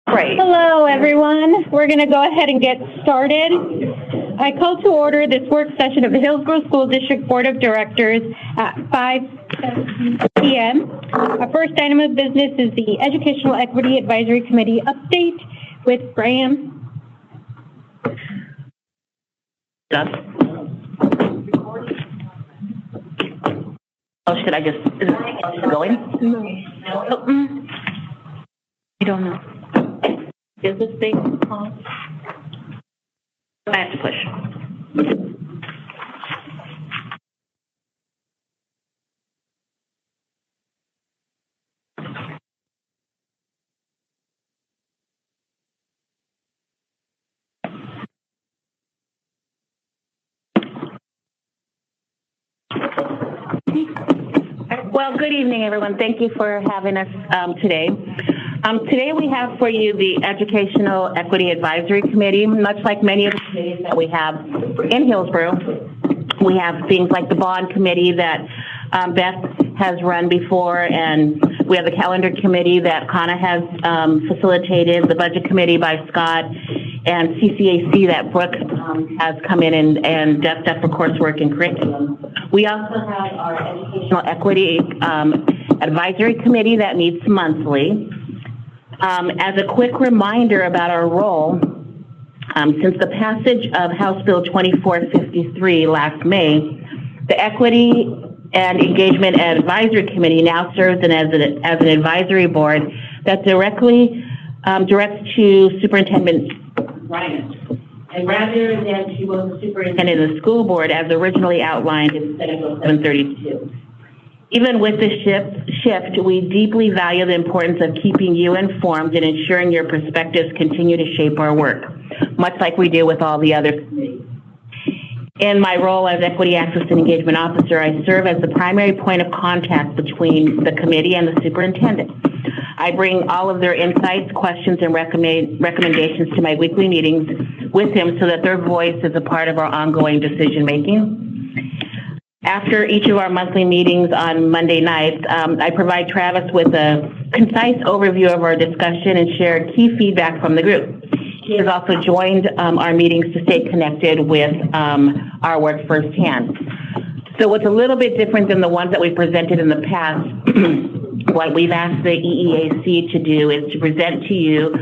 Great. Hello, everyone. We're going to go ahead and get started. I call to order this work session of the Hillsboro School District Board of Directors at 5:17 p.m. Our first item of business is the Educational Equity Advisory Committee update with Graham. Oh, should I just, is it going? No. I don't know. Is this thing on? I have to push. Well, good evening, everyone. Thank you for having us today. Today we have for you the Educational Equity Advisory Committee. Much like many of the committees that we have in Hillsboro, we have things like the Bond Committee that Beth has run before, and we have the Calendar Committee that Kana has facilitated, the Budget Committee by Scott, and CCAC that Brooke has come in and depth up for coursework and curriculum. We also have our Educational Equity Advisory Committee that meets monthly. As a quick reminder about our role, since the passage of House Bill 2453 last May, the Equity and Engagement Advisory Committee now serves as an advisory board that directly directs to Superintendent Ryan. And rather than to the superintendent of the school board as originally outlined in Senate Bill 732. Even with this shift, we deeply value the importance of keeping you informed and ensuring your perspectives continue to shape our work, much like we do with all the other committees. In my role as Equity Access and Engagement Officer, I serve as the primary point of contact between the committee and the superintendent. I bring all of their insights, questions, and recommendations to my weekly meetings with him so that their voice is a part of our ongoing decision-making. After each of our monthly meetings on Monday nights, I provide Travis with a concise overview of our discussion and share key feedback from the group. He has also joined our meetings to stay connected with our work firsthand. So what's a little bit different than the ones that we presented in the past, what we've asked the EEAC to do is to present to you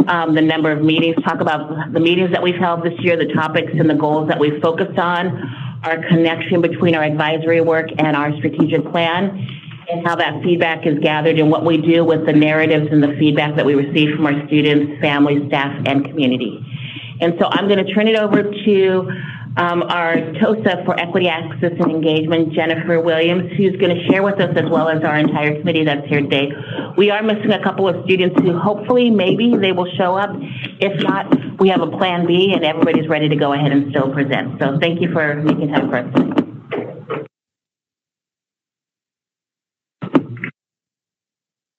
the number of meetings, talk about the meetings that we've held this year, the topics and the goals that we've focused on, our connection between our advisory work and our strategic plan, and how that feedback is gathered and what we do with the narratives and the feedback that we receive from our students, families, staff, and community. And so I'm going to turn it over to our TOSA for Equity Access and Engagement, Jennifer Williams, who's going to share with us, as well as our entire committee that's here today. We are missing a couple of students who hopefully, maybe they will show up. If not, we have a plan B and everybody's ready to go ahead and still present. So thank you for making time for us today.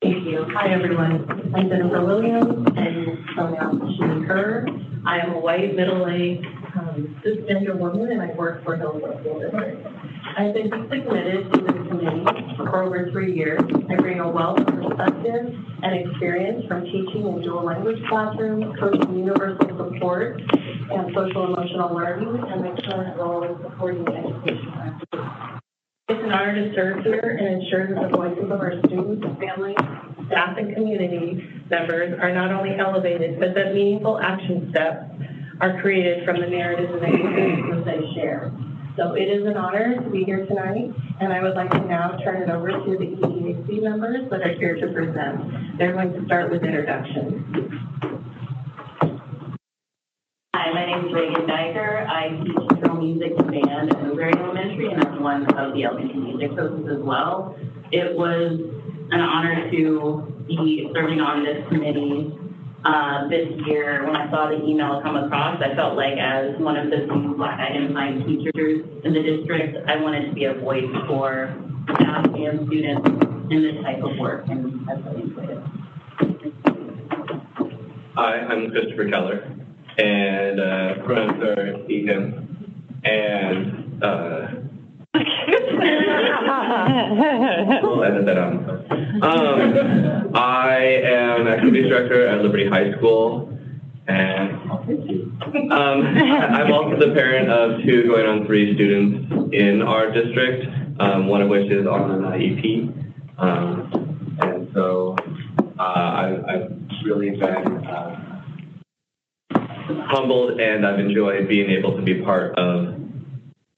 Thank you. Hi, everyone. I'm Jennifer Williams, and pronouns she, her. I am a white, middle-aged, cisgender woman, and I work for Hillsboro School District. I've been deeply committed to this committee for over 3 years. I bring a wealth of perspective and experience from teaching in dual language classrooms, coaching universal support, and social emotional learning, and my current role is supporting education activities. It's an honor to serve here and ensure that the voices of our students, families, staff, and community members are not only elevated, but that meaningful action steps are created from the narratives and experiences they share. So it is an honor to be here tonight, and I would like to now turn it over to the EEAC members that are here to present. They're going to start with introductions. Hi, my name is Reagan Diker. I teach instrumental music and band at Newberry Elementary, and I'm one of the LGBT music coaches as well. It was an honor to be serving on this committee this year. When I saw the email come across, I felt like as one of the few Black identifying teachers in the district, I wanted to be a voice for staff and students in this type of work, and I really enjoyed it. Hi, I'm Christopher Keller, and pronouns are he, him, and We'll edit that out. I am activities director at Liberty High School, and I'm also the parent of 2 going on 3 students in our district, one of which is on an IEP. And so I've really been humbled, and I've enjoyed being able to be part of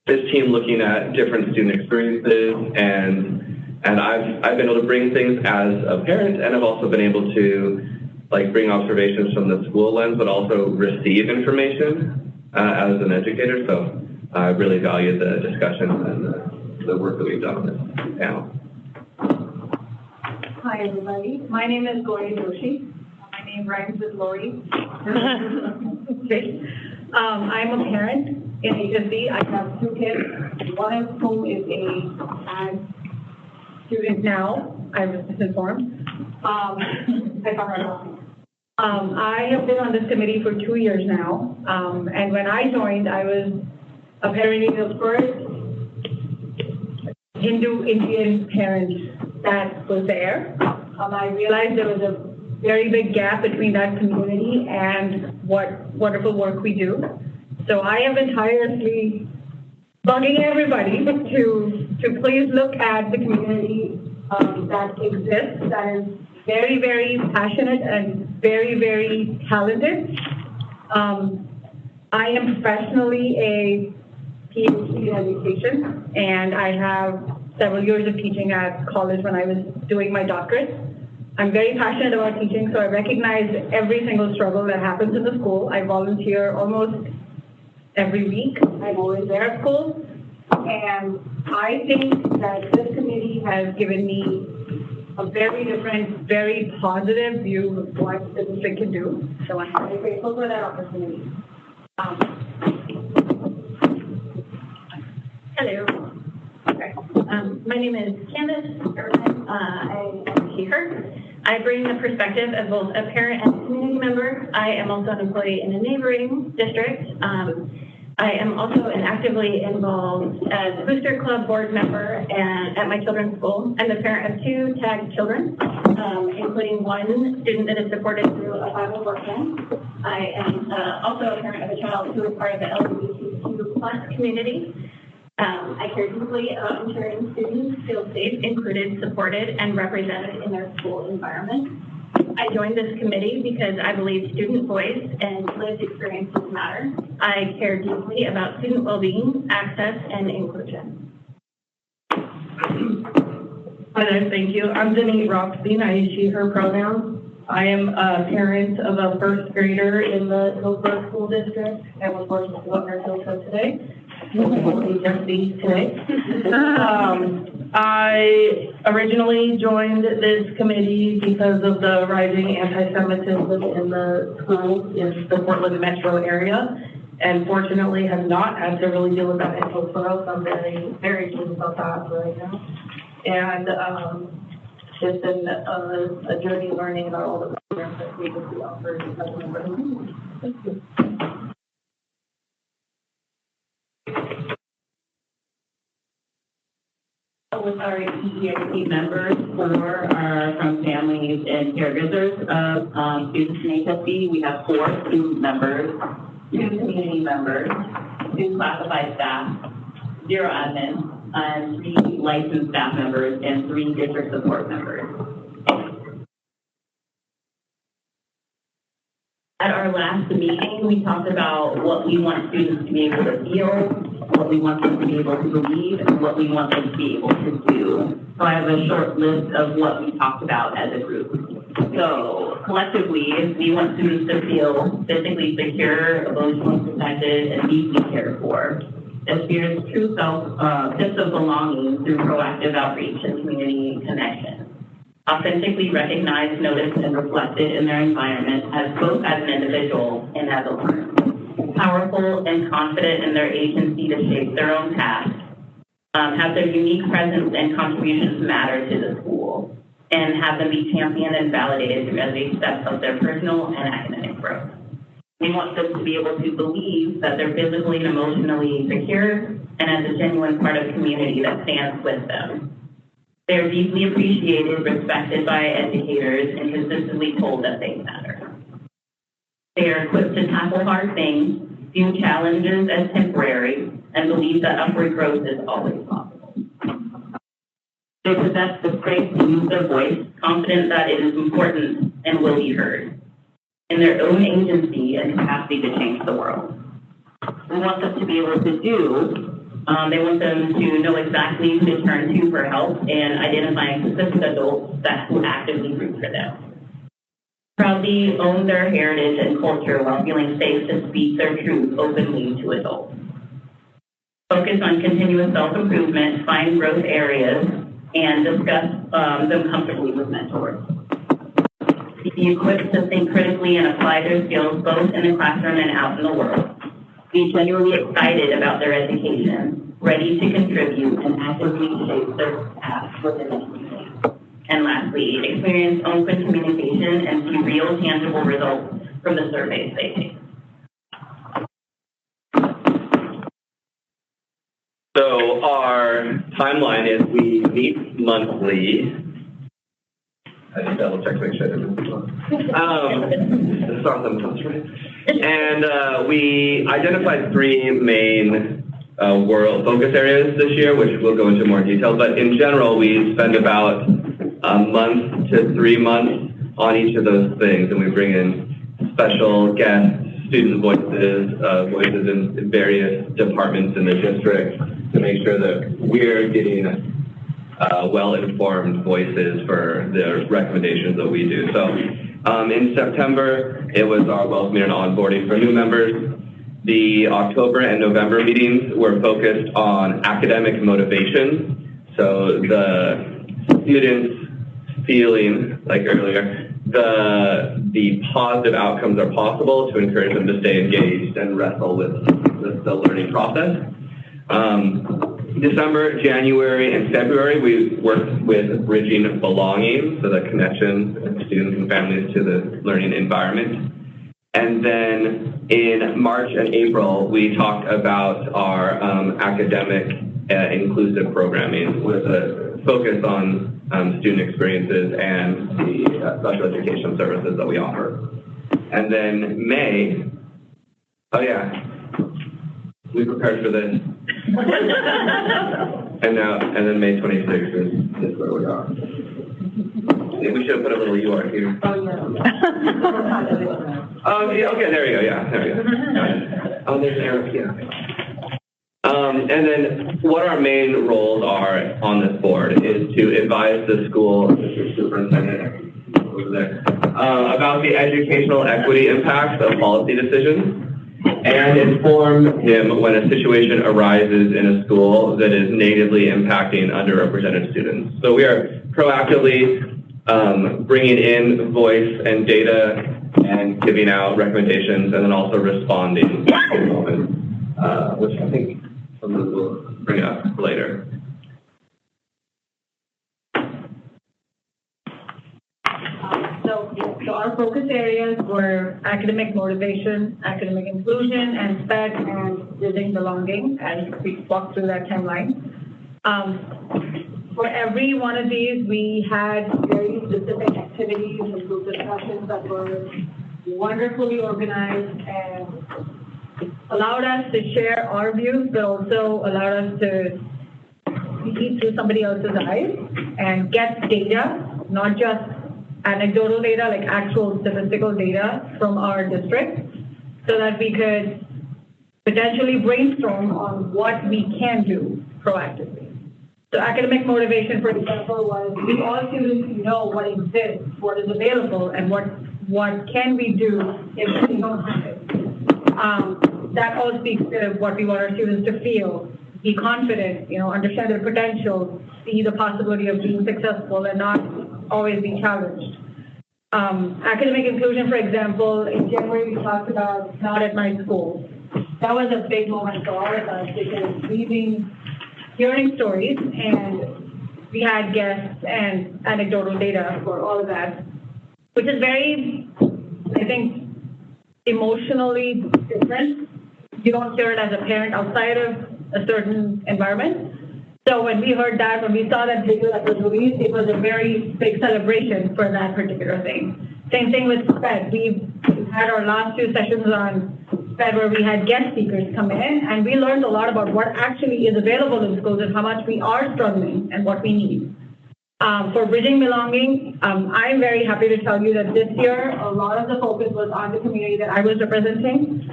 this team looking at different student experiences, and I've been able to bring things as a parent, and I've also been able to bring observations from the school lens, but also receive information as an educator. So I really value the discussion and the work that we've done on this panel. Hi, everybody. My name is Gloria Doshi. My name rhymes with Lori. I'm a parent in HSC. I have 2 kids, one of whom is a student now. I was misinformed. I have been on this committee for 2 years now. And when I joined, I was apparently the first Hindu Indian parent that was there. I realized there was a very big gap between that community and what wonderful work we do. So I am tirelessly bugging everybody to please look at the community that exists, that is very, very passionate and very, very talented. I am professionally a PhD in education, and I have several years of teaching at college when I was doing my doctorate. I'm very passionate about teaching, so I recognize every single struggle that happens in the school. I volunteer almost every week. I'm always there at school. And I think that this committee has given me a very different, very positive view of what the district can do. So I'm very grateful for that opportunity. Hello. Okay. My name is Candace. I am here. I bring the perspective of both a parent and a community member. I am also an employee in a neighboring district. I am also an actively involved as a Booster Club board member at my children's school. I'm the parent of 2 tagged children, including one student that is supported through a 504 plan. I am also a parent of a child who is part of the LGBTQ+ community. I care deeply about ensuring students feel safe, included, supported, and represented in their school environment. I joined this committee because I believe student voice and lived experiences matter. I care deeply about student well-being, access, and inclusion. Hi there, thank you. I'm Denise Rothstein. I use she, her pronouns. I am a parent of a first grader in the Hillsboro School District and was fortunate to go on our field trip today. I originally joined this committee because of the rising anti-Semitism in the schools in the Portland metro area, and fortunately have not had to really deal with that in Hillsboro, so I'm very, very pleased about that right now. And it's been a journey learning about all the programs that we offer. Thank you. With our EEIC members, 4 are from families and caregivers of students in HSC. We have 4 student members, 2 community members, 2 classified staff, 0 admin, and 3 licensed staff members, and 3 district support members. At our last meeting, we talked about what we want students to be able to feel, what we want them to be able to believe, and what we want them to be able to do. So I have a short list of what we talked about as a group. So collectively, we want students to feel physically secure, emotionally protected, and deeply cared for. Experience true sense of belonging through proactive outreach and community connection. Authentically recognized, noticed, and reflected in their environment as both as an individual and as a learner. Powerful and confident in their agency to shape their own path, have their unique presence and contributions matter to the school, and have them be championed and validated through every step of their personal and academic growth. We want them to be able to believe that they're physically and emotionally secure and as a genuine part of the community that stands with them. They are deeply appreciated, respected by educators, and consistently told that they matter. They are equipped to tackle hard things, view challenges as temporary, and believe that upward growth is always possible. They possess the strength to use their voice, confident that it is important and will be heard, in their own agency and capacity to change the world. We want them to be able to do, they want them to know exactly who to turn to for help and identifying specific adults who actively root for them. Proudly own their heritage and culture while feeling safe to speak their truth openly to adults. Focus on continuous self-improvement, find growth areas, and discuss them comfortably with mentors. Be equipped to think critically and apply their skills both in the classroom and out in the world. Be genuinely excited about their education, ready to contribute, and actively shape their path within the community. And lastly, experience open communication and see real, tangible results from the surveys they take. So our timeline is we meet monthly. I just double check to make sure I didn't start them right. And we identified three main world focus areas this year, which we'll go into more detail. But in general, we spend about a month to 3 months on each of those things, and we bring in special guests, student voices, voices in various departments in the district to make sure that we're getting well-informed voices for the recommendations that we do. So in September, it was our welcoming and onboarding for new members. The October and November meetings were focused on academic motivation. So the students feeling, like earlier, the positive outcomes are possible to encourage them to stay engaged and wrestle with the learning process. December, January, and February, we worked with bridging belonging, so the connection of students and families to the learning environment. And then in March and April, we talked about our academic inclusive programming with a focus on student experiences and the special education services that we offer. And then May, oh yeah, we prepared for this. And then May 26th is where we are. Maybe we should have put a little UR here. Oh, yeah. Yeah, okay, there you go, yeah, there you go. Oh, there's an arrow, yeah. And then what our main roles are on this board is to advise the school superintendent over there, about the educational equity impacts of policy decisions, and inform him when a situation arises in a school that is negatively impacting underrepresented students. So we are proactively bringing in voice and data and giving out recommendations, and then also responding to the moment, which I think someone will bring up later. So our focus areas were academic motivation, academic inclusion, and SPED, and building belonging, and we walked through that timeline. For every one of these, we had very specific activities and group discussions that were wonderfully organized and allowed us to share our views, but also allowed us to see through somebody else's eyes and get data, not just anecdotal data, like actual statistical data from our district, so that we could potentially brainstorm on what we can do proactively. So academic motivation, for example, was we all students know what exists, what is available, and what can we do if we don't have it. That all speaks to what we want our students to feel, be confident, understand their potential, see the possibility of being successful and not always be challenged. Academic inclusion, for example, in January we talked about Not at My School. That was a big moment for all of us because we've been hearing stories and we had guests and anecdotal data for all of that, which is very, I think, emotionally different. You don't hear it as a parent outside of a certain environment. So when we heard that, when we saw that video that was released, it was a very big celebration for that particular thing. Same thing with SPED. We've had our last 2 sessions on SPED where we had guest speakers come in, and we learned a lot about what actually is available in schools and how much we are struggling and what we need. For Bridging Belonging, I'm very happy to tell you that this year, a lot of the focus was on the community that I was representing.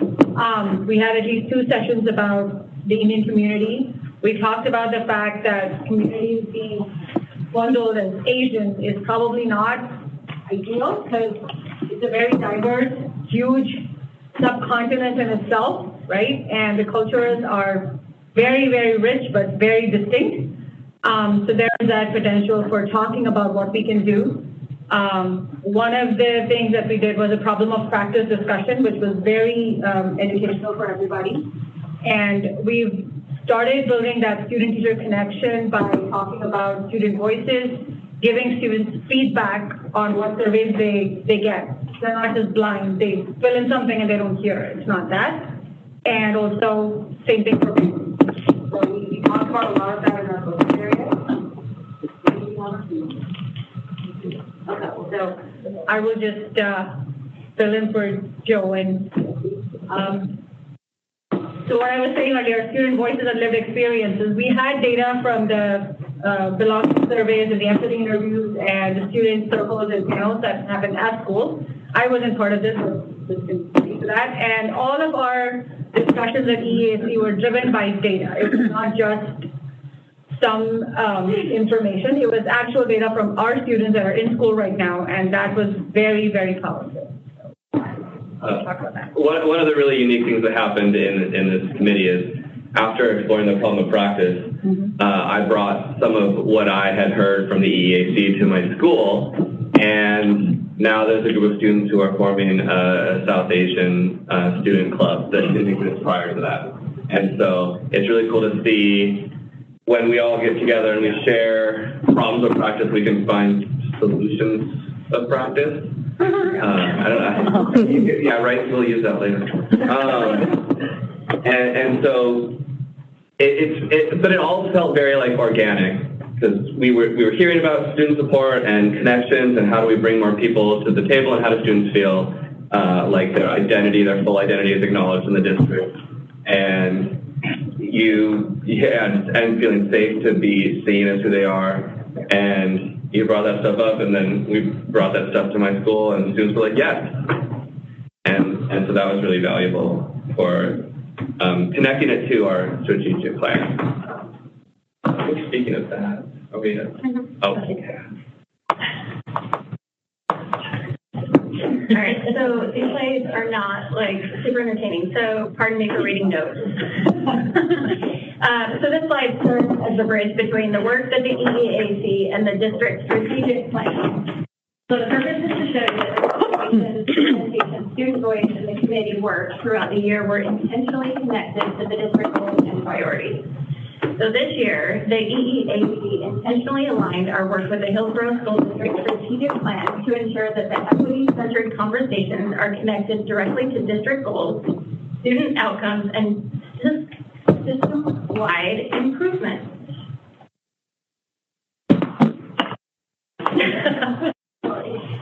We had at least 2 sessions about the Indian community. We talked about the fact that communities being bundled as Asian is probably not ideal because it's a very diverse, huge subcontinent in itself, right? And the cultures are very, very rich, but very distinct. So there's that potential for talking about what we can do. One of the things that we did was a problem of practice discussion, which was very educational for everybody. And we've started building that student-teacher connection by talking about student voices, giving students feedback on what surveys they get. They're not just blind. They fill in something and they don't hear it. It's not that. And also, same thing for people. So we talked about a lot of that in our focus area. Okay, so I will just fill in for Joe. And so what I was saying earlier, student voices and lived experiences. We had data from the belonging surveys and the empathy interviews and the student circles and panels that happened at school. I wasn't part of this, but can speak to that. And all of our discussions at EAC were driven by data. It was not just some information. It was actual data from our students that are in school right now, and that was very, very powerful. I'll talk about that. One of the really unique things that happened in this committee is after exploring the problem of practice, I brought some of what I had heard from the EAC to my school, and now there's a group of students who are forming a South Asian student club that didn't exist prior to that. And so it's really cool to see when we all get together and we share problems of practice, we can find solutions of practice. I don't know. Yeah, right. We'll use that later. And so but it all felt very like organic because we were hearing about student support and connections and how do we bring more people to the table and how do students feel like their identity, their full identity is acknowledged in the district, and and feeling safe to be seen as who they are. And you brought that stuff up, and then we brought that stuff to my school, and students were like, yes. And so that was really valuable for connecting it to our strategic plan. Speaking of that, are we? Oh, yeah. All right, so these slides are not like super entertaining, so pardon me for reading notes. So this slide serves as the bridge between the work that the EEAC and the district strategic plan. So the purpose is to show you that the presentation, student voice, and the committee work throughout the year were intentionally connected to the district goals and priorities. So this year, the EEAC intentionally aligned our work with the Hillsboro School District strategic plan to ensure that the equity-centered conversations are connected directly to district goals, student outcomes, and system-wide improvements.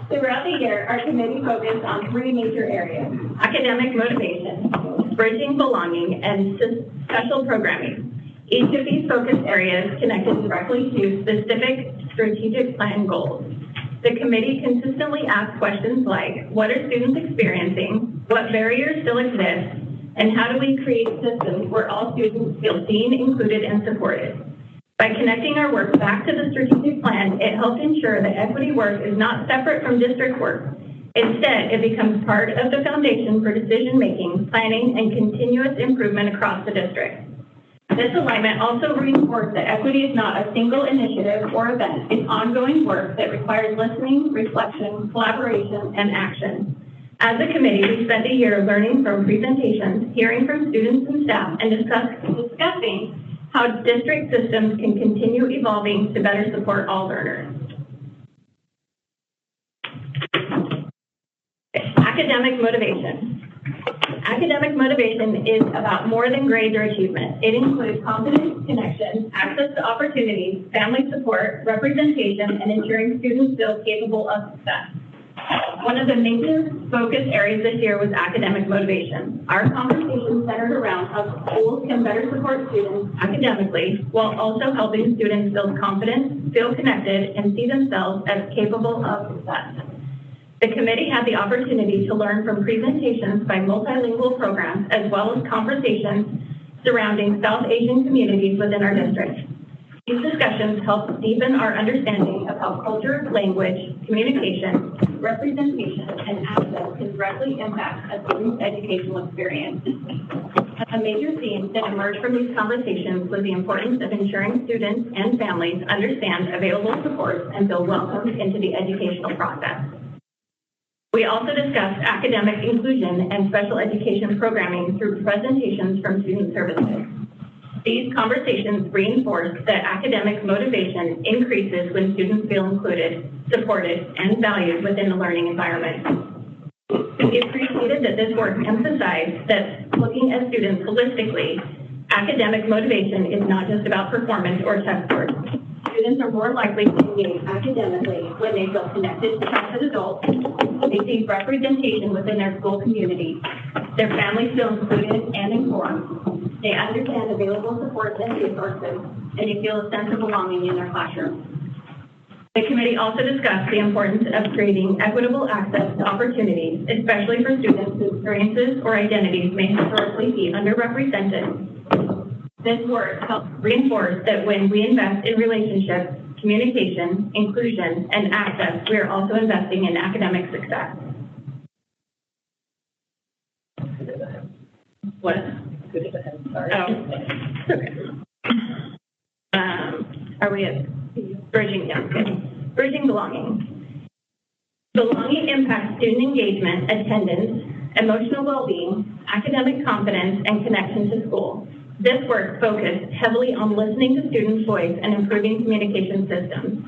Throughout the year, our committee focused on 3 major areas: academic motivation, bridging belonging, and special programming. Each of these focus areas connected directly to specific strategic plan goals. The committee consistently asked questions like, what are students experiencing? What barriers still exist? And how do we create systems where all students feel seen, included, and supported? By connecting our work back to the strategic plan, it helped ensure that equity work is not separate from district work. Instead, it becomes part of the foundation for decision-making, planning, and continuous improvement across the district. This alignment also reinforced that equity is not a single initiative or event. It's ongoing work that requires listening, reflection, collaboration, and action. As a committee, we spent a year learning from presentations, hearing from students and staff, and discussing how district systems can continue evolving to better support all learners. Academic motivation. Academic motivation is about more than grades or achievement. It includes confidence, connection, access to opportunities, family support, representation, and ensuring students feel capable of success. One of the major focus areas this year was academic motivation. Our conversation centered around how schools can better support students academically while also helping students build confidence, feel connected, and see themselves as capable of success. The committee had the opportunity to learn from presentations by multilingual programs as well as conversations surrounding South Asian communities within our district. These discussions helped deepen our understanding of how culture, language, communication, representation, and access can directly impact a student's educational experience. A major theme that emerged from these conversations was the importance of ensuring students and families understand available supports and feel welcomed into the educational process. We also discussed academic inclusion and special education programming through presentations from student services. These conversations reinforced that academic motivation increases when students feel included, supported, and valued within the learning environment. We appreciated that this work emphasized that looking at students holistically, academic motivation is not just about performance or test scores. Students are more likely to engage academically when they feel connected to trusted adults, they see representation within their school community, their families feel included and informed, they understand available supports and resources, and they feel a sense of belonging in their classroom. The committee also discussed the importance of creating equitable access to opportunities, especially for students whose experiences or identities may historically be underrepresented. This work helps reinforce that when we invest in relationships, communication, inclusion, and access, we are also investing in academic success. What? Sorry. Oh, okay. Are we at bridging? Yeah, okay. Bridging belonging. Belonging impacts student engagement, attendance, emotional well-being, academic confidence, and connection to school. This work focused heavily on listening to students' voice and improving communication systems.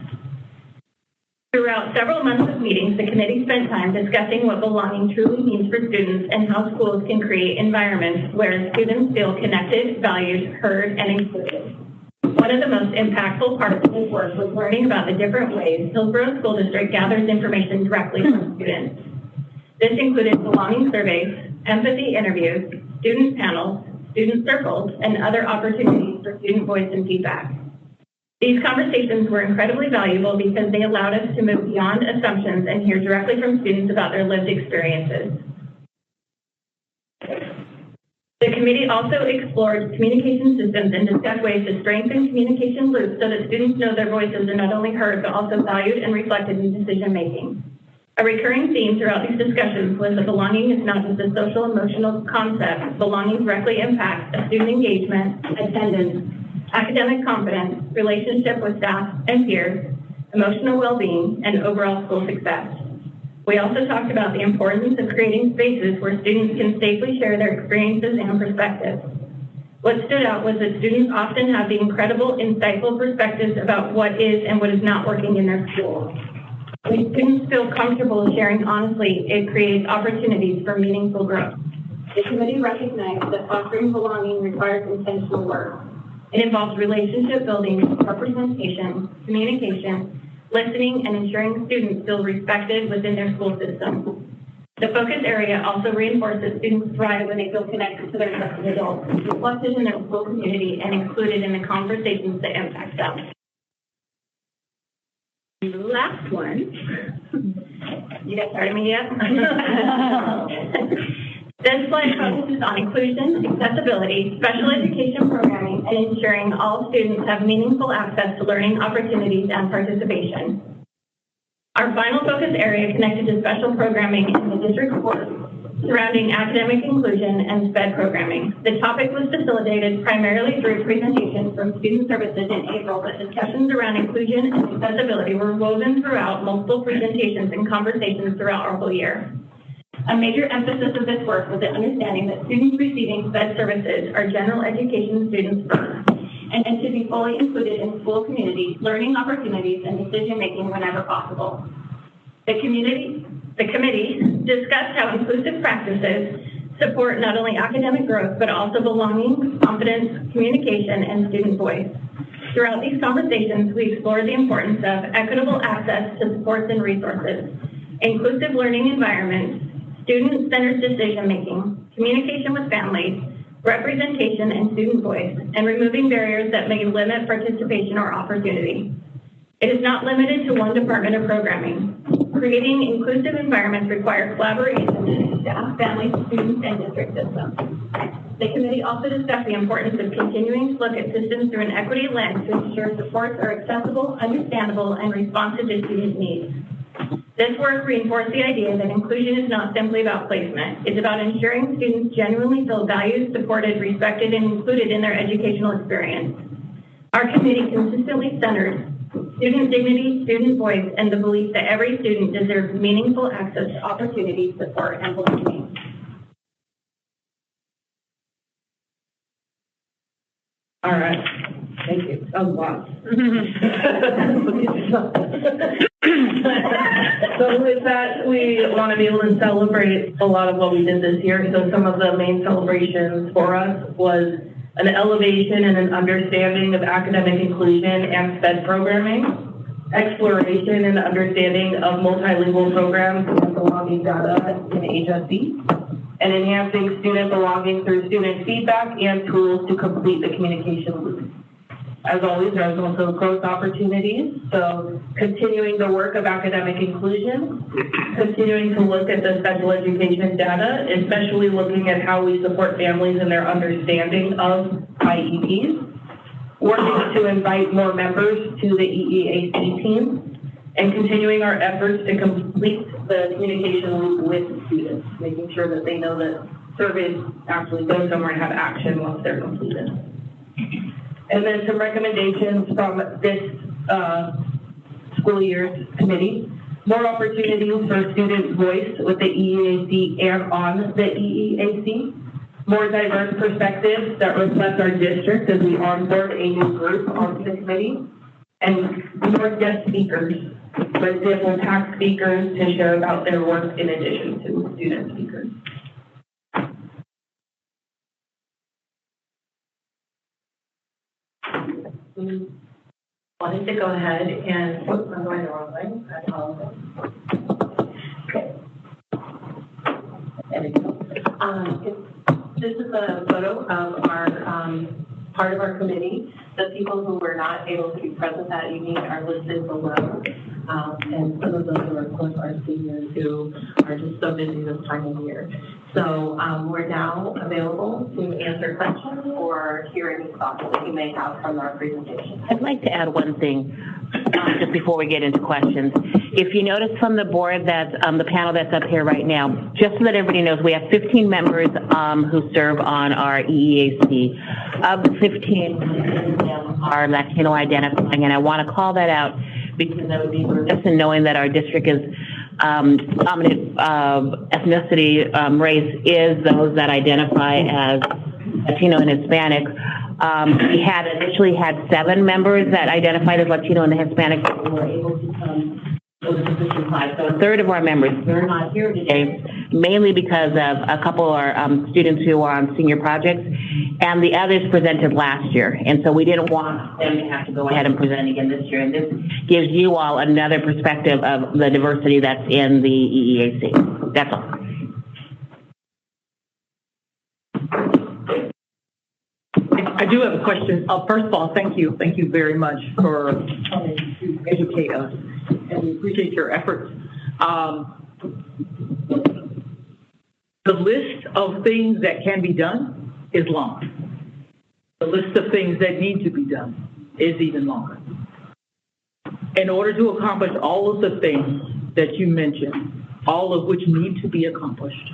Throughout several months of meetings, the committee spent time discussing what belonging truly means for students and how schools can create environments where students feel connected, valued, heard, and included. One of the most impactful parts of this work was learning about the different ways Hillsboro School District gathers information directly from students. This included belonging surveys, empathy interviews, student panels, student circles, and other opportunities for student voice and feedback. These conversations were incredibly valuable because they allowed us to move beyond assumptions and hear directly from students about their lived experiences. The committee also explored communication systems and discussed ways to strengthen communication loops so that students know their voices are not only heard, but also valued and reflected in decision making. A recurring theme throughout these discussions was that belonging is not just a social emotional concept. Belonging directly impacts student engagement, attendance, academic confidence, relationship with staff and peers, emotional well-being, and overall school success. We also talked about the importance of creating spaces where students can safely share their experiences and perspectives. What stood out was that students often have the incredible, insightful perspectives about what is and what is not working in their school. When students feel comfortable sharing honestly, it creates opportunities for meaningful growth. The committee recognized that fostering belonging requires intentional work. It involves relationship building, representation, communication, listening, and ensuring students feel respected within their school system. The focus area also reinforced that students thrive when they feel connected to their trusted adults, reflected in their school community, and included in the conversations that impact them. The last one, you guys started me yet? This slide focuses on inclusion, accessibility, special education programming, and ensuring all students have meaningful access to learning opportunities and participation. Our final focus area connected to special programming in the district court surrounding academic inclusion and SPED programming. The topic was facilitated primarily through presentations from student services in April, but discussions around inclusion and accessibility were woven throughout multiple presentations and conversations throughout our whole year. A major emphasis of this work was the understanding that students receiving SPED services are general education students first and should be fully included in school community, learning opportunities, and decision-making whenever possible. The committee discussed how inclusive practices, support not only academic growth, but also belonging, confidence, communication, and student voice. Throughout these conversations, we explored the importance of equitable access to supports and resources, inclusive learning environments, student-centered decision-making, communication with families, representation and student voice, and removing barriers that may limit participation or opportunity. It is not limited to one department of programming. Creating inclusive environments require collaboration between staff, families, students, and district systems. The committee also discussed the importance of continuing to look at systems through an equity lens to ensure supports are accessible, understandable, and responsive to student needs. This work reinforced the idea that inclusion is not simply about placement. It's about ensuring students genuinely feel valued, supported, respected, and included in their educational experience. Our committee consistently centered student dignity, student voice, and the belief that every student deserves meaningful access to opportunity, support, and belonging. All right. Thank you. That was a lot. So with that, we want to be able to celebrate a lot of what we did this year. So some of the main celebrations for us was an elevation and an understanding of academic inclusion and SPED programming, exploration and understanding of multilingual programs and belonging data in HSE, and enhancing student belonging through student feedback and tools to complete the communication loop. As always, there's also growth opportunities, so continuing the work of academic inclusion, continuing to look at the special education data, especially looking at how we support families in their understanding of IEPs, working to invite more members to the EEAC team, and continuing our efforts to complete the communication loop with students, making sure that they know that surveys actually go somewhere and have action once they're completed. And then some recommendations from this school year's committee. More opportunities for student voice with the EEAC and on the EEAC. More diverse perspectives that reflect our district as we onboard a new group onto the committee. And more guest speakers, for example, tax speakers to share about their work in addition to student speakers. Wanted to go ahead and, oops, I'm going the wrong way. I apologize. Okay. There we go. This is a photo of our part of our committee. The people who were not able to be present that evening are listed below. And some of those are, of course, our seniors who are just so busy this time of year. So we're now available to answer questions or hear any thoughts that you may have from our presentation. I'd like to add one thing just before we get into questions. If you notice from the board that the panel that's up here right now, just so that everybody knows, we have 15 members who serve on our EEAC. Of the 15, are Latino identifying, and I want to call that out because I would be remiss in knowing that our district is dominant ethnicity race is those that identify as Latino and Hispanic. We had initially had 7 members that identified as Latino and Hispanic, but we were able to come to the position 5. So a third of our members, they're not here today, mainly because of a couple of our students who are on senior projects, and the others presented last year. And so we didn't want them to have to go ahead and present again this year. And this gives you all another perspective of the diversity that's in the EEAC. That's all. I do have a question. First of all, thank you. Thank you very much for coming to educate us, and we appreciate your efforts. The list of things that can be done is long. The list of things that need to be done is even longer. In order to accomplish all of the things that you mentioned, all of which need to be accomplished,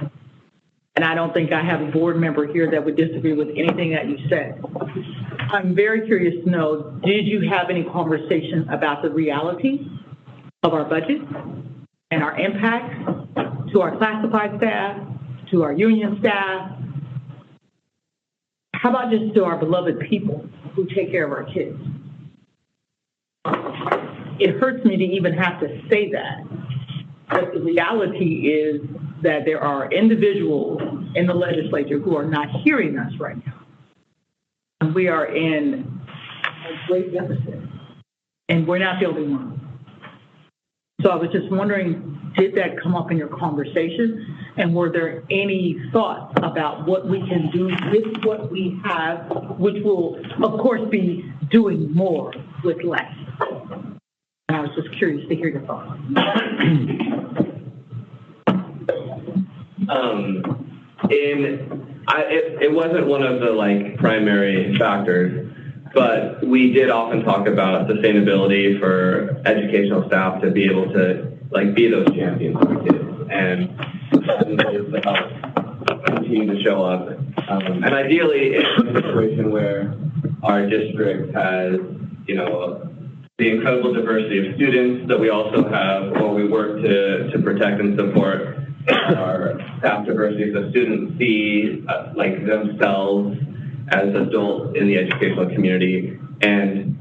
and I don't think I have a board member here that would disagree with anything that you said. I'm very curious to know, did you have any conversation about the reality of our budget and our impact to our classified staff, to our union staff? How about just to our beloved people who take care of our kids? It hurts me to even have to say that, but the reality is that there are individuals in the legislature who are not hearing us right now. And we are in a great deficit, and we're not the only one. So I was just wondering, did that come up in your conversation? And were there any thoughts about what we can do with what we have, which will, of course, be doing more with less? And I was just curious to hear your thoughts. It wasn't one of the primary factors, but we did often talk about sustainability for educational staff to be able to be those champions for kids and continue to show up. And ideally, in a situation where our district has, the incredible diversity of students that we also have, while we work to protect and support our staff diversity, so students see themselves as adults in the educational community. And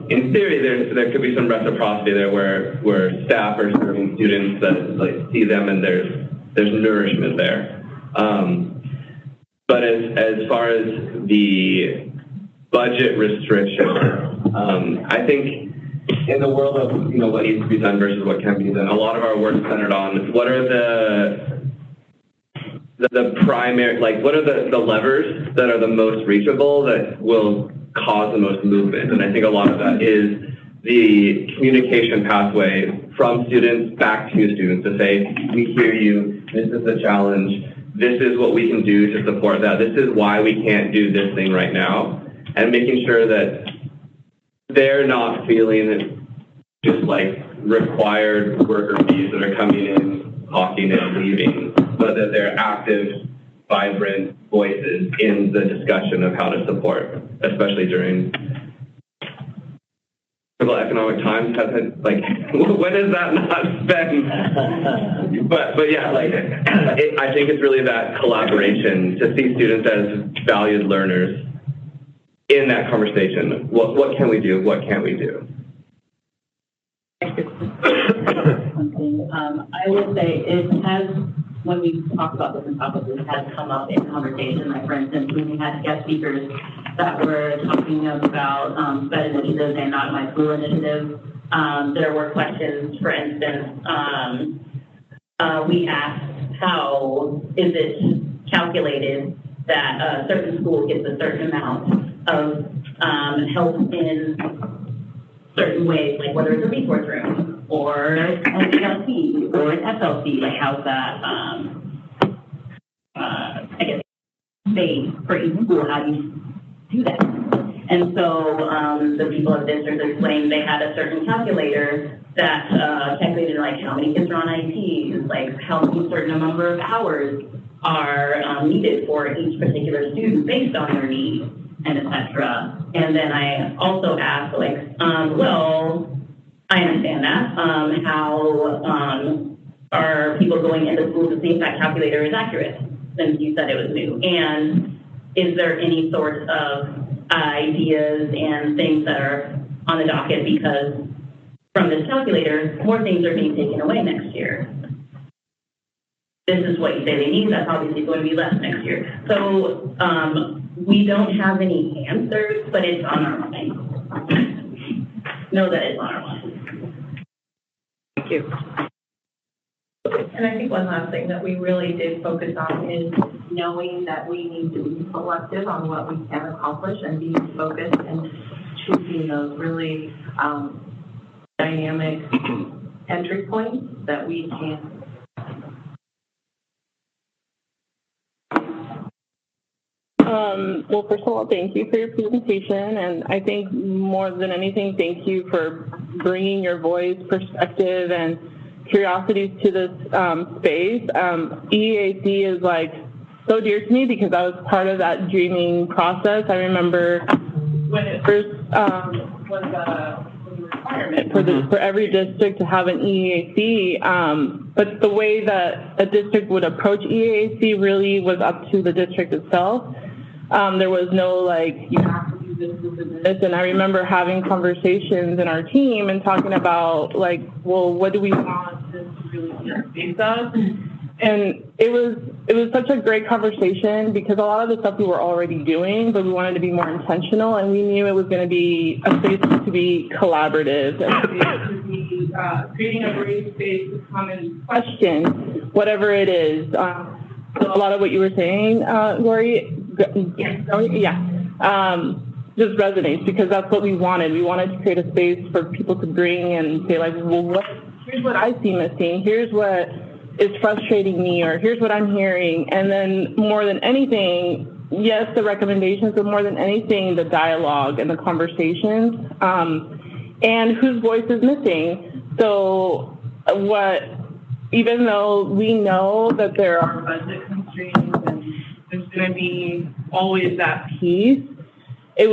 in theory, there could be some reciprocity there where staff are serving students that see them and there's nourishment there. But as far as the budget restriction, I think in the world of what needs to be done versus what can be done, a lot of our work is centered on what are the primary, what are the levers that are the most reachable that will cause the most movement. And I think a lot of that is the communication pathway from students back to students to say, we hear you, this is the challenge, this is what we can do to support that, this is why we can't do this thing right now, and making sure that they're not feeling just required worker bees that are coming in, talking and leaving, but that they're active, vibrant voices in the discussion of how to support, especially during economic times. When has that not been? But yeah, I think it's really that collaboration to see students as valued learners in that conversation. What can we do? What can't we do? I will say it has, when we talk about different topics, it has come up in conversation. For instance, when we had guest speakers that were talking about SPED initiatives and Not My School initiatives, there were questions, for instance, we asked how is it calculated that a certain school gets a certain amount of help in certain ways, whether it's a resource room or an ELC or an FLC, how's that, I guess, made for each school, how do you do that? And so the people of the district explained they had a certain calculator that calculated how many kids are on IEPs, how many certain number of hours are needed for each particular student based on their needs, and etc. And then I also asked, well, I understand that. How are people going into school to see if that calculator is accurate, since you said it was new? And is there any sort of ideas and things that are on the docket, because from this calculator, more things are being taken away next year? This is what you say they need, that's obviously going to be less next year. So we don't have any answers, but it's on our mind. Know that it's on our mind. Thank you. And I think one last thing that we really did focus on is knowing that we need to be selective on what we can accomplish and be focused and choosing those really dynamic entry points that we can. Well, first of all, thank you for your presentation, and I think more than anything, thank you for bringing your voice, perspective, and curiosities to this space. EAC is so dear to me because I was part of that dreaming process. I remember when it first was a requirement for every district to have an EAC, but the way that a district would approach EAC really was up to the district itself. There was no you have to do this, and I remember having conversations in our team and talking about well, what do we want this to really be based on? And it was it was such a great conversation because a lot of the stuff we were already doing, but we wanted to be more intentional, and we knew it was going to be a space to be collaborative, and to be creating a great space to come and question whatever it is. So a lot of what you were saying, Lori, just resonates because that's what we wanted. We wanted to create a space for people to bring and say like, well, here's what I see missing. Here's what is frustrating me, or here's what I'm hearing. And then more than anything, yes, the recommendations, but more than anything, the dialogue and the conversations, and whose voice is missing. So even though we know that there are budget constraints and there's going to be always that piece, it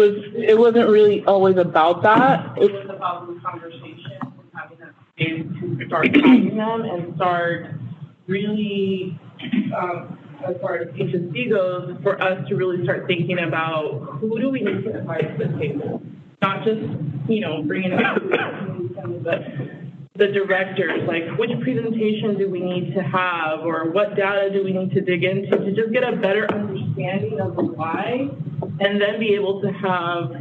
wasn't really always about that. It was about the conversation and having that space to start having them and start really, as far as HSC goes, for us to really start thinking about who do we need to invite to the table, not just bringing up but the directors, like which presentation do we need to have, or what data do we need to dig into to just get a better understanding of the why, and then be able to have,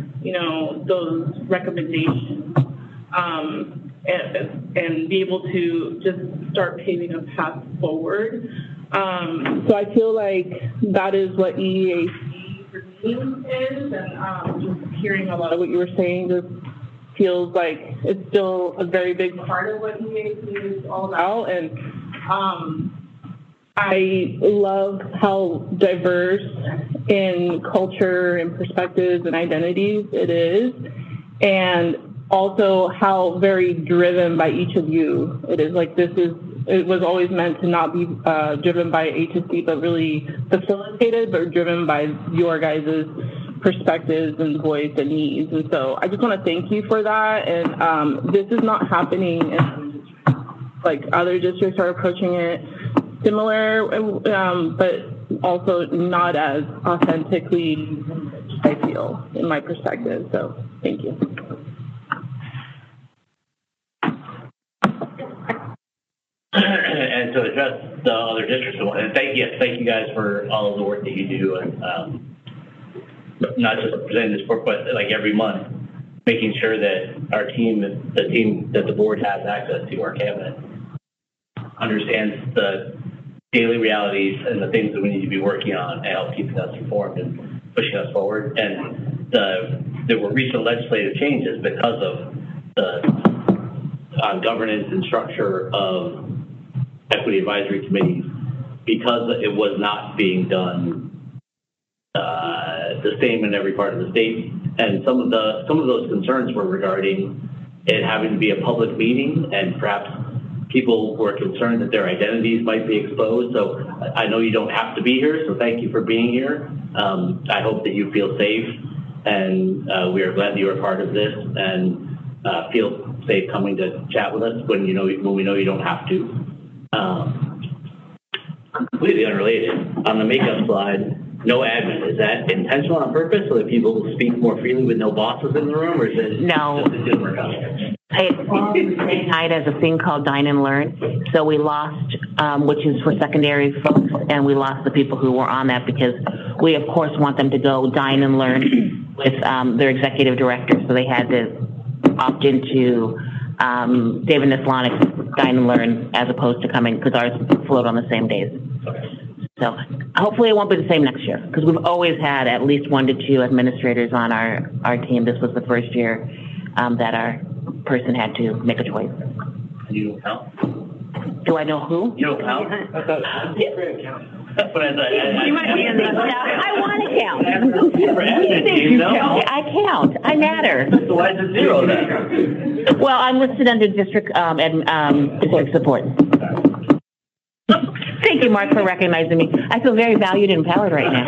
those recommendations, and be able to just start paving a path forward. So I feel like that is what EEAC for me is, and just hearing a lot of what you were saying just feels like it's still a very big part of what EEAC is all about. And I love how diverse in culture and perspectives and identities it is, and also how very driven by each of you it is. Like it was always meant to not be driven by HSC, but really facilitated, but driven by your guys' perspectives and voice and needs. And so I just want to thank you for that. And this is not happening in like other districts are approaching it similar, but also not as authentically, I feel, in my perspective. So thank you. And to address the other districts, and thank you guys for all of the work that you do, and not just presenting this work, but like every month, making sure that our team, the team that the board has access to, our cabinet, understands the daily realities and the things that we need to be working on and help keeping us informed and pushing us forward. And there were recent legislative changes because of the governance and structure of equity advisory committees, because it was not being done the same in every part of the state. And some of those concerns were regarding it having to be a public meeting, and perhaps people were concerned that their identities might be exposed. So I know you don't have to be here, so thank you for being here. I hope that you feel safe, and we are glad that you are part of this, and feel safe coming to chat with us when we know you don't have to. Completely unrelated, on the makeup slide, no admin. Is that intentional on purpose so that people speak more freely with no bosses in the room, or is it no? Just it didn't work out? It falls the same night as a thing called Dine and Learn. So we lost, which is for secondary folks, and we lost the people who were on that because we, of course, want them to go dine and learn with their executive director. So they had to opt into David Nislanik's Dine and Learn as opposed to coming, because ours float on the same days. Okay. So hopefully it won't be the same next year, because we've always had at least 1 to 2 administrators on our team. This was the first year that our person had to make a choice. You don't count? Do I know who? You don't count? That's what I thought. You might be in the I want to count. You count. I count. I matter. So why is it 0 then? Well, I'm listed under district district support. Thank you, Mark, for recognizing me. I feel very valued and empowered right now.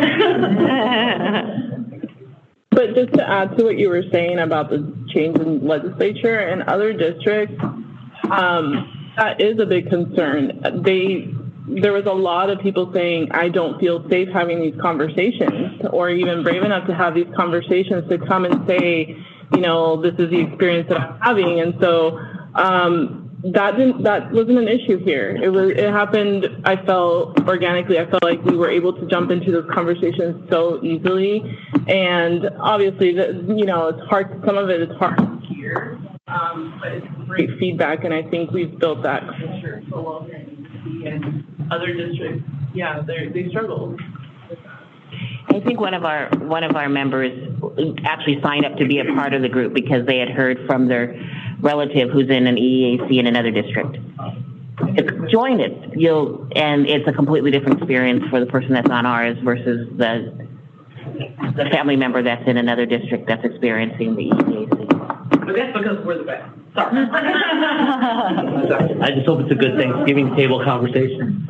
But just to add to what you were saying about the change in legislature and other districts, that is a big concern. There was a lot of people saying, I don't feel safe having these conversations, or even brave enough to have these conversations to come and say, this is the experience that I'm having. And so that wasn't an issue here. It happened, I felt, organically. I felt like we were able to jump into those conversations so easily. And obviously, it's hard, some of it is hard to hear, but it's great feedback, and I think we've built that culture so well here in DC, and other districts, they struggle. I think one of our members actually signed up to be a part of the group because they had heard from their relative who's in an EAC in another district. Join it, and it's a completely different experience for the person that's on ours versus the family member that's in another district that's experiencing the EAC. But that's because we're the best. Sorry. I just hope it's a good Thanksgiving table conversation.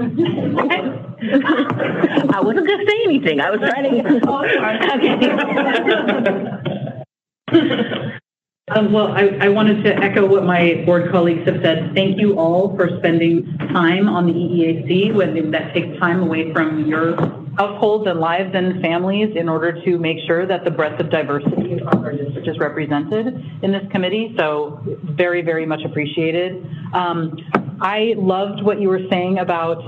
I wasn't going to say anything. I was trying to get... Okay. Well, I wanted to echo what my board colleagues have said. Thank you all for spending time on the EEAC when that takes time away from your households and lives and families in order to make sure that the breadth of diversity across our district is represented in this committee. So very, very much appreciated. I loved what you were saying about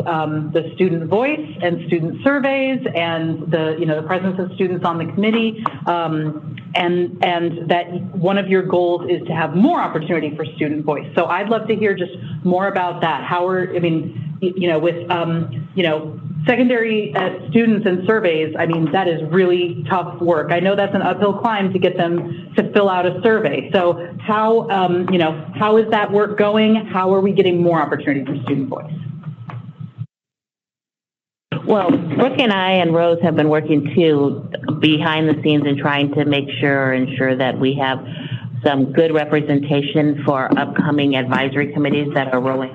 the student voice and student surveys and the presence of students on the committee, and that one of your goals is to have more opportunity for student voice. So I'd love to hear just more about that. Secondary students and surveys, that is really tough work. I know that's an uphill climb to get them to fill out a survey. So how is that work going? How are we getting more opportunity for student voice? Well, Brooke and I and Rose have been working too behind the scenes and trying to ensure that we have some good representation for upcoming advisory committees that are rolling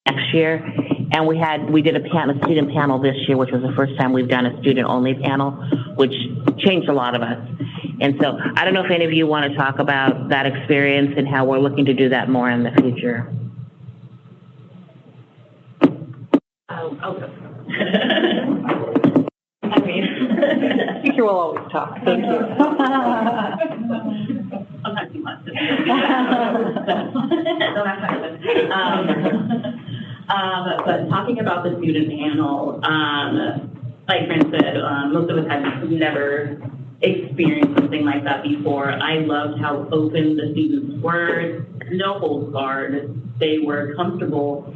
next year. And we did a student panel this year, which was the first time we've done a student-only panel, which changed a lot of us. And so I don't know if any of you want to talk about that experience and how we're looking to do that more in the future. Teacher will always talk. Thank you. I'm not too much. But talking about the student panel, like Fran said, most of us had never experienced something like that before. I loved how open the students were, no holds barred. They were comfortable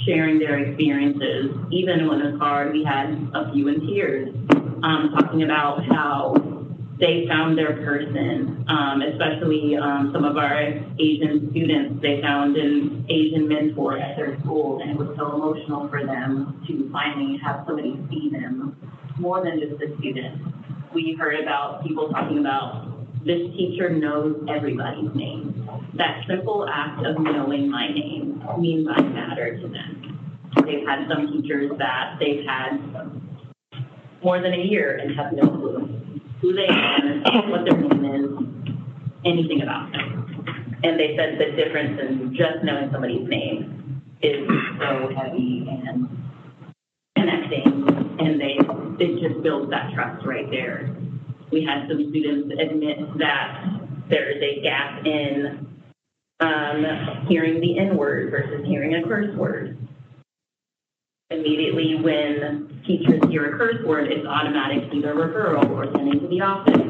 sharing their experiences. Even when it was hard, we had a few in tears, talking about how they found their person, especially some of our Asian students. They found an Asian mentor at their school, and it was so emotional for them to finally have somebody see them more than just a student. We heard about people talking about this teacher knows everybody's name. That simple act of knowing my name means I matter to them. They've had some teachers that they've had more than a year and have no clue who they are, what their name is, anything about them. And they said the difference in just knowing somebody's name is so heavy and connecting, and it just builds that trust right there. We had some students admit that there is a gap in hearing the N-word versus hearing a curse word. Immediately when teachers hear a curse word, it's automatic either referral or sending to the office.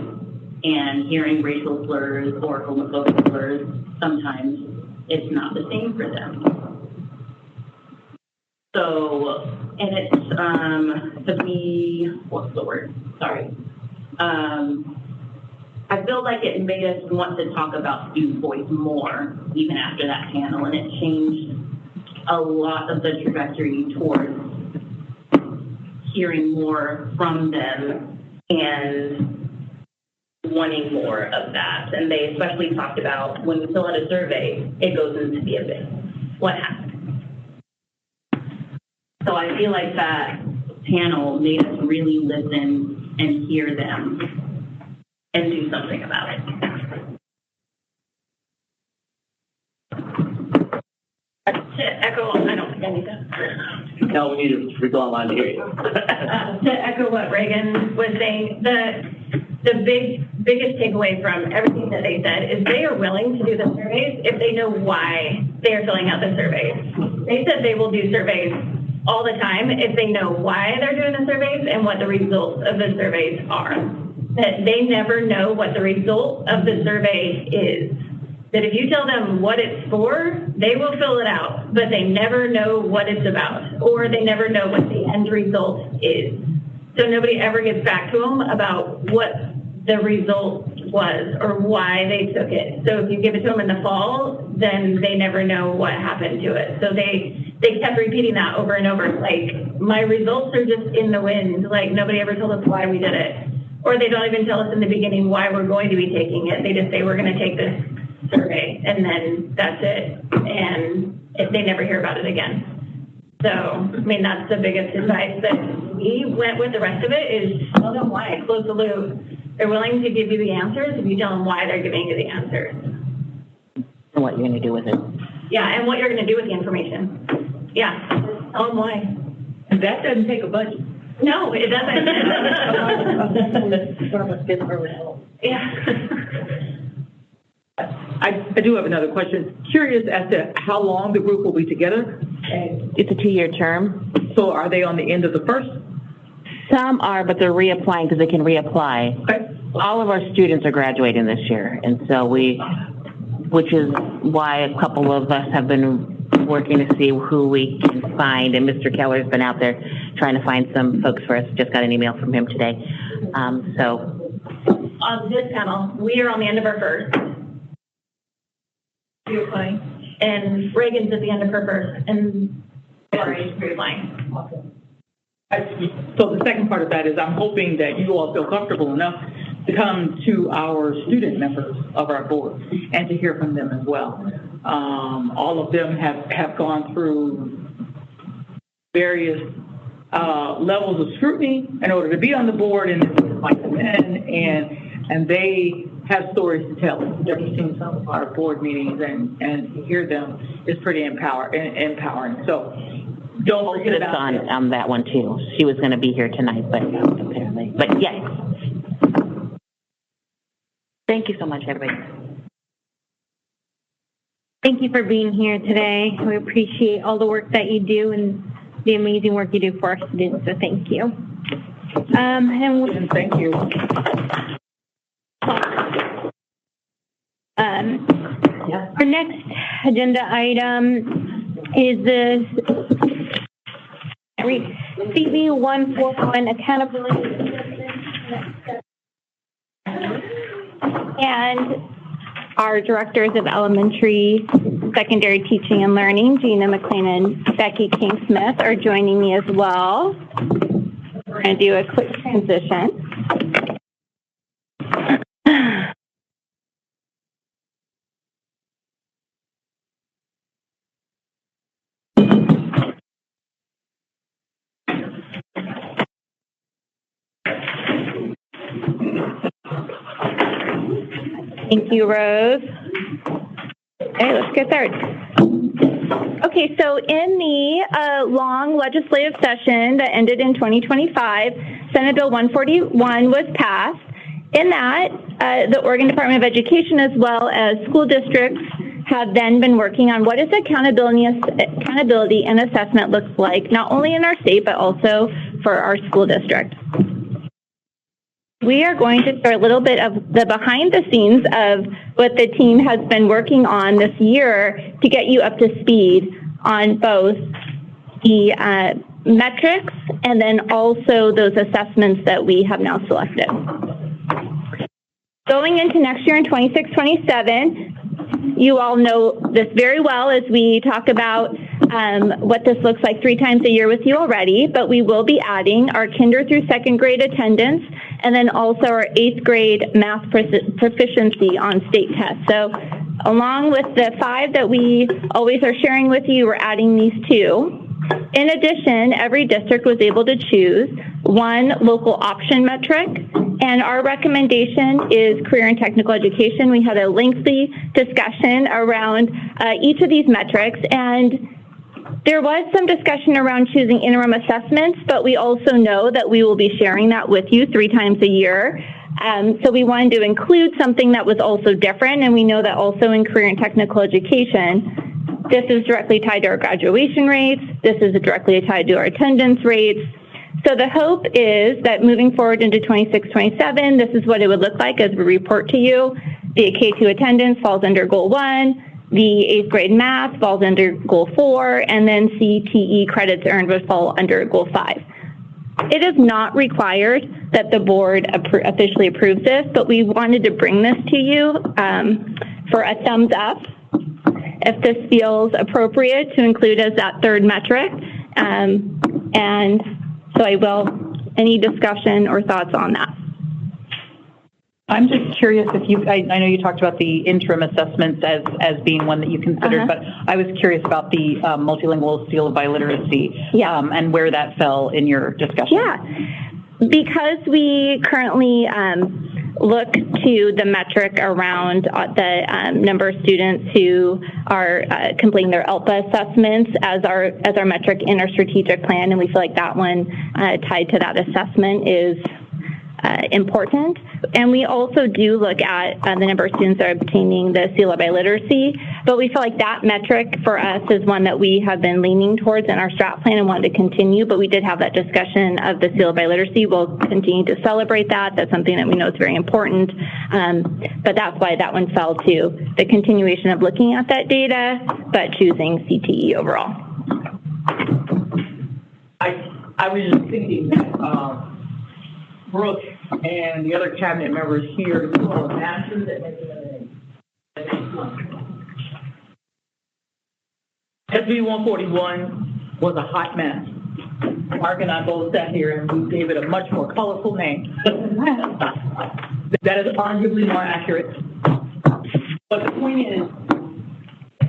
And hearing racial slurs or homophobic slurs, sometimes it's not the same for them. So, and it's, what's the word? Sorry. I feel like it made us want to talk about student voice more, even after that panel, and it changed a lot of the trajectory towards hearing more from them and wanting more of that. And they especially talked about when you fill out a survey, it goes into the abyss. What happened? So I feel like that panel made us really listen and hear them and do something about it. To echo, I don't think I need that. No, we need to go online to hear you. To echo what Reagan was saying, the biggest takeaway from everything that they said is they are willing to do the surveys if they know why they are filling out the surveys. They said they will do surveys all the time if they know why they're doing the surveys and what the results of the surveys are. That they never know what the result of the survey is. That if you tell them what it's for, they will fill it out, but they never know what it's about, or they never know what the end result is. So nobody ever gets back to them about what the result was or why they took it. So if you give it to them in the fall, then they never know what happened to it. So they kept repeating that over and over. Like, my results are just in the wind. Like, nobody ever told us why we did it. Or they don't even tell us in the beginning why we're going to be taking it. They just say, we're going to take this survey, and then that's it. And if they never hear about it again. So, I mean, that's the biggest advice that we went with. The rest of it is tell them why, close the loop. They're willing to give you the answers if you tell them why they're giving you the answers. And what you're going to do with it. Yeah, and what you're going to do with the information. Yeah, tell them why. And that doesn't take a budget. No, it doesn't. Yeah. I do have another question. Curious as to how long the group will be together? It's a 2-year term. So are they on the end of the first? Some are, but they're reapplying because they can reapply. Okay. All of our students are graduating this year, and so which is why a couple of us have been working to see who we can find, and Mr. Keller's been out there trying to find some folks for us. Just got an email from him today. So on this panel, we are on the end of our first. You're fine. And Reagan's at the end of her first, and Lori's reapplying. So the second part of that is I'm hoping that you all feel comfortable enough to come to our student members of our board and to hear from them as well. All of them have gone through various levels of scrutiny in order to be on the board and invite them in, and they have stories to tell. I've never seen some of our board meetings, and to hear them is pretty empowering. So don't forget about on that one too. She was going to be here tonight, but apparently, but yes. Thank you so much, everybody. Thank you for being here today. We appreciate all the work that you do and the amazing work you do for our students, so thank you. And thank you. Our next agenda item is this CB 141 accountability and our directors of elementary, secondary teaching and learning, Gina McLean and Becky King-Smith, are joining me as well. We're going to do a quick transition. Thank you, Rose. Okay, let's get started. Okay, so in the long legislative session that ended in 2025, Senate Bill 141 was passed. In that, the Oregon Department of Education as well as school districts have then been working on what does accountability and assessment looks like, not only in our state, but also for our school district. We are going to share a little bit of the behind the scenes of what the team has been working on this year to get you up to speed on both the metrics and then also those assessments that we have now selected. Going into next year in 26-27, you all know this very well as we talk about what this looks like 3 times a year with you already, but we will be adding our kinder through 2nd grade attendance and then also our 8th grade math proficiency on state tests. So along with the 5 that we always are sharing with you, we're adding these 2. In addition, every district was able to choose 1 local option metric, and our recommendation is career and technical education. We had a lengthy discussion around each of these metrics, and there was some discussion around choosing interim assessments, but we also know that we will be sharing that with you 3 times a year. So we wanted to include something that was also different, and we know that also in career and technical education, This is directly tied to our graduation rates. This is directly tied to our attendance rates. So the hope is that moving forward into 26-27, this is what it would look like as we report to you. The K2 attendance falls under Goal 1. The 8th grade math falls under Goal 4, and then CTE credits earned would fall under Goal 5. It is not required that the board officially approves this, but we wanted to bring this to you for a thumbs up if this feels appropriate to include as that third metric. And so any discussion or thoughts on that? I'm just curious if I know you talked about the interim assessments as being one that you considered, but I was curious about the multilingual seal of biliteracy and where that fell in your discussion. Yeah, because we currently look to the metric around the number of students who are completing their ELPA assessments as our metric in our strategic plan, and we feel like that one tied to that assessment is important. And we also do look at the number of students that are obtaining the seal of biliteracy, but we feel like that metric for us is one that we have been leaning towards in our strat plan and want to continue, but we did have that discussion of the seal of biliteracy. We'll continue to celebrate that. That's something that we know is very important, but that's why that one fell to the continuation of looking at that data, but choosing CTE overall. I was just thinking that Brooke and the other cabinet members here do all the masters at SB 141 was a hot mess. Mark and I both sat here and we gave it a much more colorful name. That is arguably more accurate. But the point is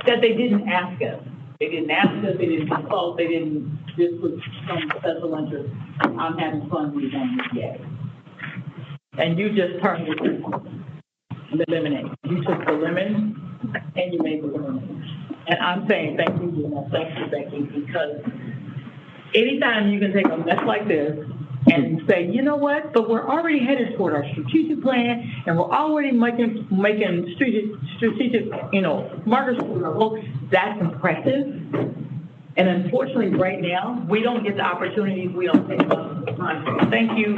that they didn't ask us. They didn't ask us, they didn't consult, they didn't, this was some special interest. I'm having fun with them, yay. And you just turned it to lemonade. You took the lemon and you made the lemonade. And I'm saying thank you, Gina, thank you, because anytime you can take a mess like this and say, you know what, but we're already headed toward our strategic plan and we're already making strategic, markers for our goals, that's impressive. And unfortunately, right now, we don't get the opportunities, we don't take enough time. Thank you.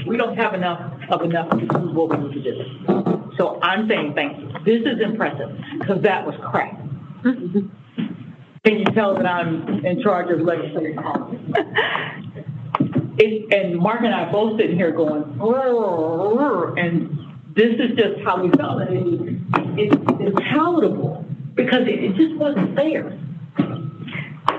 We don't have enough to do what we need to do. So I'm saying thank you. This is impressive, because that was crap. Can you tell that I'm in charge of legislative policy? And Mark and I both sitting here going, and this is just how we felt. And it's palatable, because it just wasn't fair.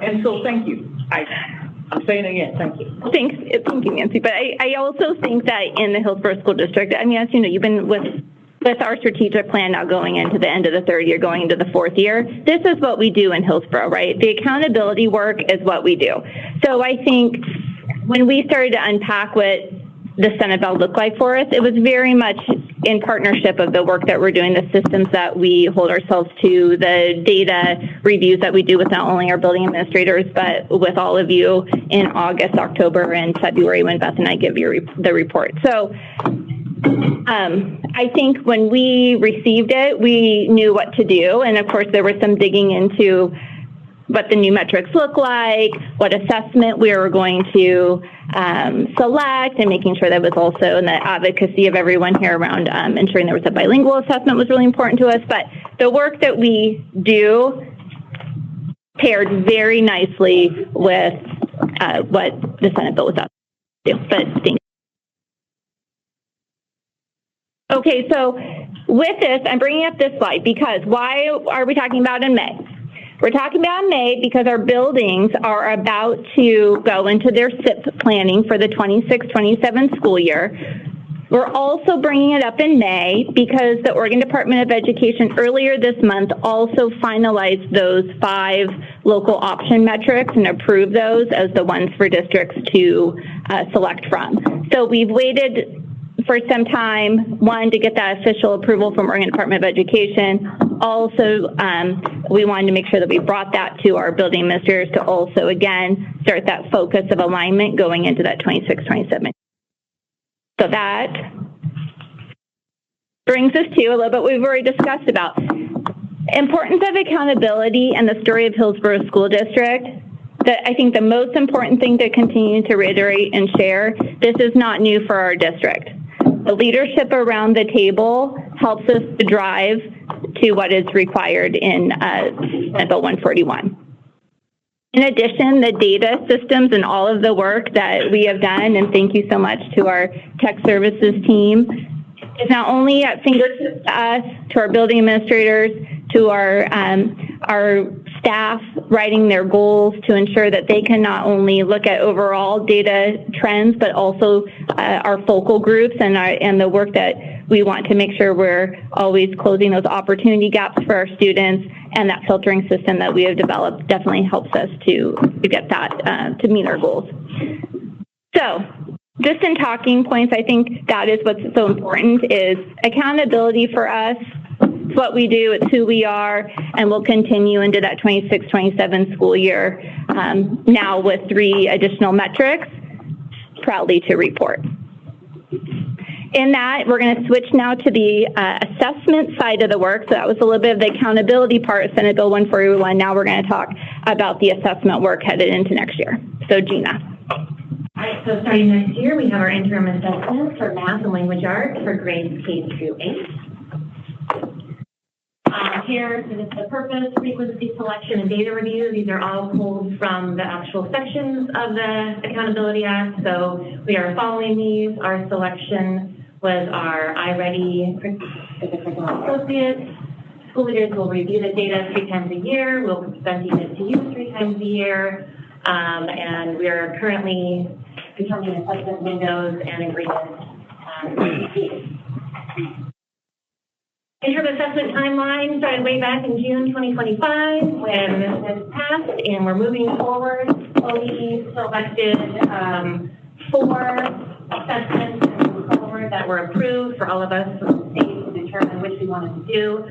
And so thank you. I'm saying it again, thank you. Thank you, Nancy. But I also think that in the Hillsboro School District, I mean, as you know, you've been with our strategic plan now going into the end of the third year, going into the fourth year. This is what we do in Hillsboro, right? The accountability work is what we do. So I think when we started to unpack what the Senate bill looked like for us, it was very much in partnership of the work that we're doing, the systems that we hold ourselves to, the data reviews that we do with not only our building administrators, but with all of you in August, October, and February when Beth and I give you the report. So I think when we received it, we knew what to do. And of course, there was some digging into what the new metrics look like, what assessment we were going to select, and making sure that was also in the advocacy of everyone here around ensuring there was a bilingual assessment was really important to us. But the work that we do paired very nicely with what the Senate bill was up to. But thank you. Okay, so with this, I'm bringing up this slide because why are we talking about in May? We're talking about in May because our buildings are about to go into their SIP planning for the 26-27 school year. We're also bringing it up in May because the Oregon Department of Education earlier this month also finalized those 5 local option metrics and approved those as the ones for districts to select from. So we've waited for some time, one, to get that official approval from Oregon Department of Education. Also, we wanted to make sure that we brought that to our building administrators to also, again, start that focus of alignment going into that 26-27. So that brings us to a little bit we've already discussed about. Importance of accountability and the story of Hillsboro School District. I think the most important thing to continue to reiterate and share, this is not new for our district. The leadership around the table helps us to drive to what is required in Bill 141. In addition, the data systems and all of the work that we have done, and thank you so much to our tech services team, is not only at fingertips to us, to our building administrators, to our staff writing their goals to ensure that they can not only look at overall data trends, but also our focal groups and the work that we want to make sure we're always closing those opportunity gaps for our students, and that filtering system that we have developed definitely helps us to get that, to meet our goals. So, just in talking points, I think that is what's so important is accountability for us. It's what we do, it's who we are, and we'll continue into that 26-27 school year now with 3 additional metrics, proudly to report. In that, we're going to switch now to the assessment side of the work. So that was a little bit of the accountability part of Senate Bill 141. Now we're going to talk about the assessment work headed into next year. So Gina. All right, so starting next year, we have our interim assessments for math and language arts for grades K through 8. Here, this is the purpose, frequency, selection, and data review. These are all pulled from the actual sections of the Accountability Act. So we are following these. Our selection was our iReady curriculum associates. School leaders will review the data 3 times a year. We'll be presenting it to you 3 times a year. And we are currently determining assessment windows and agreements. Interim assessment timeline started way back in June 2025 when this passed, and we're moving forward. ODE selected 4 assessments forward that were approved for all of us from the state to determine which we wanted to do.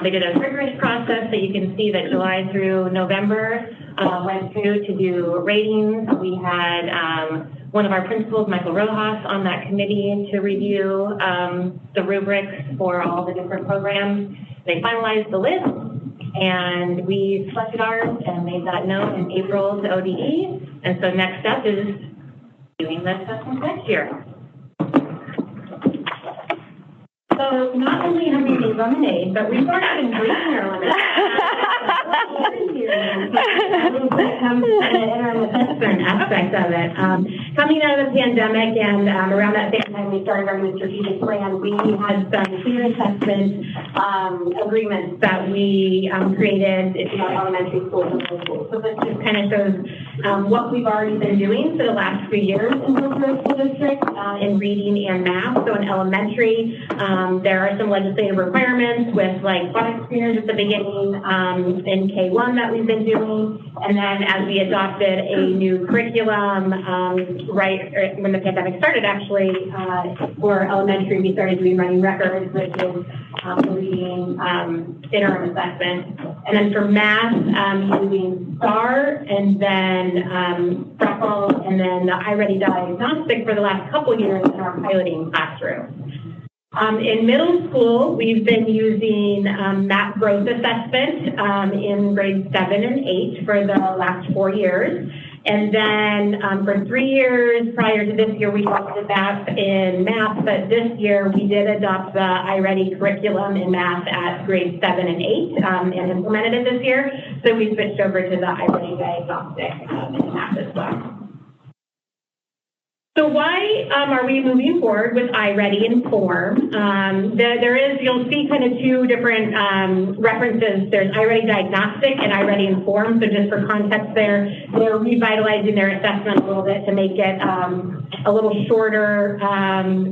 They did a rigorous process, so you can see that July through November went through to do ratings. We had one of our principals, Michael Rojas, on that committee to review the rubrics for all the different programs. They finalized the list, and we selected ours and made that known in April to ODE. And so next step is doing the assessment next year. So not only have we made lemonade, but we've already been drinking our lemonade. Interim assessment aspect of it. Coming out of the pandemic and around that same time we started our new strategic plan, we had some clear assessment agreements that we created in our elementary schools and middle schools. So this just kind of shows what we've already been doing for the last few years in Hillsboro School District in reading and math. So in elementary, there are some legislative requirements with like phonics screeners at the beginning in K1 that we've been doing. And then as we adopted a new curriculum, right when the pandemic started actually, for elementary, we started doing running records, which is reading interim assessment. And then for math, using STAR and then Freckle and then the iReady diagnostic for the last couple years in our piloting classroom. In middle school, we've been using MAP growth assessment in grades 7 and 8 for the last 4 years. And then for 3 years prior to this year, we adopted MAP in math, but this year we did adopt the iReady curriculum in math at grades 7 and 8 and implemented it this year. So we switched over to the iReady diagnostic in math as well. So why are we moving forward with iReady Inform? You'll see kind of 2 different references. There's iReady Diagnostic and iReady Inform. So just for context they're revitalizing their assessment a little bit to make it a little shorter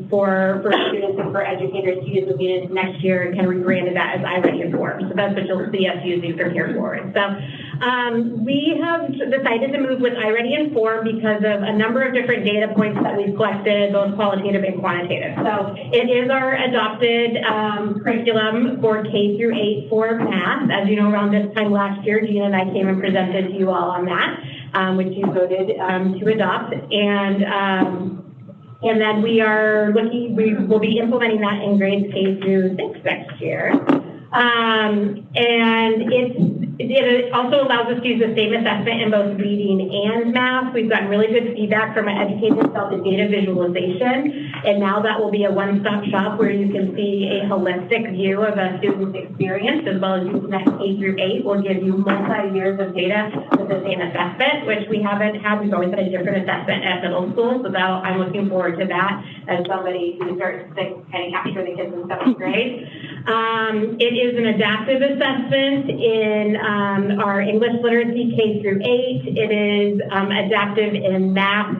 for students and for educators to use it next year, and kind of rebranded that as iReady Inform. So that's what you'll see us using from here forward. So we have decided to move with iReady Inform because of a number of different data points that we've collected, both qualitative and quantitative. So it is our adopted curriculum for K through 8 for math. As you know, around this time last year, Gina and I came and presented to you all on that, which you voted to adopt. And then we will be implementing that in grades K through 6 next year. And it also allows us to use the same assessment in both reading and math. We've gotten really good feedback from our educators about the data visualization, and now that will be a one-stop shop where you can see a holistic view of a student's experience, as well as using that K through 8 will give you multi-years of data with the same assessment, which we haven't had. We've always had a different assessment at middle school, so I'm looking forward to that as somebody who starts to kind of capture the kids in 7th grade. It is an adaptive assessment in our English literacy K through 8. It is adaptive in math,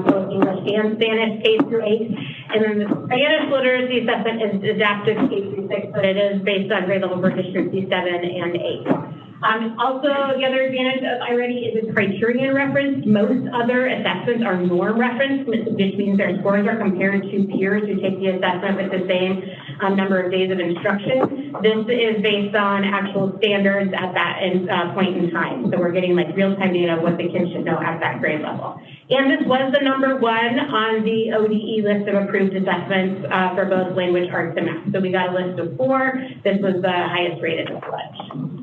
both English and Spanish K through 8. And then the Spanish literacy assessment is adaptive K through 6, but it is based on grade level proficiency 7 and 8. Also, the other advantage of iReady is it's criterion referenced. Most other assessments are norm referenced, which means their scores are compared to peers who take the assessment with the same number of days of instruction. This is based on actual standards at that point in time. So we're getting like real-time data of what the kids should know at that grade level. And this was the #1 on the ODE list of approved assessments for both language, arts, and math. So we got a list of 4. This was the highest rated of pledge.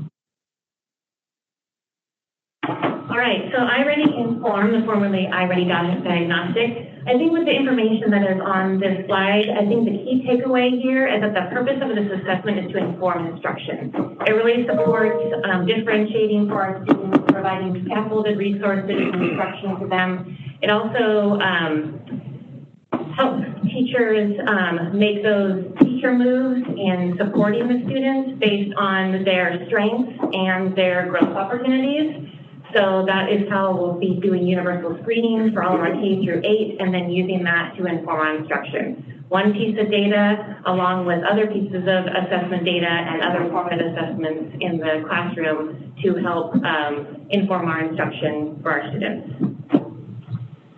All right, so iReady Inform, the formerly iReady Diagnostic. I think with the information that is on this slide, I think the key takeaway here is that the purpose of this assessment is to inform instruction. It really supports differentiating for our students, providing scaffolded resources and instruction to them. It also helps teachers make those teacher moves in supporting the students based on their strengths and their growth opportunities. So that is how we'll be doing universal screenings for all of our K through 8 and then using that to inform our instruction. One piece of data along with other pieces of assessment data and other formative assessments in the classroom to help inform our instruction for our students.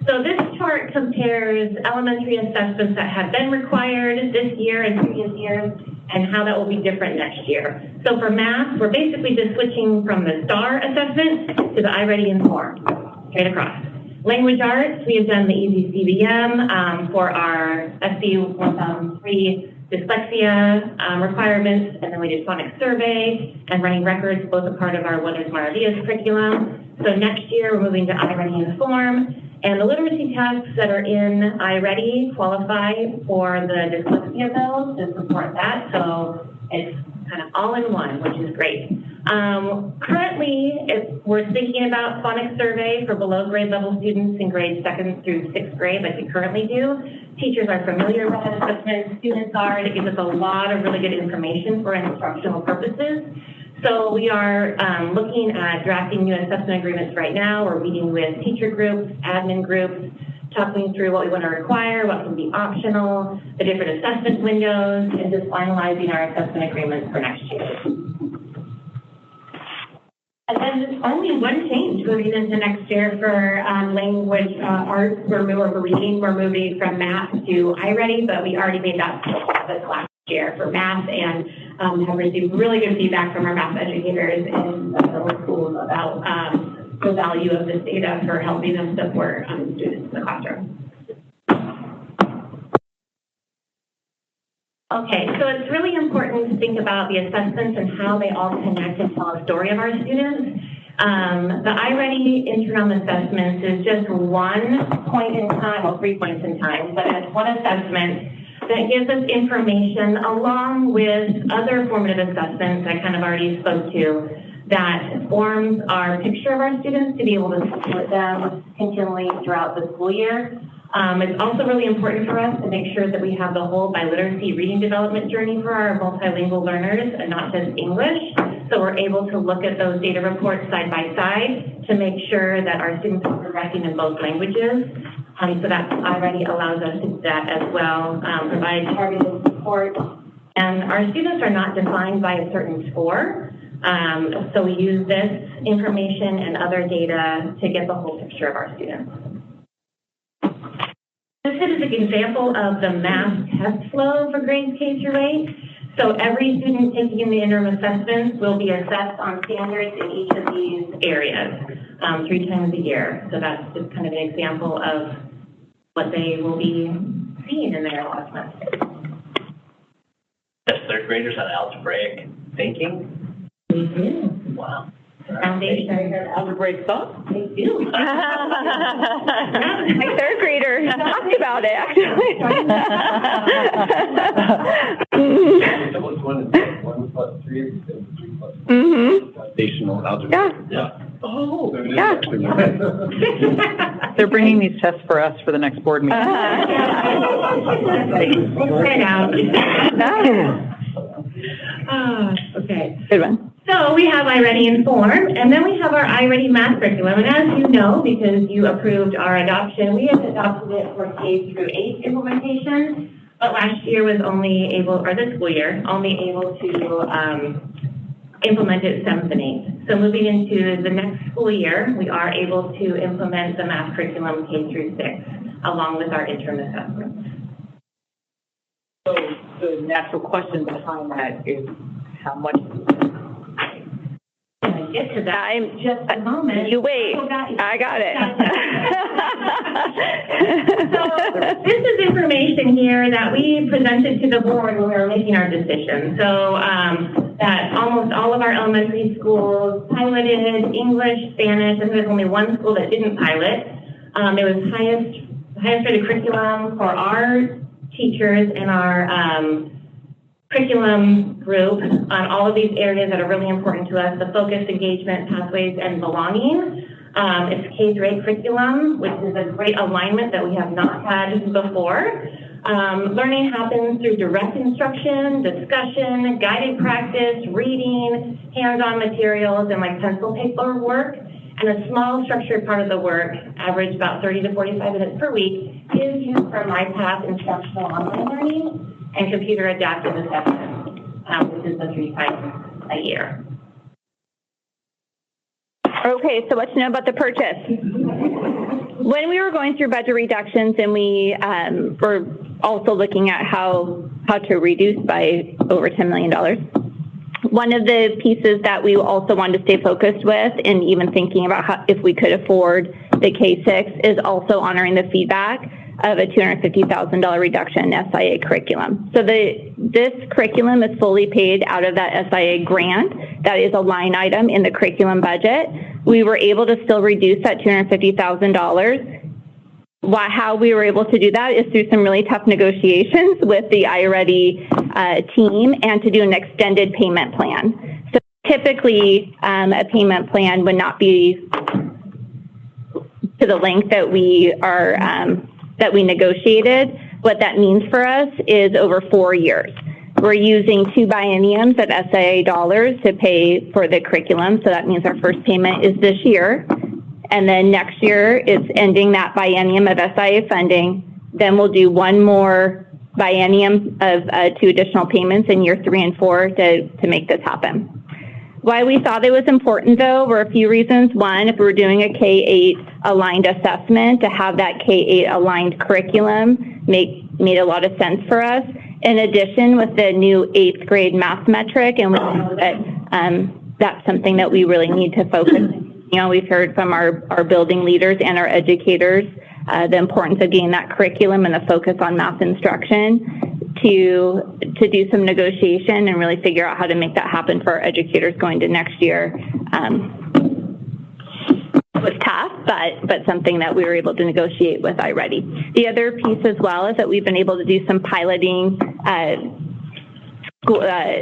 So this chart compares elementary assessments that have been required this year and previous years and how that will be different next year. So for math, we're basically just switching from the STAR assessment to the iReady Inform, straight across. Language arts, we have done the Easy CVM for our SU 1003 dyslexia requirements, and then we did phonics survey and running records, both a part of our What is Maravillas curriculum. So next year, we're moving to iReady Inform. And the literacy tests that are in iReady qualify for the dyslexia bill to support that. So it's kind of all in one, which is great. Currently, we're thinking about phonics survey for below grade level students in grades 2nd through 6th grade, like we currently do. Teachers are familiar with that assessment, students are, and it gives us a lot of really good information for instructional purposes. So we are looking at drafting new assessment agreements right now. We're meeting with teacher groups, admin groups, talking through what we want to require, what can be optional, the different assessment windows, and just finalizing our assessment agreements for next year. And then only one change moving into next year for language arts. For reading, we're moving from math to iReady, but we already made that this last year for math and have received really good feedback from our math educators in the middle schools about the value of this data for helping them support students in the classroom. Okay, so it's really important to think about the assessments and how they all connect and tell a story of our students. The iReady interim assessments is just one point in time, well, 3 points in time, but it's one assessment that gives us information along with other formative assessments I kind of already spoke to that forms our picture of our students to be able to support them continually throughout the school year. It's also really important for us to make sure that we have the whole biliteracy reading development journey for our multilingual learners and not just English. So we're able to look at those data reports side by side to make sure that our students are progressing in both languages. So that iReady allows us to do that as well, provide targeted support. And our students are not defined by a certain score. So we use this information and other data to get the whole picture of our students. This is an example of the math test flow for grades K through 8. So every student taking the interim assessments will be assessed on standards in each of these areas 3 times a year. So that's just kind of an example of what they will be seeing in their assessments. As 3rd graders on algebraic thinking. Wow. Foundation. Algebraic thought? They do. My third grader talked about it, actually. Foundational algebra. Yeah. Oh. Yeah. They're bringing these tests for us for the next board meeting. Right out. Okay. Good one. So we have iReady Inform, and then we have our iReady math curriculum. And as you know, because you approved our adoption, we had adopted it for K through 8 implementation, but last year was only able, or this school year, only able to implement it 7th and 8th. So moving into the next school year, we are able to implement the math curriculum K through 6, along with our interim assessments. So the natural question behind that is how much? When I get to that, in just a moment. You wait. I got it. So this is information here that we presented to the board when we were making our decision. So that almost all of our elementary schools piloted English, Spanish, and there's only one school that didn't pilot. It was highest rated curriculum for our teachers and our curriculum group on all of these areas that are really important to us: the focus, engagement, pathways, and belonging. It's K through 8 curriculum, which is a great alignment that we have not had before. Learning happens through direct instruction, discussion, guided practice, reading, hands-on materials, and like pencil paper work. And a small structured part of the work, average about 30 to 45 minutes per week, is used for MyPath instructional online learning and computer adaptive assessment, which is the 3 times a year. Okay, so what to know about the purchase? When we were going through budget reductions and we were also looking at how to reduce by over $10 million, one of the pieces that we also wanted to stay focused with and even thinking about how, if we could afford the K-6 is also honoring the feedback of a $250,000 reduction in SIA curriculum. So this curriculum is fully paid out of that SIA grant. That is a line item in the curriculum budget. We were able to still reduce that $250,000. How we were able to do that is through some really tough negotiations with the iReady team and to do an extended payment plan. So typically, a payment plan would not be to the length that we are that we negotiated. What that means for us is over 4 years. We're using 2 bienniums of SIA dollars to pay for the curriculum. So that means our first payment is this year. And then next year, it's ending that biennium of SIA funding. Then we'll do one more biennium of 2 additional payments in year 3 and 4 to make this happen. Why we thought it was important, though, were a few reasons. One, if we were doing a K-8 aligned assessment, to have that K-8 aligned curriculum made a lot of sense for us. In addition, with the new 8th grade math metric, and we know that that's something that we really need to focus on. You know, we've heard from our building leaders and our educators the importance of getting that curriculum and the focus on math instruction to do some negotiation and really figure out how to make that happen for our educators going to next year. It was tough, but something that we were able to negotiate with iReady. The other piece as well is that we've been able to do some piloting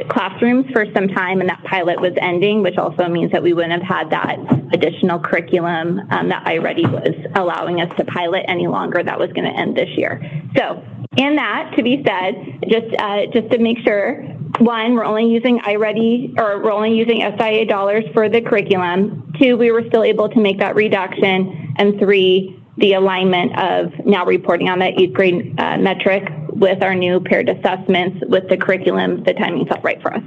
classrooms for some time, and that pilot was ending, which also means that we wouldn't have had that additional curriculum that iReady was allowing us to pilot any longer. That was going to end this year. So in that, to be said, just to make sure, one, we're only using iReady, or we're only using SIA dollars for the curriculum. 2, we were still able to make that reduction. And 3, the alignment of now reporting on that 8th grade metric with our new paired assessments with the curriculum, the timing felt right for us.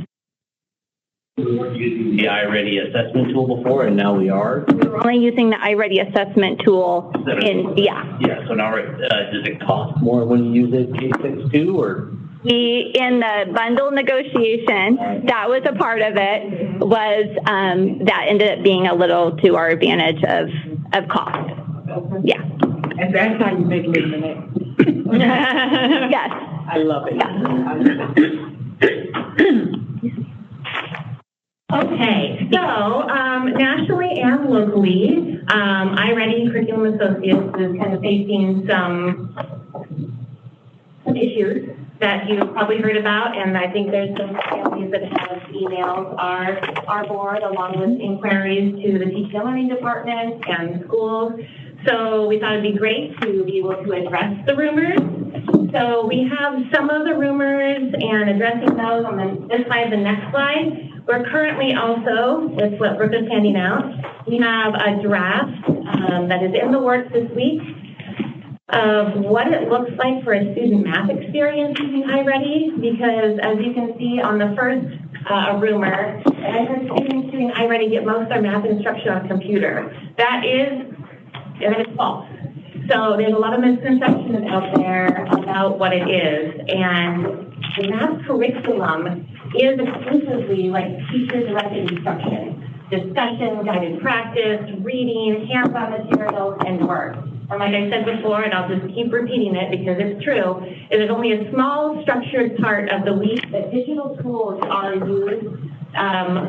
We weren't using the iReady assessment tool before, and now we are. We were only using the iReady assessment tool Yeah, so now does it cost more when you use it K-6 too, or? In the bundle negotiation, that was a part of it, was that ended up being a little to our advantage of cost. Yeah. And that's how you make lemonade. Yes. I love it. Yeah. Okay, so nationally and locally, iReady Curriculum Associates is kind of facing some issues that you've probably heard about, and I think there's some families that have emailed our board along with inquiries to the teaching and learning department and schools. So we thought it'd be great to be able to address the rumors. So we have some of the rumors and addressing those on this slide, the next slide. We're currently also, that's what Brooke is handing out, we have a draft that is in the works this week of what it looks like for a student math experience using iReady, because as you can see on the first rumor, I heard students doing iReady get most of their math instruction on a computer. That is false. So there's a lot of misconceptions out there about what it is, and the math curriculum is exclusively like teacher-directed instruction, discussion, guided practice, reading, hands-on materials, and work. And like I said before, and I'll just keep repeating it because it's true, it is only a small structured part of the week that digital tools are used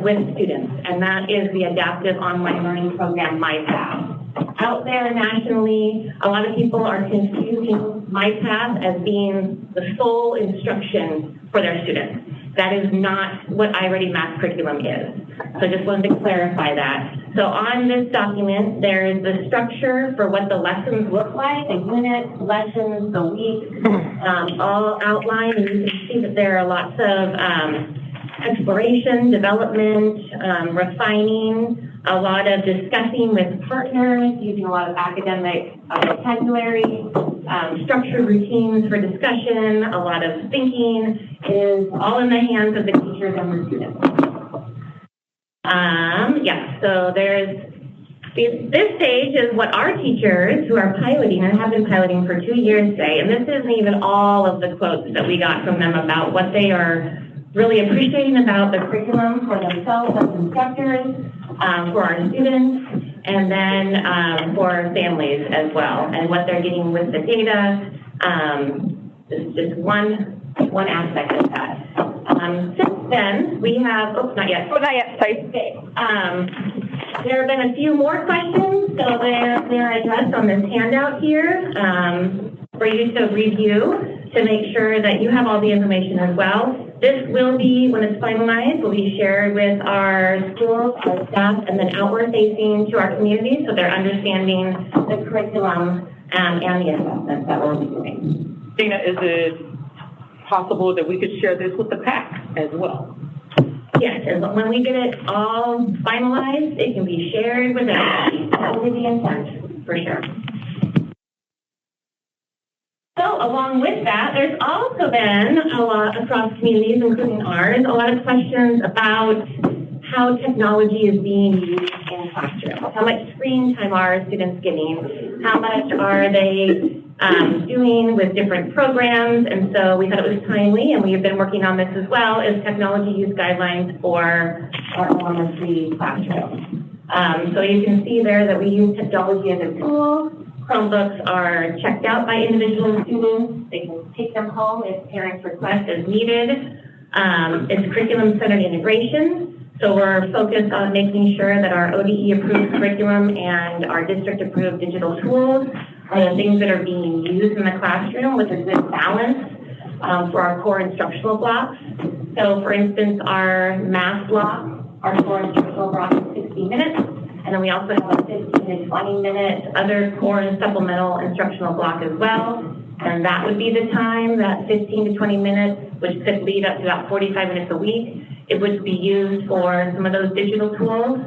with students, and that is the adaptive online learning program, MyPath. Out there nationally, a lot of people are confusing MyPath as being the sole instruction for their students. That is not what iReady math curriculum is. So I just wanted to clarify that. So on this document, there is the structure for what the lessons look like, the units, lessons, the week, all outlined. And you can see that there are lots of exploration, development, refining, a lot of discussing with partners, using a lot of academic vocabulary, structured routines for discussion, a lot of thinking. It is all in the hands of the teachers and the students. So this stage is what our teachers who are piloting and have been piloting for 2 years say, and this isn't even all of the quotes that we got from them about what they are really appreciating about the curriculum for themselves as instructors, for our students, and then for families as well, and what they're getting with the data. This is just one aspect of that. Since then, we have, not yet, sorry. There have been a few more questions, so they're addressed on this handout here for you to review to make sure that you have all the information as well. This will be, when it's finalized, will be shared with our schools, our staff, and then outward facing to our community so they're understanding the curriculum and the assessments that we'll be doing. Dina, is it possible that we could share this with the PAC as well? Yes, and when we get it all finalized, it can be shared with everybody. That will be the intent, for sure. So along with that, there's also been a lot across communities, including ours, a lot of questions about how technology is being used in classrooms. How much screen time are students getting? How much are they doing with different programs? And so we thought it was timely, and we have been working on this as well, is technology use guidelines for our elementary classroom. So you can see there that we use technology as a tool. Chromebooks are checked out by individual students. They can take them home if parents request as needed. It's curriculum-centered integration. So we're focused on making sure that our ODE-approved curriculum and our district-approved digital tools are the things that are being used in the classroom with a good balance for our core instructional blocks. So for instance, our math block, our core instructional block is 60 minutes. And then we also have a 15 to 20 minute other core and supplemental instructional block as well. And that would be the time, that 15 to 20 minutes, which could lead up to about 45 minutes a week. It would be used for some of those digital tools.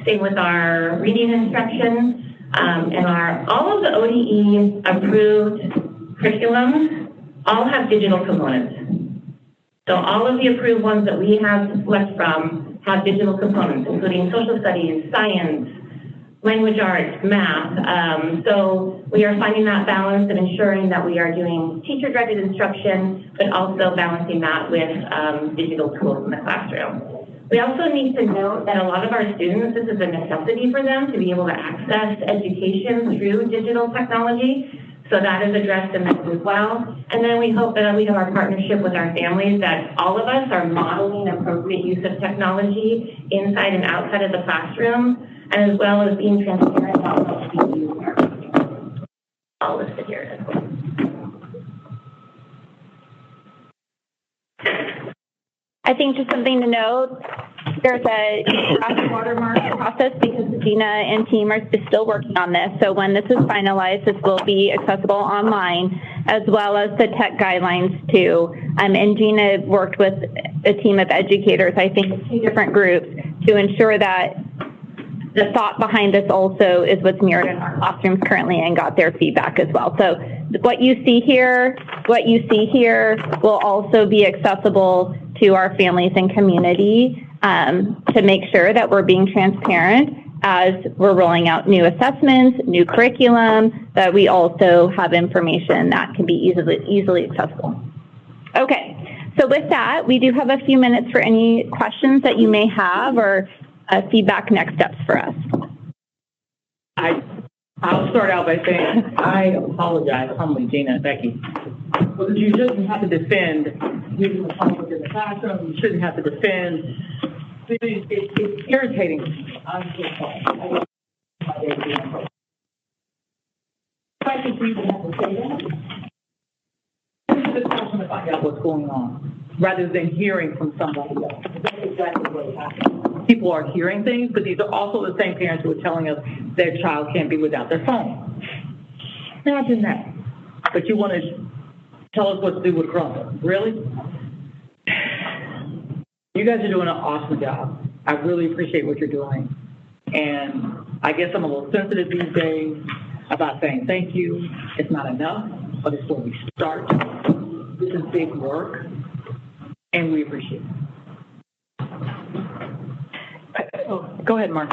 Same with our reading instruction. And all of the ODE approved curriculums all have digital components. So all of the approved ones that we have to select from have digital components, including social studies, science, language arts, math. So we are finding that balance and ensuring that we are doing teacher-directed instruction, but also balancing that with digital tools in the classroom. We also need to note that a lot of our students, this is a necessity for them to be able to access education through digital technology. So that is addressed in this as well. And then we hope that we have our partnership with our families, that all of us are modeling appropriate use of technology inside and outside of the classroom, and as well as being transparent about how we use our all listed here as well. I think just something to note, there's a watermark process because Gina and team are still working on this. So when this is finalized, this will be accessible online, as well as the tech guidelines too. And Gina worked with a team of educators, I think 2 different groups, to ensure that the thought behind this also is what's mirrored in our classrooms currently and got their feedback as well. So what you see here will also be accessible to our families and community to make sure that we're being transparent as we're rolling out new assessments, new curriculum, that we also have information that can be easily accessible. Okay, so with that, we do have a few minutes for any questions that you may have or feedback next steps for us. I'll start out by saying I apologize humbly, Gina and Becky, because you shouldn't have to defend using the public in the classroom. You shouldn't have to defend. It's irritating. I'm so sorry. I think we have to say that. This is a question to find out what's going on, rather than hearing from somebody else. That's exactly what happened. People are hearing things, but these are also the same parents who are telling us their child can't be without their phone. Imagine that. But you want to tell us what to do with Chromebook. Really? You guys are doing an awesome job. I really appreciate what you're doing. And I guess I'm a little sensitive these days about saying thank you. It's not enough, but it's where we start. This is big work, and we appreciate it. Go ahead, Mark.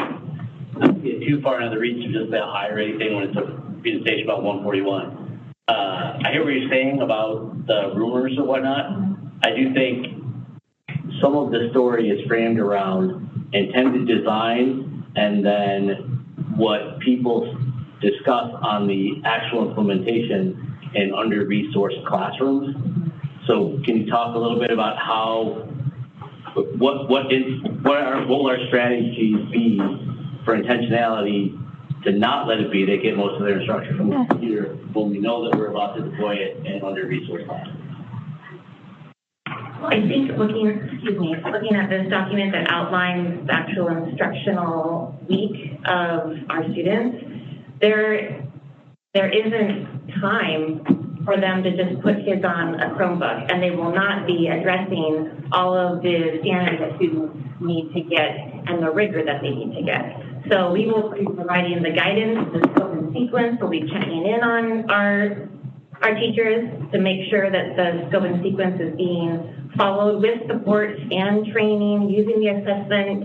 Not to get too far into the reach of just that high or anything when it's a presentation about 141. I hear what you're saying about the rumors or whatnot. I do think some of the story is framed around intended design and then what people discuss on the actual implementation in under-resourced classrooms. So can you talk a little bit about how, what will our strategies be for intentionality to not let it be they get most of their instruction from the computer when we know that we're about to deploy it in under-resourced classrooms? Well, I think looking at this document that outlines the actual instructional week of our students, there isn't time for them to just put kids on a Chromebook, and they will not be addressing all of the standards that students need to get and the rigor that they need to get. So we will be providing the guidance, the scope and sequence. We'll be checking in on our teachers to make sure that the scope and sequence is being followed with support and training, using the assessment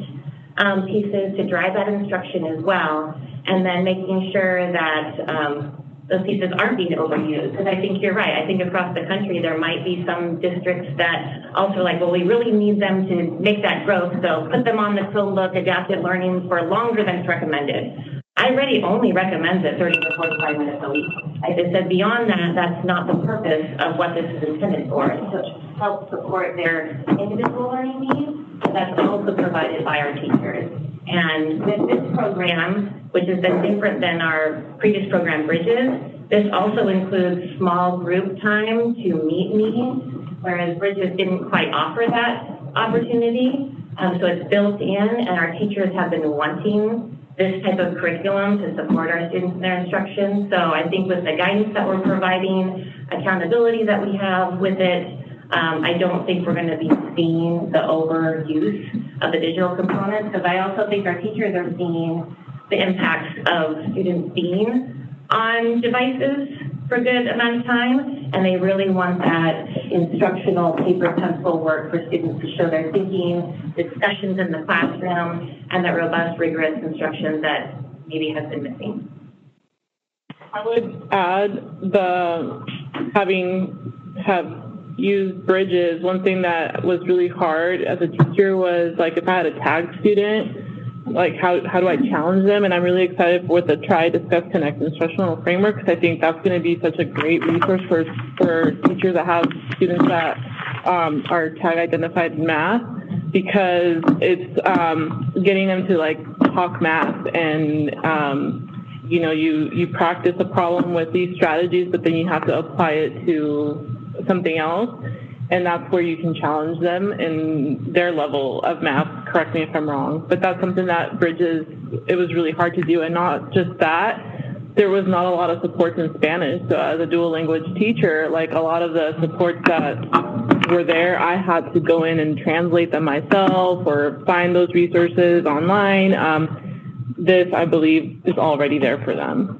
pieces to drive that instruction as well, and then making sure that those pieces aren't being overused. Because I think you're right. I think across the country there might be some districts that also are like, well, we really need them to make that growth, so put them on the Chromebook adaptive learning for longer than it's recommended. iReady only recommends it 30 to 45 minutes a week. Like I said, beyond that, that's not the purpose of what this is intended for. It's to help support their individual learning needs, but that's also provided by our teachers. And with this program, which has been different than our previous program, Bridges, this also includes small group time to meet meetings, whereas Bridges didn't quite offer that opportunity. So it's built in, and our teachers have been wanting this type of curriculum to support our students in their instruction. So I think with the guidance that we're providing, accountability that we have with it, I don't think we're going to be seeing the overuse of the digital components, because I also think our teachers are seeing the impacts of students being on devices for a good amount of time, and they really want that instructional paper pencil work for students to show their thinking, discussions in the classroom, and that robust, rigorous instruction that maybe has been missing. I would add have used Bridges, one thing that was really hard as a teacher was, like, if I had a tag student, like how do I challenge them? And I'm really excited with the Try, Discuss, Connect instructional framework, because I think that's going to be such a great resource for teachers that have students that are tag identified in math, because it's getting them to like talk math and you practice a problem with these strategies, but then you have to apply it to something else. And that's where you can challenge them in their level of math. Correct me if I'm wrong, but that's something that bridges, it was really hard to do. And not just that, there was not a lot of supports in Spanish. So as a dual language teacher, like a lot of the supports that were there, I had to go in and translate them myself or find those resources online. This, I believe, is already there for them.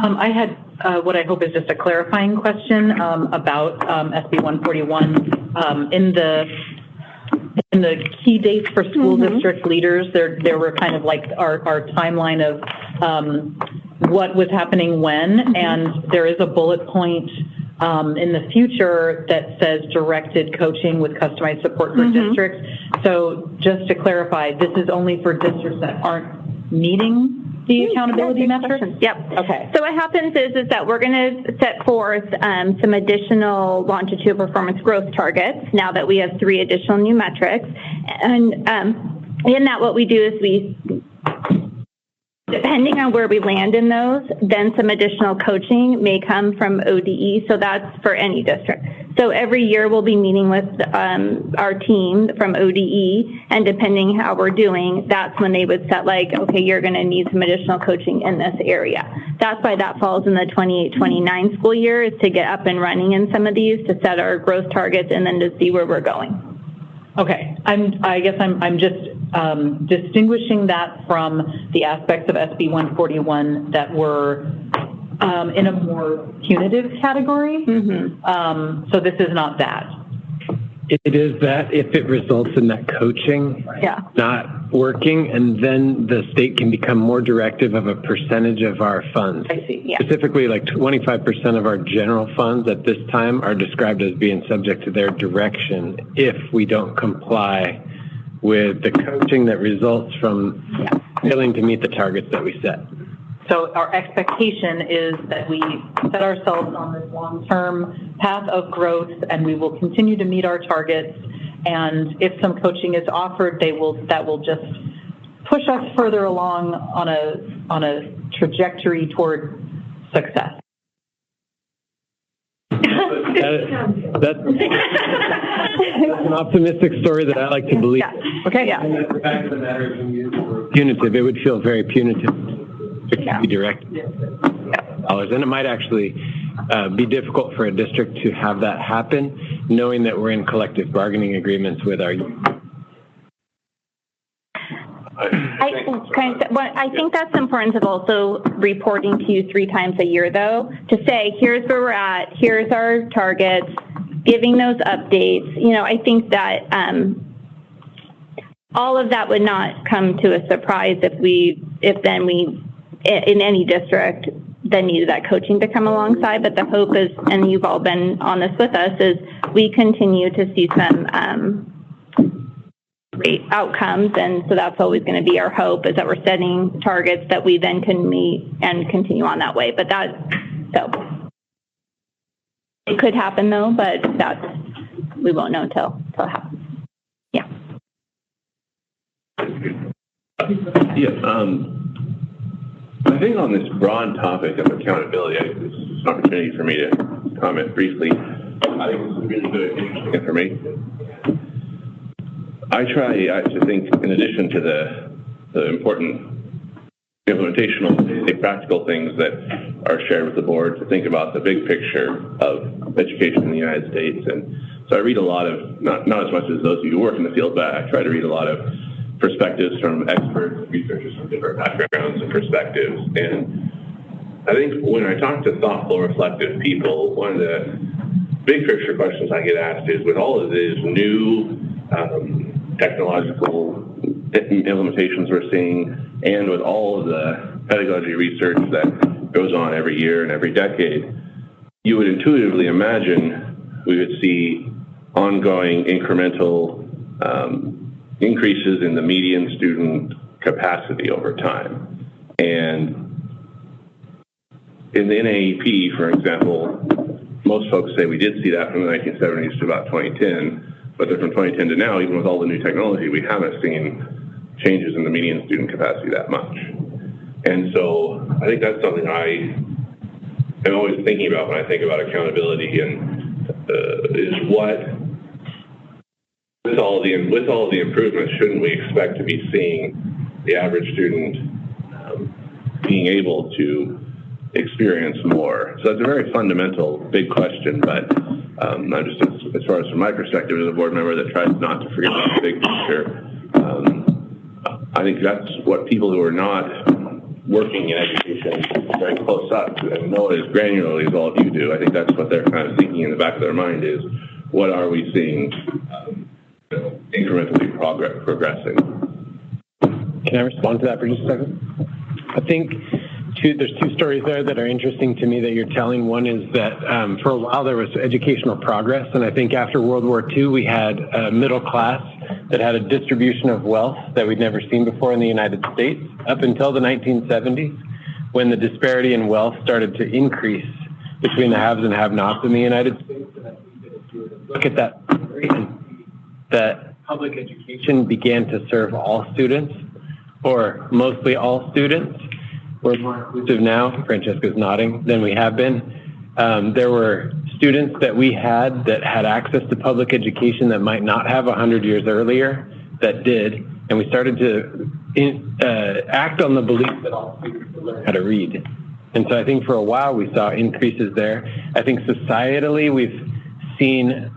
I had what I hope is just a clarifying question about SB 141. In the key dates for school district leaders, there were kind of like our timeline of what was happening when, and there is a bullet point in the future that says directed coaching with customized support for districts. So just to clarify, this is only for districts that aren't meeting the accountability metrics? Yep. Okay. So what happens is that we're going to set forth some additional longitudinal performance growth targets now that we have 3 additional new metrics. And in that, what we do is we, depending on where we land in those, then some additional coaching may come from ODE. So that's for any district. So every year we'll be meeting with our team from ODE, and depending how we're doing, that's when they would set like, okay, you're going to need some additional coaching in this area. That's why that falls in the 28-29 school year, is to get up and running in some of these, to set our growth targets and then to see where we're going. Okay, I guess I'm just distinguishing that from the aspects of SB 141 that were in a more punitive category. So this is not that. It is that if it results in that coaching not working, and then the state can become more directive of a percentage of our funds. I see, yeah. Specifically, like 25% of our general funds at this time are described as being subject to their direction if we don't comply with the coaching that results from failing to meet the targets that we set. So our expectation is that we set ourselves on this long-term path of growth, and we will continue to meet our targets. And if some coaching is offered, that will just push us further along on a trajectory toward success. That's an optimistic story that I like to believe. Okay. Yeah. And the fact of the matter is, when you use the word punitive, it would feel very punitive. It can be directed dollars, and it might actually be difficult for a district to have that happen, knowing that we're in collective bargaining agreements with our union. I think that's important of also reporting to you 3 times a year, though, to say, here's where we're at, here's our targets, giving those updates. You know, I think that all of that would not come to a surprise if then we in any district then needed that coaching to come alongside. But the hope is, and you've all been on this with us, is we continue to see some great outcomes. And so that's always going to be our hope, is that we're setting targets that we then can meet and continue on that way. But so it could happen though, but we won't know until it happens. Yeah. I think on this broad topic of accountability, this is an opportunity for me to comment briefly. I think this is really good, interesting information. I try to think, in addition to the important implementational, practical things that are shared with the board, to think about the big picture of education in the United States. And so I read a lot of, not as much as those of you who work in the field, but I try to read a lot of perspectives from experts, researchers from different backgrounds and perspectives. And I think when I talk to thoughtful, reflective people, one of the big picture questions I get asked is, with all of these new technological implementations we're seeing, and with all of the pedagogy research that goes on every year and every decade, you would intuitively imagine we would see ongoing incremental increases in the median student capacity over time. And in the NAEP, for example, most folks say we did see that from the 1970s to about 2010, but then from 2010 to now, even with all the new technology, we haven't seen changes in the median student capacity that much. And so I think that's something I am always thinking about when I think about accountability, and is what, with all of the improvements, shouldn't we expect to be seeing the average student being able to experience more? So that's a very fundamental, big question, but I'm just, as far as from my perspective as a board member that tries not to forget about the big picture, I think that's what people who are not working in education very close up to and know it as granularly as all of you do, I think that's what they're kind of thinking in the back of their mind is, what are we seeing incrementally progressing? Can I respond to that for just a second? I think there's two stories there that are interesting to me that you're telling. One is that for a while there was educational progress, and I think after World War II we had a middle class that had a distribution of wealth that we'd never seen before in the United States up until the 1970s, when the disparity in wealth started to increase between the haves and have-nots in the United States. And I think that if you were to look at that story, that public education began to serve all students, or mostly all students. We're more inclusive now, Francesca's nodding, than we have been. There were students that we had that had access to public education that might not have 100 years earlier that did, and we started to act on the belief that all students would learn how to read. And so I think for a while we saw increases there. I think societally we've seen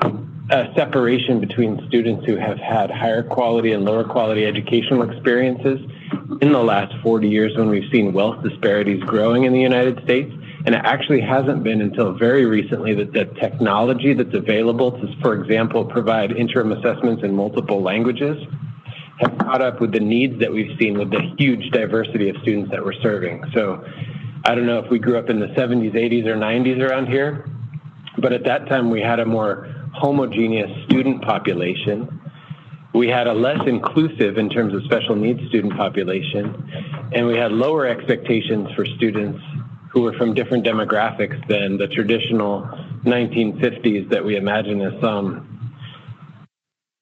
a separation between students who have had higher quality and lower quality educational experiences in the last 40 years, when we've seen wealth disparities growing in the United States. And it actually hasn't been until very recently that the technology that's available to, for example, provide interim assessments in multiple languages have caught up with the needs that we've seen with the huge diversity of students that we're serving. So I don't know if we grew up in the 70s, 80s, or 90s around here, but at that time we had a more homogeneous student population. We had a less inclusive, in terms of special needs, student population, and we had lower expectations for students who were from different demographics than the traditional 1950s that we imagine as some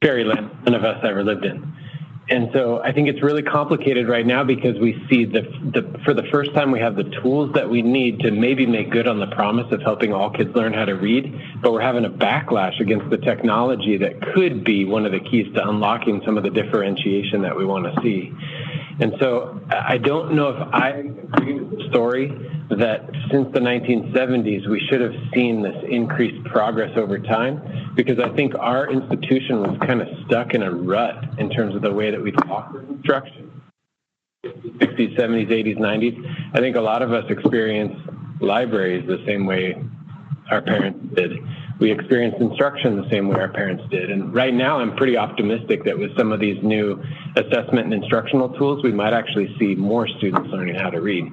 fairyland none of us ever lived in. And so I think it's really complicated right now because we see for the first time we have the tools that we need to maybe make good on the promise of helping all kids learn how to read, but we're having a backlash against the technology that could be one of the keys to unlocking some of the differentiation that we want to see. And so I don't know if I agree with the story that since the 1970s we should have seen this increased progress over time, because I think our institution was kind of stuck in a rut in terms of the way that we offered instruction. 60s, 70s, 80s, 90s. I think a lot of us experience libraries the same way our parents did. We experienced instruction the same way our parents did. And right now I'm pretty optimistic that with some of these new assessment and instructional tools, we might actually see more students learning how to read.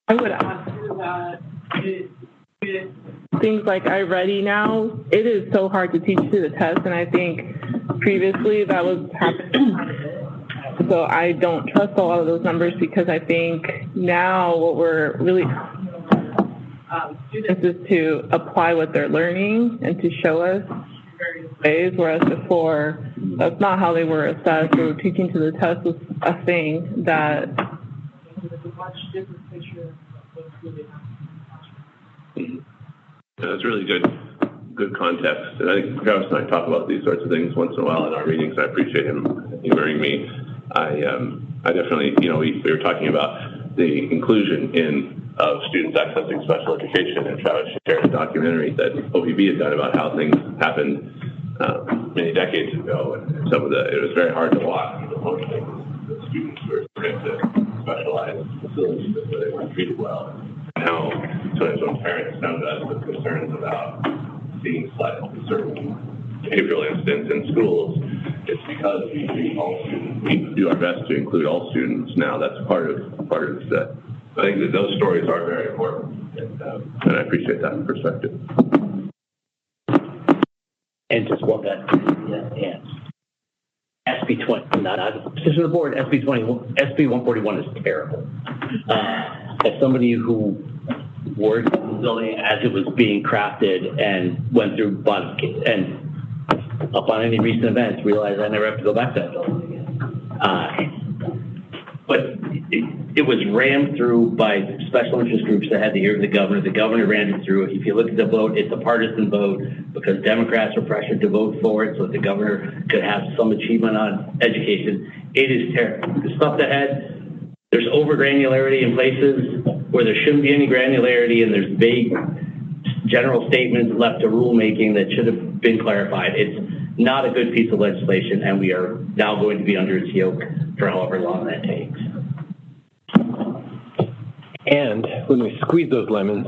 I would add to that, with things like iReady now, it is so hard to teach through the test, and I think previously that was happening. So I don't trust a lot of those numbers, because I think now what we're really students is to apply what they're learning and to show us various ways, whereas before that's not how they were assessed, or teaching to the test was a thing that there's a much different picture of what's really happening. Yeah, that's really good context. And I think Travis and I talk about these sorts of things once in a while in our meetings. I appreciate him humoring me. I definitely, we were talking about the inclusion of students accessing special education, and Travis shared a documentary that OPB had done about how things happened many decades ago, and it was very hard to watch. The students were put into specialized facilities where they weren't treated well. Now, sometimes when parents come to us with concerns about seeing certain behavioral incidents in schools, it's because we treat all students. We do our best to include all students now. That's part of the set. I think that those stories are very important, and I appreciate that perspective. And just want that, yeah. SB 20, not position of the board, SB 141 is terrible. As somebody who worked in the building as it was being crafted and went through and upon any recent events, realized I never have to go back to that building again. But it was rammed through by special interest groups that had the ear of the governor. The governor ran it through. If you look at the vote, it's a partisan vote because Democrats were pressured to vote for it so that the governor could have some achievement on education. It is terrible. The stuff that there's over granularity in places where there shouldn't be any granularity, and there's vague general statements left to rulemaking that should have been clarified. It's not a good piece of legislation, and we are now going to be under its yoke for however long that takes. And when we squeeze those lemons,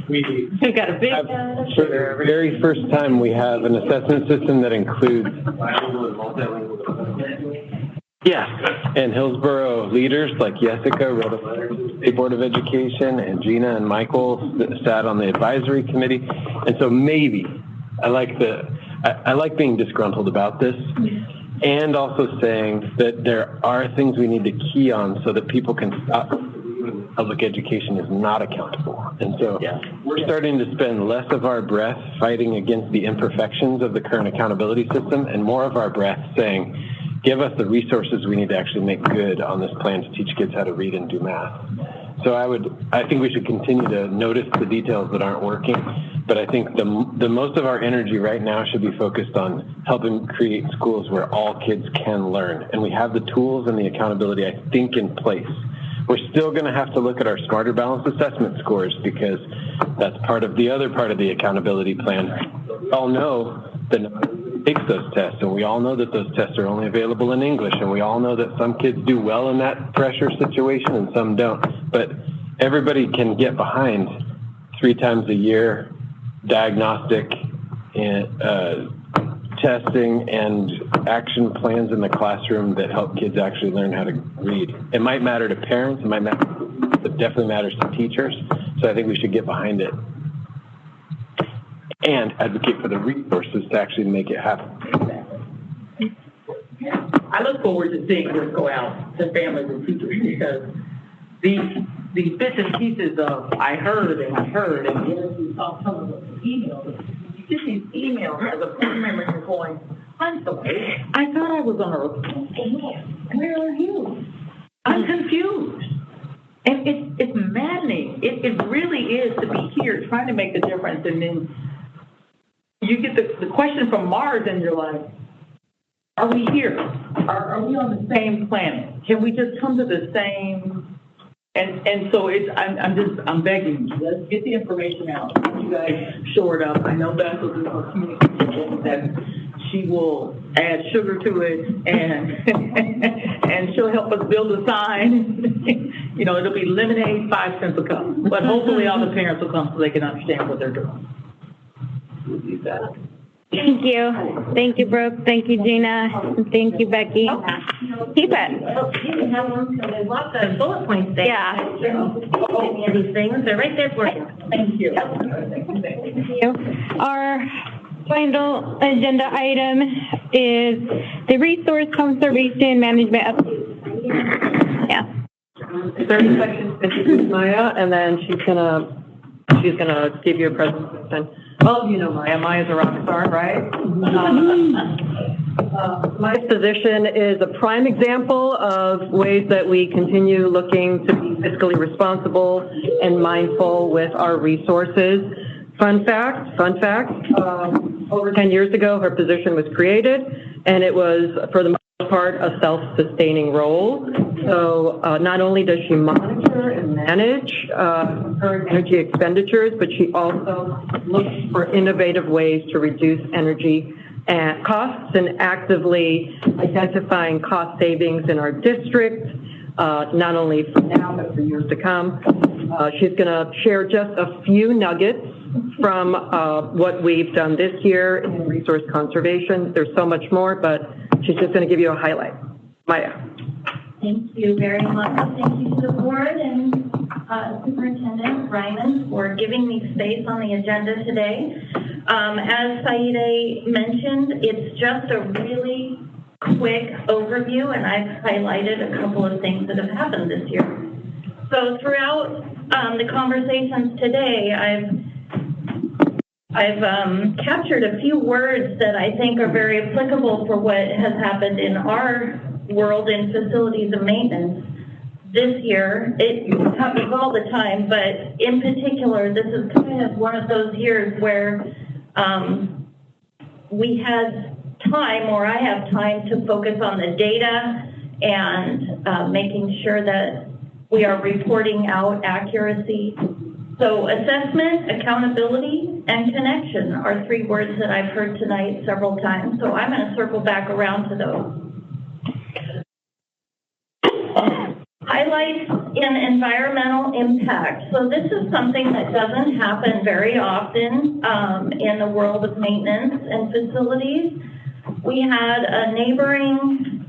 we got a big, for the very first time, we have an assessment system that includes bilingual and multilingual. Yes, and Hillsboro leaders like Jessica wrote a letter to the State Board of Education, and Gina and Michael sat on the advisory committee. And so maybe I like being disgruntled about this, and also saying that there are things we need to key on so that people can stop public education is not accountable. And so we're starting to spend less of our breath fighting against the imperfections of the current accountability system and more of our breath saying, give us the resources we need to actually make good on this plan to teach kids how to read and do math. So I think we should continue to notice the details that aren't working, but I think the most of our energy right now should be focused on helping create schools where all kids can learn. And we have the tools and the accountability, I think, in place. We're still going to have to look at our Smarter Balanced Assessment scores because that's part of the other part of the accountability plan. We all know that nobody takes those tests, and we all know that those tests are only available in English, and we all know that some kids do well in that pressure situation and some don't. But everybody can get behind 3 times a year diagnostic and testing and action plans in the classroom that help kids actually learn how to read. It might matter to parents, it might matter, it definitely matters to teachers. So I think we should get behind it and advocate for the resources to actually make it happen. I look forward to seeing this go out to families and teachers because these bits and pieces of I heard and yes, we saw some of the emails. You get these emails as a board member, you're going, I'm sorry, I thought I was on a report. Where are you? I'm confused. And it's maddening. It really is to be here trying to make the difference. And then you get the question from Mars and you're like, are we here? Are we on the same planet? Can we just come to the same? And so I'm begging you, let's get the information out. You guys shore it up. I know Beth will do her communication that she will add sugar to it and she'll help us build a sign. You know, it'll be lemonade, 5 cents a cup. But hopefully all the parents will come so they can understand what they're doing. We'll do that. Thank you. Thank you, Brooke. Thank you, Gina. And thank you, Becky. Keep it. Oh, you can have one, so there's lots of bullet points there. Yeah. Any of these things, they're right there for you. Thank you. Thank you. Our final agenda item is the resource conservation management update. Yeah. 30 seconds to introduce Maya, and then she's gonna give you a presentation. Well, you know Maya. Maya's a rock star, right? Maya's position is a prime example of ways that we continue looking to be fiscally responsible and mindful with our resources. Fun fact, over 10 years ago, her position was created, and it was, for the most part, a self-sustaining role. So not only does she monitor and manage current energy expenditures, but she also looks for innovative ways to reduce energy costs and actively identifying cost savings in our district, not only for now, but for years to come. She's going to share just a few nuggets from what we've done this year in resource conservation. There's so much more, but she's just going to give you a highlight. Maya. Thank you very much. Thank you to the board and Superintendent Ryman for giving me space on the agenda today. As Saide mentioned, it's just a really quick overview, and I've highlighted a couple of things that have happened this year. So throughout the conversations today, I've captured a few words that I think are very applicable for what has happened in our world in facilities and maintenance this year. It happens all the time, but in particular, this is kind of one of those years where we had time, or I have time, to focus on the data and making sure that we are reporting out accuracy. So assessment, accountability, and connection are three words that I've heard tonight several times. So I'm going to circle back around to those. Highlights in environmental impact. So this is something that doesn't happen very often in the world of maintenance and facilities. We had a neighboring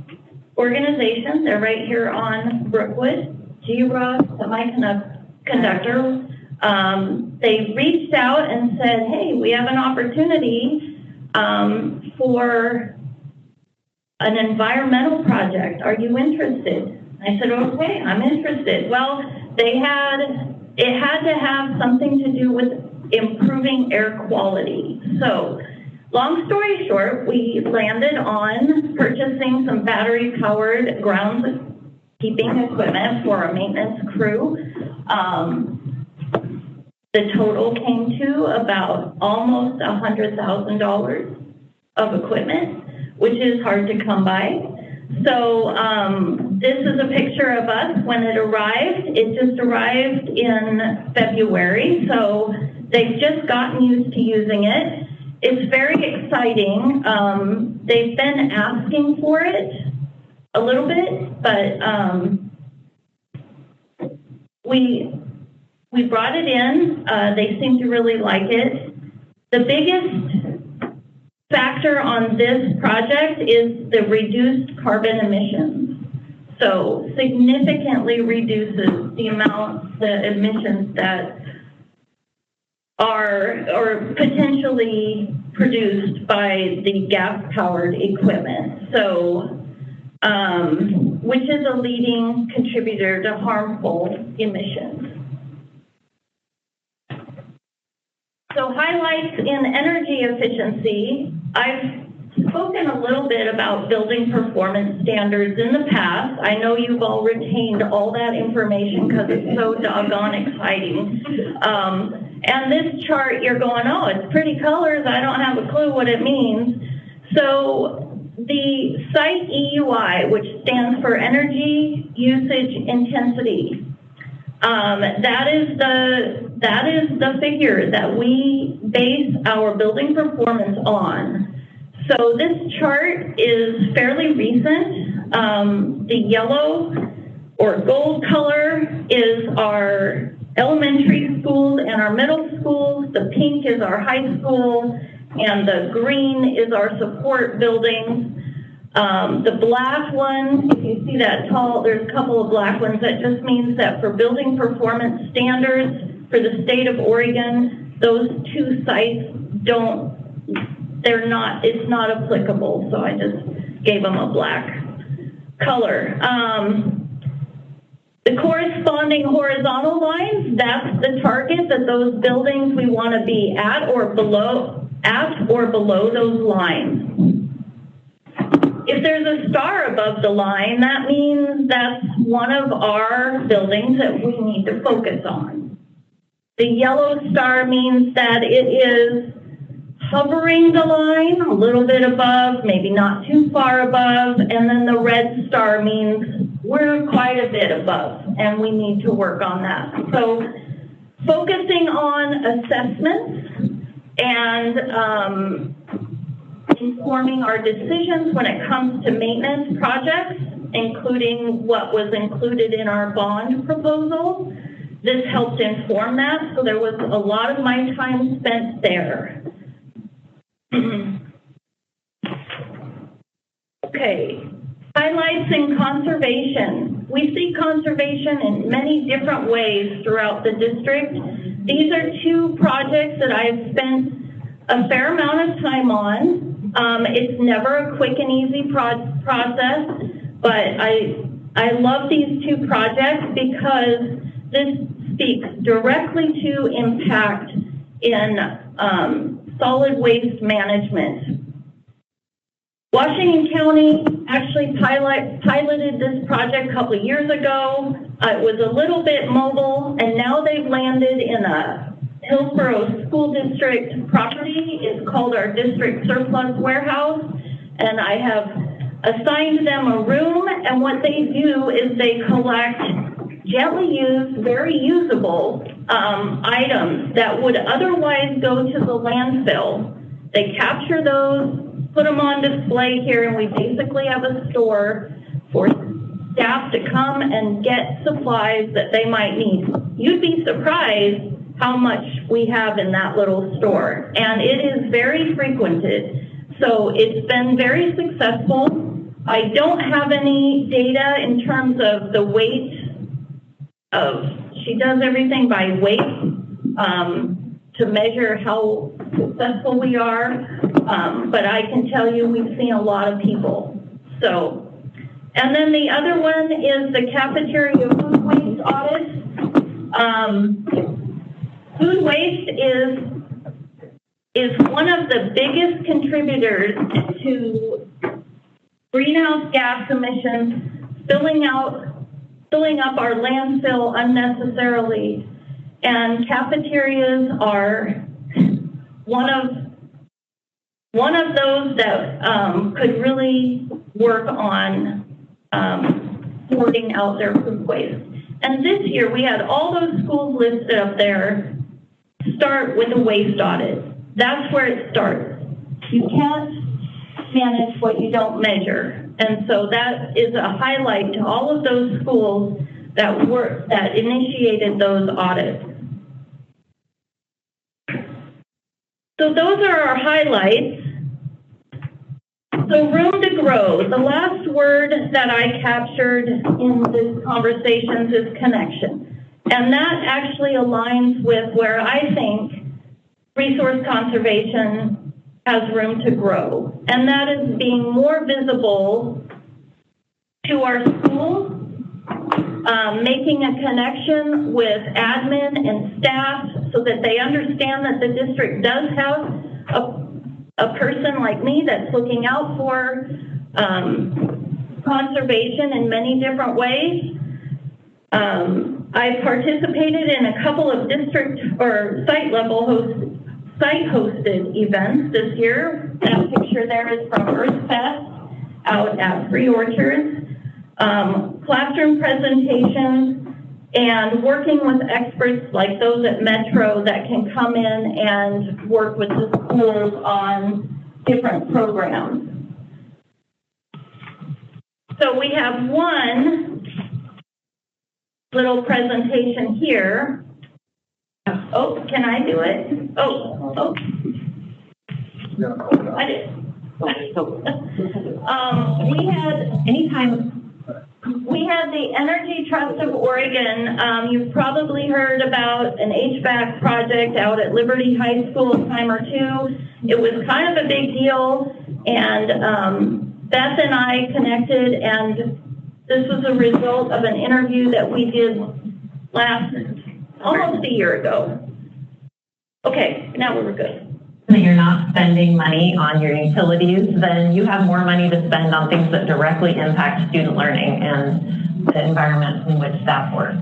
organization, they're right here on Brookwood, GRA Semiconductor. They reached out and said, hey, we have an opportunity for an environmental project. Are you interested? I said, okay, I'm interested. Well, it had to have something to do with improving air quality. So, long story short, we landed on purchasing some battery-powered groundskeeping equipment for a maintenance crew. The total came to about almost $100,000 of equipment, which is hard to come by. So this is a picture of us when it arrived. It just arrived in February, so they've just gotten used to using it. It's very exciting. They've been asking for it a little bit, but we brought it in. They seem to really like it. The biggest factor on this project is the reduced carbon emissions. So significantly reduces the emissions that are or potentially produced by the gas-powered equipment. So, which is a leading contributor to harmful emissions. So highlights in energy efficiency. I've spoken a little bit about building performance standards in the past. I know you've all retained all that information because it's so doggone exciting. And this chart, you're going, oh, it's pretty colors. I don't have a clue what it means. So the site EUI, which stands for energy usage intensity, that is the figure that we base our building performance on. So this chart is fairly recent. The yellow or gold color is our elementary schools and our middle schools. The pink is our high school, and the green is our support buildings. The black one, if you see that tall, there's a couple of black ones. That just means that for building performance standards for the state of Oregon, those two sites it's not applicable. So I just gave them a black color. The corresponding horizontal lines, that's the target that those buildings we want to be at or below those lines. If there's a star above the line, that means that's one of our buildings that we need to focus on. The yellow star means that it is hovering the line a little bit above, maybe not too far above, and then the red star means we're quite a bit above, and we need to work on that. So focusing on assessments and informing our decisions when it comes to maintenance projects, including what was included in our bond proposal. This helped inform that, so there was a lot of my time spent there. Okay, highlights in conservation. We see conservation in many different ways throughout the district. These are two projects that I've spent a fair amount of time on. It's never a quick and easy process, but I love these two projects because this speaks directly to impact in solid waste management. Washington County actually piloted this project a couple of years ago. It was a little bit mobile, and now they've landed in a Hillsboro School District property. It's called our District Surplus Warehouse, and I have assigned them a room, and what they do is they collect gently used, very usable items that would otherwise go to the landfill. They capture those, put them on display here, and we basically have a store for staff to come and get supplies that they might need. You'd be surprised how much we have in that little store, and it is very frequented. So it's been very successful. I don't have any data in terms of the weight of, she does everything by weight to measure how successful we are, but I can tell you we've seen a lot of people. So, and then the other one is the cafeteria food waste audit. Food waste is one of the biggest contributors to greenhouse gas emissions, filling up our landfill unnecessarily. And cafeterias are one of those that could really work on sorting out their food waste. And this year we had all those schools listed up there. Start with a waste audit. That's where it starts. You can't manage what you don't measure. And so that is a highlight to all of those schools that initiated those audits. So those are our highlights. So room to grow. The last word that I captured in this conversations is connection. And that actually aligns with where I think resource conservation has room to grow. And that is being more visible to our schools, making a connection with admin and staff so that they understand that the district does have a person like me that's looking out for conservation in many different ways. I participated in a couple of district or site-hosted events this year. That picture there is from Earth Fest out at Free Orchards. Classroom presentations and working with experts like those at Metro that can come in and work with the schools on different programs. So we have one little presentation here. Oh, can I do it? Oh. I did. We had the Energy Trust of Oregon. You've probably heard about an HVAC project out at Liberty High School a time or two. It was kind of a big deal, and Beth and I connected, and this was a result of an interview that we did almost a year ago. Okay, now we're good. That you're not spending money on your utilities, then you have more money to spend on things that directly impact student learning and the environment in which staff work.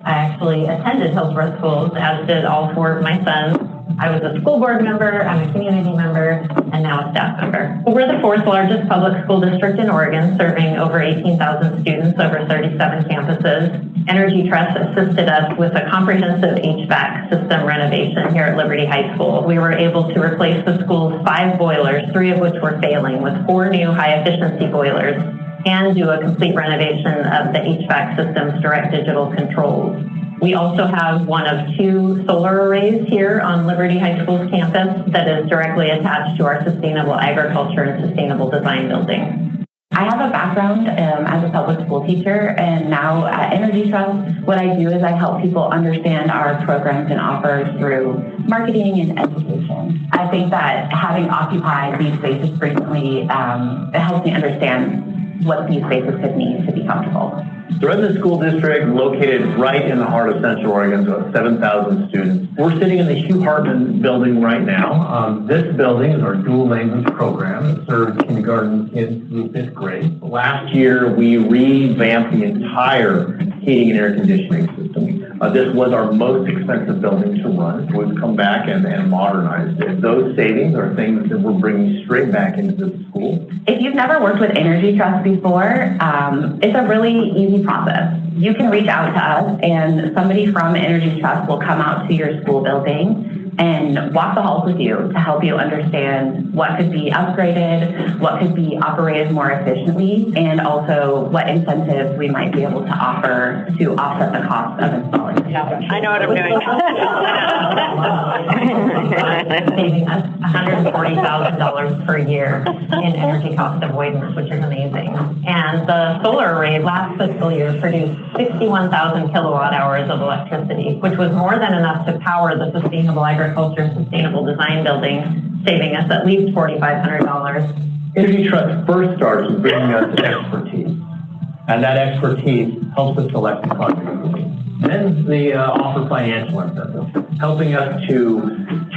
I actually attended Hillsboro schools, as did all four of my sons. I was a school board member, I'm a community member, and now a staff member. We're the fourth largest public school district in Oregon, serving over 18,000 students over 37 campuses. Energy Trust assisted us with a comprehensive HVAC system renovation here at Liberty High School. We were able to replace the school's 5 boilers, 3 of which were failing, with 4 new high-efficiency boilers, and do a complete renovation of the HVAC system's direct digital controls. We also have one of 2 solar arrays here on Liberty High School's campus that is directly attached to our sustainable agriculture and sustainable design building. I have a background as a public school teacher, and now at Energy Trust, what I do is I help people understand our programs and offers through marketing and education. I think that having occupied these spaces frequently, it helps me understand what these spaces could need to be comfortable. The Redmond School District, located right in the heart of Central Oregon, so about 7,000 students. We're sitting in the Hugh Hartman building right now. This building is our dual language program that serves kindergarten kids through 5th grade. Last year, we revamped the entire heating and air conditioning system. This was our most expensive building to run, so we've come back and modernized it. Those savings are things that we're bringing straight back into the school. If you've never worked with Energy Trust before, it's a really easy process. You can reach out to us, and somebody from Energy Trust will come out to your school building and walk the halls with you to help you understand what could be upgraded, what could be operated more efficiently, and also what incentives we might be able to offer to offset the cost of installing. Yeah, I know what I'm doing. Saving us $140,000 per year in energy cost avoidance, which is amazing. And the solar array last fiscal year produced 61,000 kilowatt hours of electricity, which was more than enough to power the Sustainable Agriculture and Sustainable Design building, saving us at least $4,500. Energy Trust first starts with bringing us expertise, and that expertise helps us select the project. Then they offer financial incentives, helping us to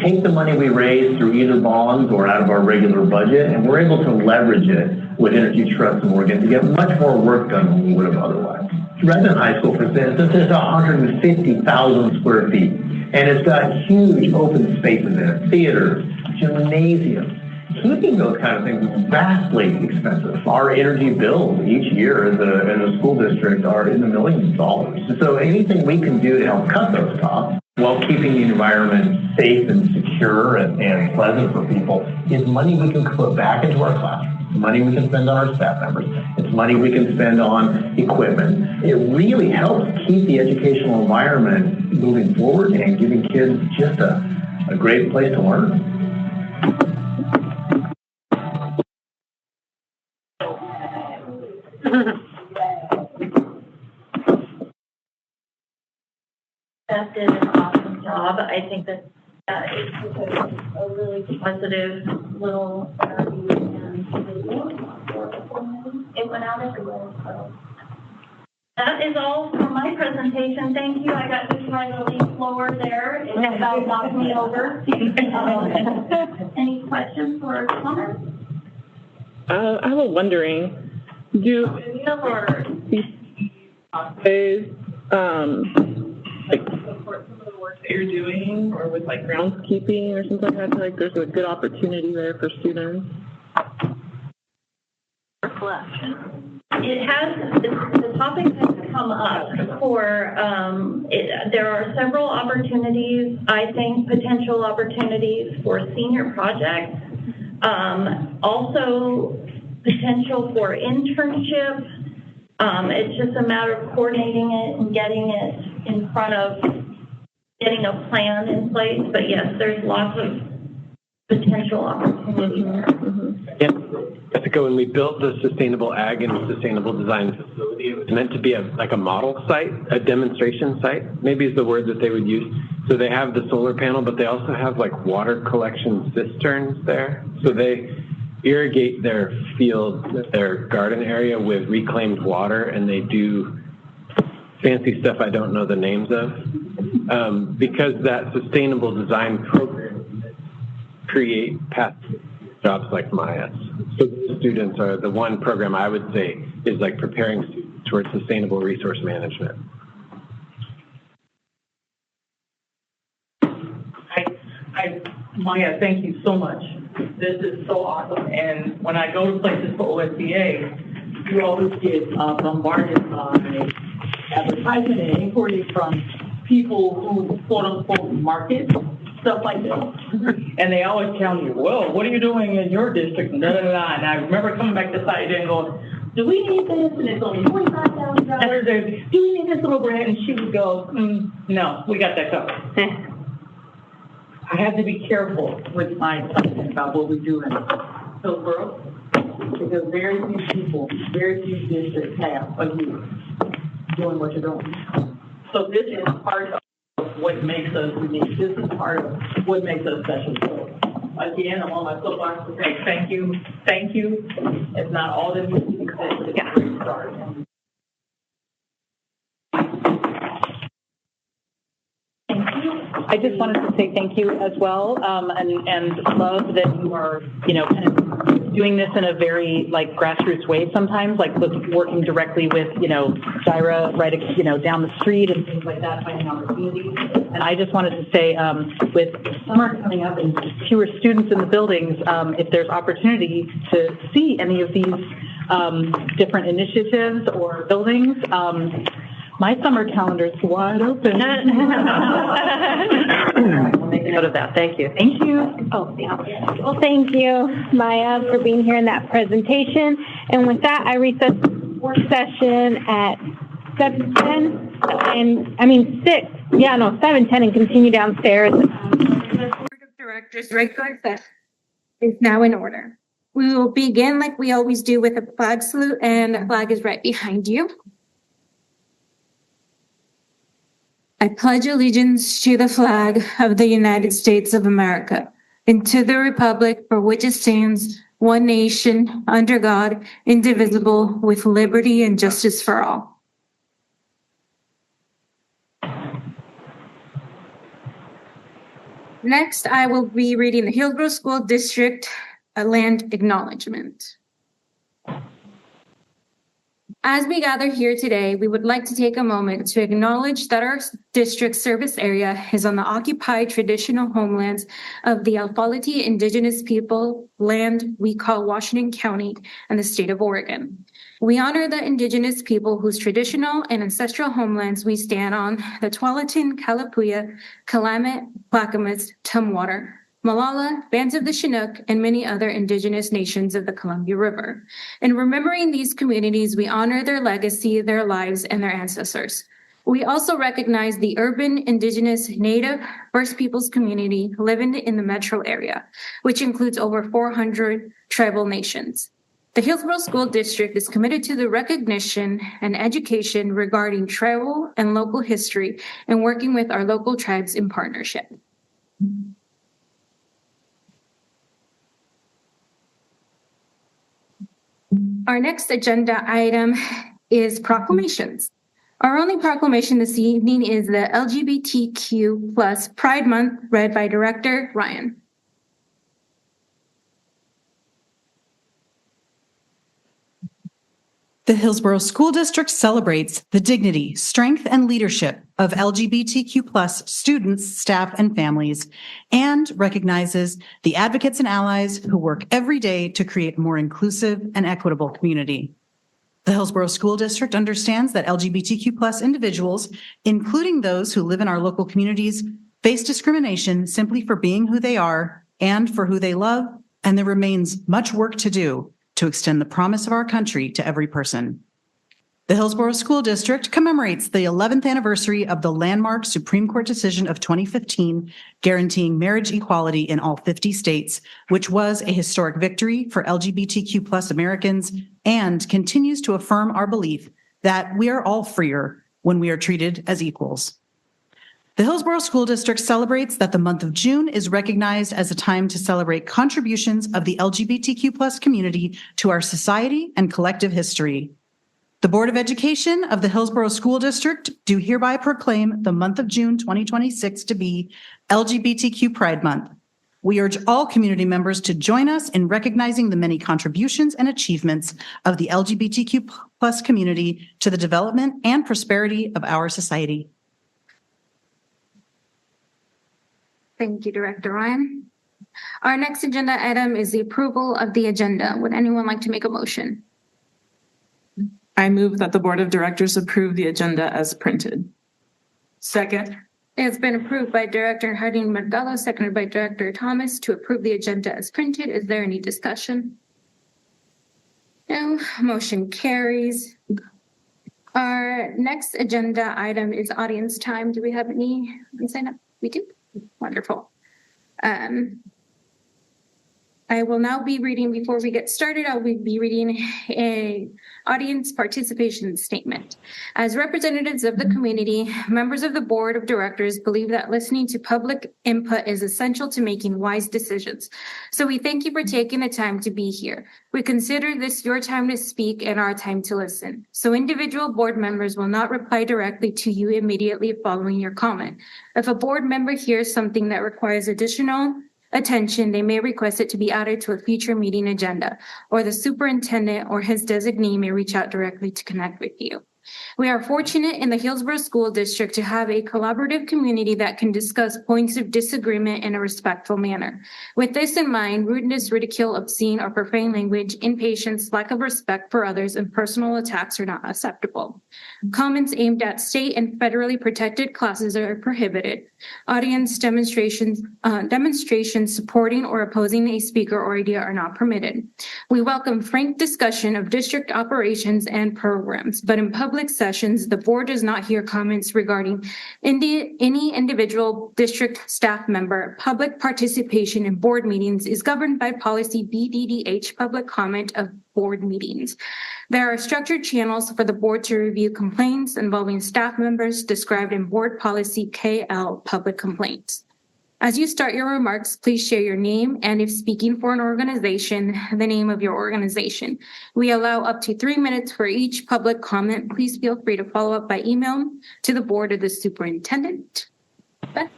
take the money we raise through either bonds or out of our regular budget, and we're able to leverage it with Energy Trust in Oregon to get much more work done than we would have otherwise. Redmond High School, for instance, is 150,000 square feet, and it's got huge open spaces in it, theaters, gymnasiums. Keeping those kind of things is vastly expensive. Our energy bills each year as a school district are in the millions of dollars. So anything we can do to help cut those costs while keeping the environment safe and secure and pleasant for people is money we can put back into our classrooms, money we can spend on our staff members. It's money we can spend on equipment. It really helps keep the educational environment moving forward and giving kids just a great place to learn. Beth did an awesome job. I think that it's a really positive little interview, and it went out everywhere. So that is all for my presentation. Thank you. I got to try to leave slower there. It about knocked me over. Any questions or comments? I was wondering, do any of our pathways like support some of the work that you're doing, or with like groundskeeping or something like that? Like there's a good opportunity there for students. It has, the topic has come up for, there are several opportunities, I think, potential opportunities for senior projects. Also potential for internship. It's just a matter of coordinating it and getting it in front of, getting a plan in place. But yes, there's lots of potential opportunity there. Jessica, when we built the Sustainable Ag and Sustainable Design facility, it was meant to be like a model site, a demonstration site, maybe is the word that they would use. So they have the solar panel, but they also have like water collection cisterns there. So they irrigate their field, their garden area with reclaimed water, and they do fancy stuff I don't know the names of. Because that Sustainable Design program create paths jobs like Maya's. So the students are the one program I would say is like preparing students towards sustainable resource management. Maya, thank you so much. This is so awesome. And when I go to places for OSCA, you always get bombarded by advertisement and inquiries from people who quote unquote market stuff like that. And they always tell you, well, what are you doing in your district? And da, da, da. And I remember coming back to site and going, do we need this? And it's only $25,000. Or do we need this little grant? And she would go, no, we got that covered. I have to be careful with my comment about what we do in Hillsboro. because very few people, very few districts have a year doing what you're doing. So this is part of what makes us unique. This is part of what makes us special. So again, I'm on my soapbox to say thank you. Thank you. It's not all that needs to be said, but it's a great start. I just wanted to say thank you as well, and love that you are, kind of doing this in a very grassroots way sometimes, working directly with, Gyra right, down the street and things like that, finding opportunities. And I just wanted to say, with summer coming up and fewer students in the buildings, if there's opportunity to see any of these different initiatives or buildings, my summer calendar is wide open. We'll make a note of that. Thank you. Thank you. Oh, yeah. Well, thank you, Maya, for being here in that presentation. And with that, I recess the work session at 7:10 7:10 and continue downstairs. The Board of Directors regular session is now in order. We will begin like we always do with a flag salute, and the flag is right behind you. I pledge allegiance to the flag of the United States of America and to the republic for which it stands, one nation, under God, indivisible, with liberty and justice for all. Next, I will be reading the Hillsboro School District Land Acknowledgement. As we gather here today, we would like to take a moment to acknowledge that our district service area is on the occupied traditional homelands of the Alphalete Indigenous people land we call Washington County and the state of Oregon. We honor the Indigenous people whose traditional and ancestral homelands we stand on, the Tualatin, Kalapuya, Willamette, Clackamas, Tumwater, Malala, bands of the Chinook, and many other Indigenous nations of the Columbia River. In remembering these communities, we honor their legacy, their lives, and their ancestors. We also recognize the urban, Indigenous, Native, First Peoples community living in the metro area, which includes over 400 tribal nations. The Hillsboro School District is committed to the recognition and education regarding tribal and local history and working with our local tribes in partnership. Our next agenda item is proclamations. Our only proclamation this evening is the LGBTQ plus Pride Month, read by Director Ryan. The Hillsboro School District celebrates the dignity, strength, and leadership of LGBTQ plus students, staff, and families, and recognizes the advocates and allies who work every day to create a more inclusive and equitable community. The Hillsboro School District understands that LGBTQ plus individuals, including those who live in our local communities, face discrimination simply for being who they are and for who they love, and there remains much work to do to extend the promise of our country to every person. The Hillsboro School District commemorates the 11th anniversary of the landmark Supreme Court decision of 2015 guaranteeing marriage equality in all 50 states, which was a historic victory for LGBTQ plus Americans and continues to affirm our belief that we are all freer when we are treated as equals. The Hillsboro School District celebrates that the month of June is recognized as a time to celebrate contributions of the LGBTQ plus community to our society and collective history. The Board of Education of the Hillsboro School District do hereby proclaim the month of June 2026 to be LGBTQ Pride Month. We urge all community members to join us in recognizing the many contributions and achievements of the LGBTQ plus community to the development and prosperity of our society. Thank you, Director Ryan. Our next agenda item is the approval of the agenda. Would anyone like to make a motion? I move that the Board of Directors approve the agenda as printed. Second. It's been approved by Director Harding Mercado, seconded by Director Thomas to approve the agenda as printed. Is there any discussion? No, motion carries. Our next agenda item is audience time. Do we have any sign up? We do. Wonderful. I I will now be reading, before we get started, I'll be reading a audience participation statement. As representatives of the community, members of the board of directors believe that listening to public input is essential to making wise decisions. So we thank you for taking the time to be here. We consider this your time to speak and our time to listen. So individual board members will not reply directly to you immediately following your comment. If a board member hears something that requires additional attention, they may request it to be added to a future meeting agenda, or the superintendent or his designee may reach out directly to connect with you. We are fortunate in the Hillsboro School District to have a collaborative community that can discuss points of disagreement in a respectful manner. With this in mind, rudeness, ridicule, obscene, or profane language, impatience, lack of respect for others, and personal attacks are not acceptable. Comments aimed at state and federally protected classes are prohibited. Audience demonstrations supporting or opposing a speaker or idea are not permitted. We welcome frank discussion of district operations and programs, but in public sessions, the board does not hear comments regarding any individual district staff member. Public participation in board meetings is governed by policy BDDH, public comment of board meetings. There are structured channels for the board to review complaints involving staff members described in board policy KL, public complaints. As you start your remarks, please share your name and, if speaking for an organization, the name of your organization. We allow up to 3 minutes for each public comment. Please feel free to follow up by email to the board or the superintendent. Beth?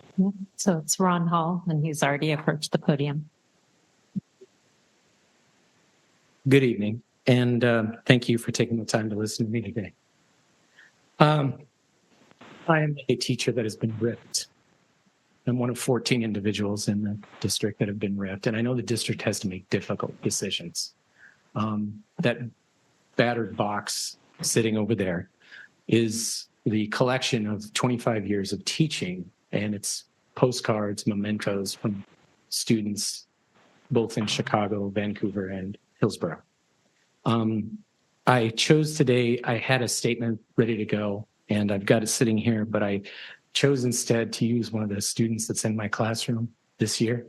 So it's Ron Hall, and he's already approached the podium. Good evening, and thank you for taking the time to listen to me today. I am a teacher that has been ripped. I'm one of 14 individuals in the district that have been ripped, and I know the district has to make difficult decisions. That battered box sitting over there is the collection of 25 years of teaching, and it's postcards, mementos from students, both in Chicago, Vancouver, and Hillsboro. I chose today, I had a statement ready to go, and I've got it sitting here, but I chose instead to use one of the students that's in my classroom this year.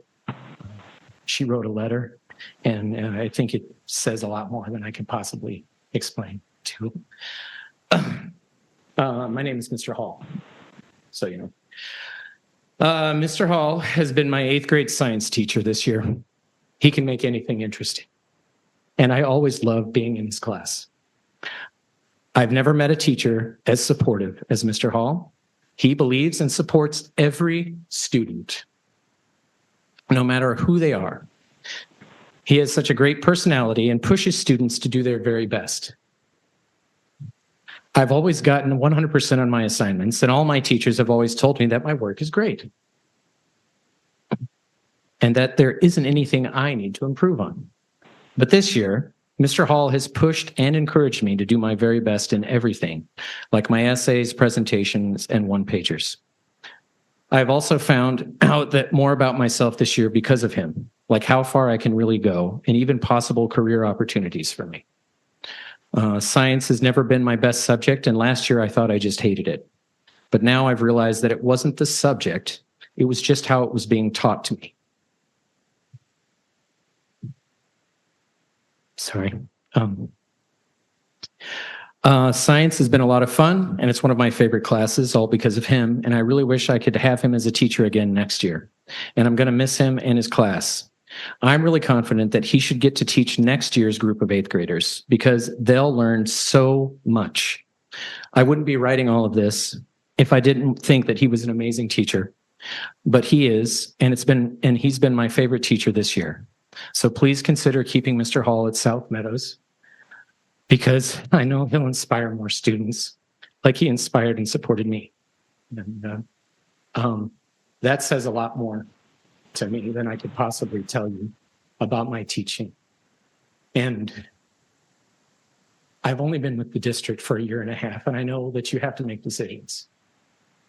She wrote a letter, and I think it says a lot more than I can possibly explain to. My name is Mr. Hall, so you know. Mr. Hall has been my 8th grade science teacher this year. He can make anything interesting, and I always love being in his class. I've never met a teacher as supportive as Mr. Hall. He believes and supports every student, no matter who they are. He has such a great personality and pushes students to do their very best. I've always gotten 100% on my assignments, and all my teachers have always told me that my work is great and that there isn't anything I need to improve on. But this year, Mr. Hall has pushed and encouraged me to do my very best in everything, like my essays, presentations, and one-pagers. I've also found out that more about myself this year because of him, like how far I can really go and even possible career opportunities for me. Science has never been my best subject, and last year I thought I just hated it. But now I've realized that it wasn't the subject, it was just how it was being taught to me. Sorry. Science has been a lot of fun, and it's one of my favorite classes, all because of him, and I really wish I could have him as a teacher again next year. And I'm going to miss him and his class. I'm really confident that he should get to teach next year's group of 8th graders because they'll learn so much. I wouldn't be writing all of this if I didn't think that he was an amazing teacher, but he is, and he's been my favorite teacher this year. So please consider keeping Mr. Hall at South Meadows because I know he'll inspire more students like he inspired and supported me. And that says a lot more to me than I could possibly tell you about my teaching. And I've only been with the district for 1.5 years, and I know that you have to make decisions.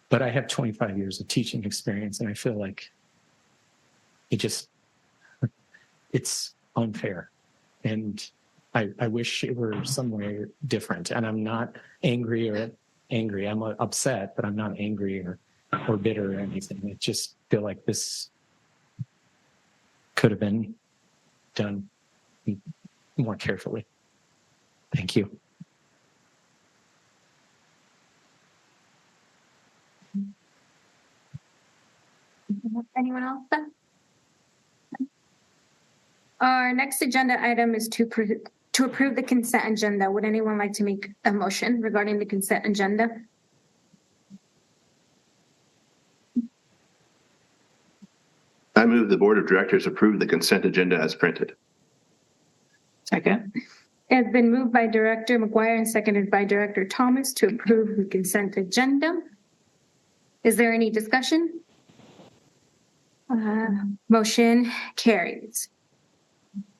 But I have 25 years of teaching experience, and I feel like it's unfair. And I wish it were somewhere different. And I'm not angry. I'm upset, but I'm not angry or bitter or anything. I just feel like this could have been done more carefully. Thank you. Anyone else? Our next agenda item is to approve the consent agenda. Would anyone like to make a motion regarding the consent agenda? I move the Board of Directors approve the consent agenda as printed. Second. It has been moved by Director McGuire and seconded by Director Thomas to approve the consent agenda. Is there any discussion? Motion carries.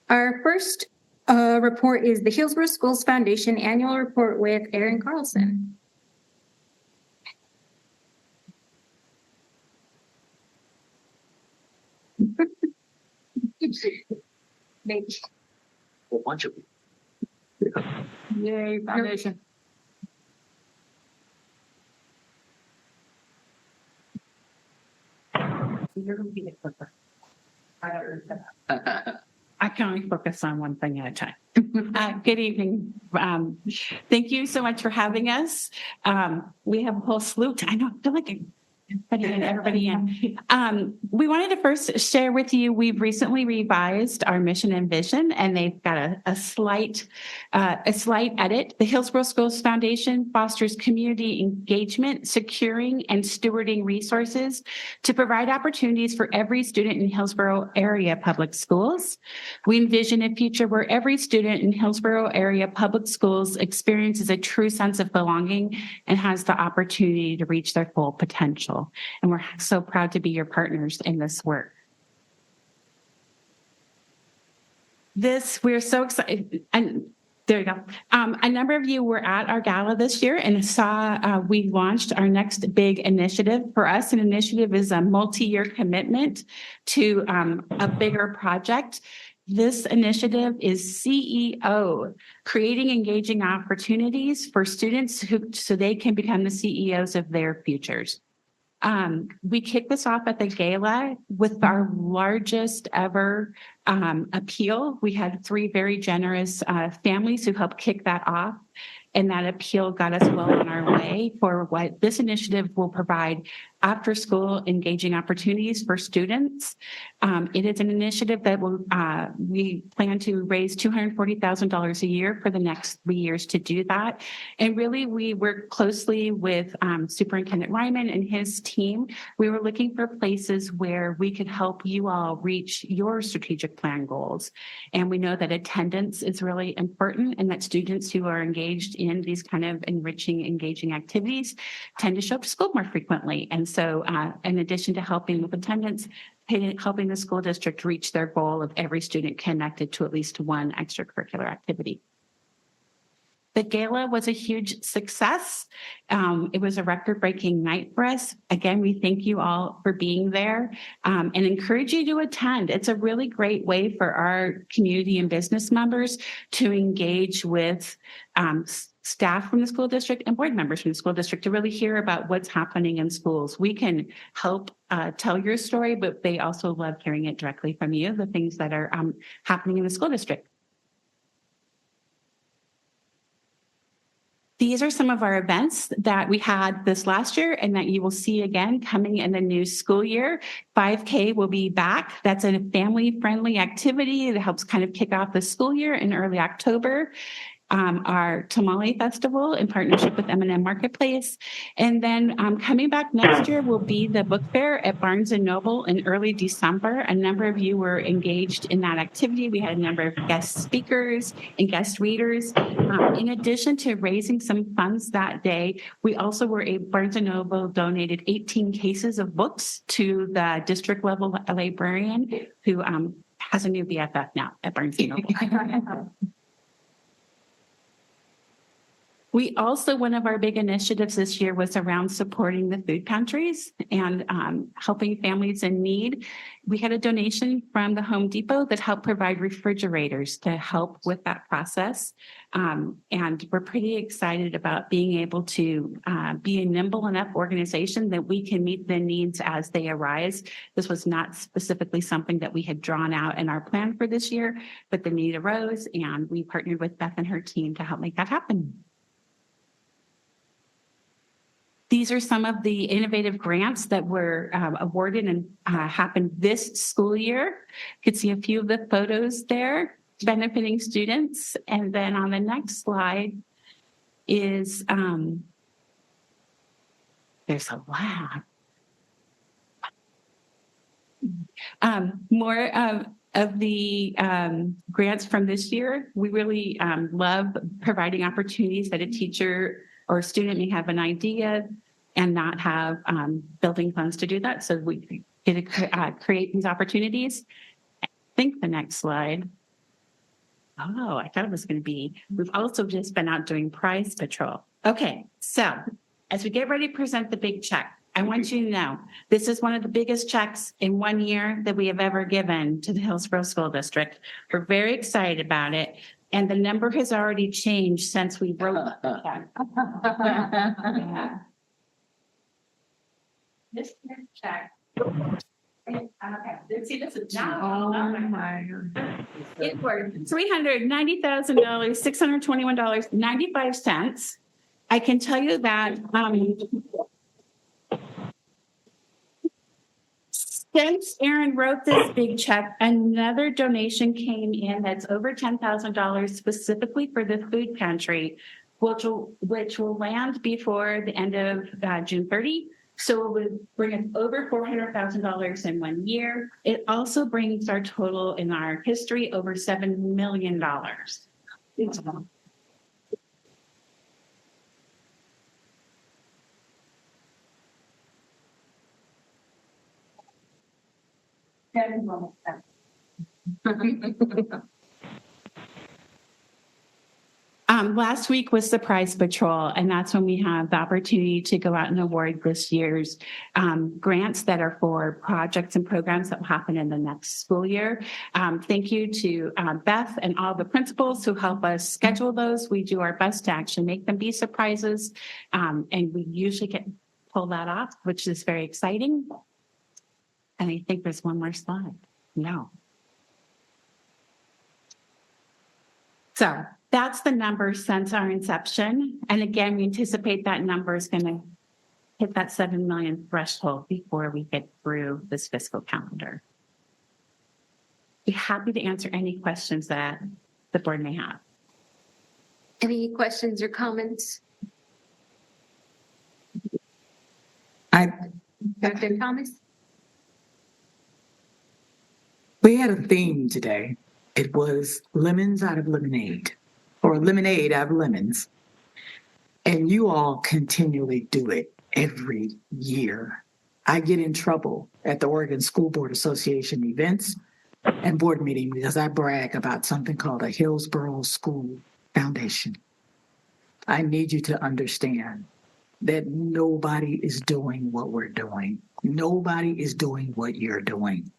Our first report is the Hillsboro Schools Foundation Annual Report with Aaron Carlson. Maybe. A bunch of Yay, foundation. You're going to be the clipper. I can only focus on one thing at a time. Good evening. Thank you so much for having us. We have a whole slew. I know, I feel like everybody in. We wanted to first share with you, we've recently revised our mission and vision, and they've got a slight edit. The Hillsboro Schools Foundation fosters community engagement, securing and stewarding resources to provide opportunities for every student in Hillsboro area public schools. We envision a future where every student in Hillsboro area public schools experiences a true sense of belonging and has the opportunity to reach their full potential. And we're so proud to be your partners in this work. We're so excited. And there you go. A number of you were at our gala this year and saw we launched our next big initiative. For us, an initiative is a multi-year commitment to a bigger project. This initiative is CEO, creating engaging opportunities for students so they can become the CEOs of their futures. We kicked this off at the gala with our largest ever appeal. We had 3 very generous families who helped kick that off. And that appeal got us well on our way for what this initiative will provide after school engaging opportunities for students. It is an initiative that we plan to raise $240,000 a year for the next 3 years to do that. And really, we work closely with Superintendent Ryman and his team. We were looking for places where we could help you all reach your strategic plan goals. And we know that attendance is really important and that students who are engaged in these kind of enriching, engaging activities tend to show up to school more frequently. And so in addition to helping with attendance, helping the school district reach their goal of every student connected to at least one extracurricular activity. The gala was a huge success. It was a record-breaking night for us. Again, we thank you all for being there and encourage you to attend. It's a really great way for our community and business members to engage with staff from the school district and board members from the school district to really hear about what's happening in schools. We can help tell your story, but they also love hearing it directly from you, the things that are happening in the school district. These are some of our events that we had this last year and that you will see again coming in the new school year. 5K will be back. That's a family-friendly activity that helps kind of kick off the school year in early October. Our Tamale Festival in partnership with M&M Marketplace. And then coming back next year will be the book fair at Barnes & Noble in early December. A number of you were engaged in that activity. We had a number of guest speakers and guest readers. In addition to raising some funds that day, we also were Barnes & Noble donated 18 cases of books to the district level librarian who has a new BFF now at Barnes & Noble. We also, one of our big initiatives this year was around supporting the food pantries and helping families in need. We had a donation from the Home Depot that helped provide refrigerators to help with that process. And we're pretty excited about being able to be a nimble enough organization that we can meet the needs as they arise. This was not specifically something that we had drawn out in our plan for this year, but the need arose and we partnered with Beth and her team to help make that happen. These are some of the innovative grants that were awarded and happened this school year. You can see a few of the photos there benefiting students. And then on the next slide is, there's a lot. More of the grants from this year. We really love providing opportunities that a teacher or a student may have an idea and not have building funds to do that. So we get to create these opportunities. I think the next slide. Oh, I thought it was going to be, we've also just been out doing prize patrol. Okay, so as we get ready to present the big check, I want you to know this is one of the biggest checks in 1 year that we have ever given to the Hillsboro School District. We're very excited about it. And the number has already changed since we wrote the check. This check. Okay, see, this is it worked. $390,000, $621.95. I can tell you that since Aaron wrote this big check, another donation came in that's over $10,000 specifically for the food pantry, which will land before the end of June 30. So it would bring us over $400,000 in 1 year. It also brings our total in our history over $7 million. Last week was the prize patrol, and that's when we have the opportunity to go out and award this year's grants that are for projects and programs that will happen in the next school year. Thank you to Beth and all the principals who help us schedule those. We do our best to actually make them be surprises, and we usually pull that off, which is very exciting. And I think there's one more slide. No. So that's the number since our inception. And again, we anticipate that number is going to hit that 7 million threshold before we get through this fiscal calendar. Be happy to answer any questions that the board may have. Any questions or comments? Dr. Thomas? We had a theme today. It was lemons out of lemonade, or lemonade out of lemons. And you all continually do it every year. I get in trouble at the Oregon School Board Association events and board meetings because I brag about something called a Hillsboro School Foundation. I need you to understand that nobody is doing what we're doing. Nobody is doing what you're doing.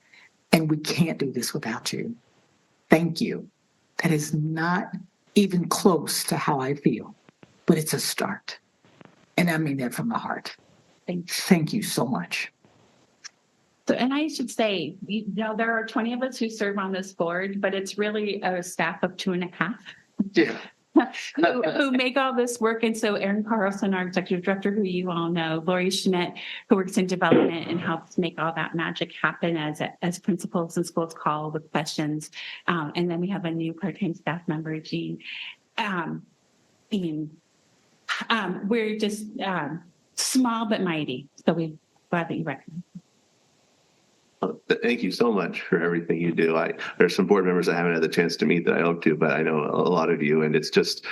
And we can't do this without you. Thank you. That is not even close to how I feel, but it's a start. And I mean that from the heart. Thank you so much. So, and I should say, you know, there are 20 of us who serve on this board, but it's really a staff of 2.5. Yeah. who make all this work. And so Erin Carlson, our executive director, who you all know, Lori Schmidt, who works in development and helps make all that magic happen as principals and schools call with questions. And then we have a new part-time staff member, Jean. We're just small but mighty. So we're glad that you recognize. Thank you so much for everything you do. There's some board members I haven't had the chance to meet that I hope to, but I know a lot of you, and it's just,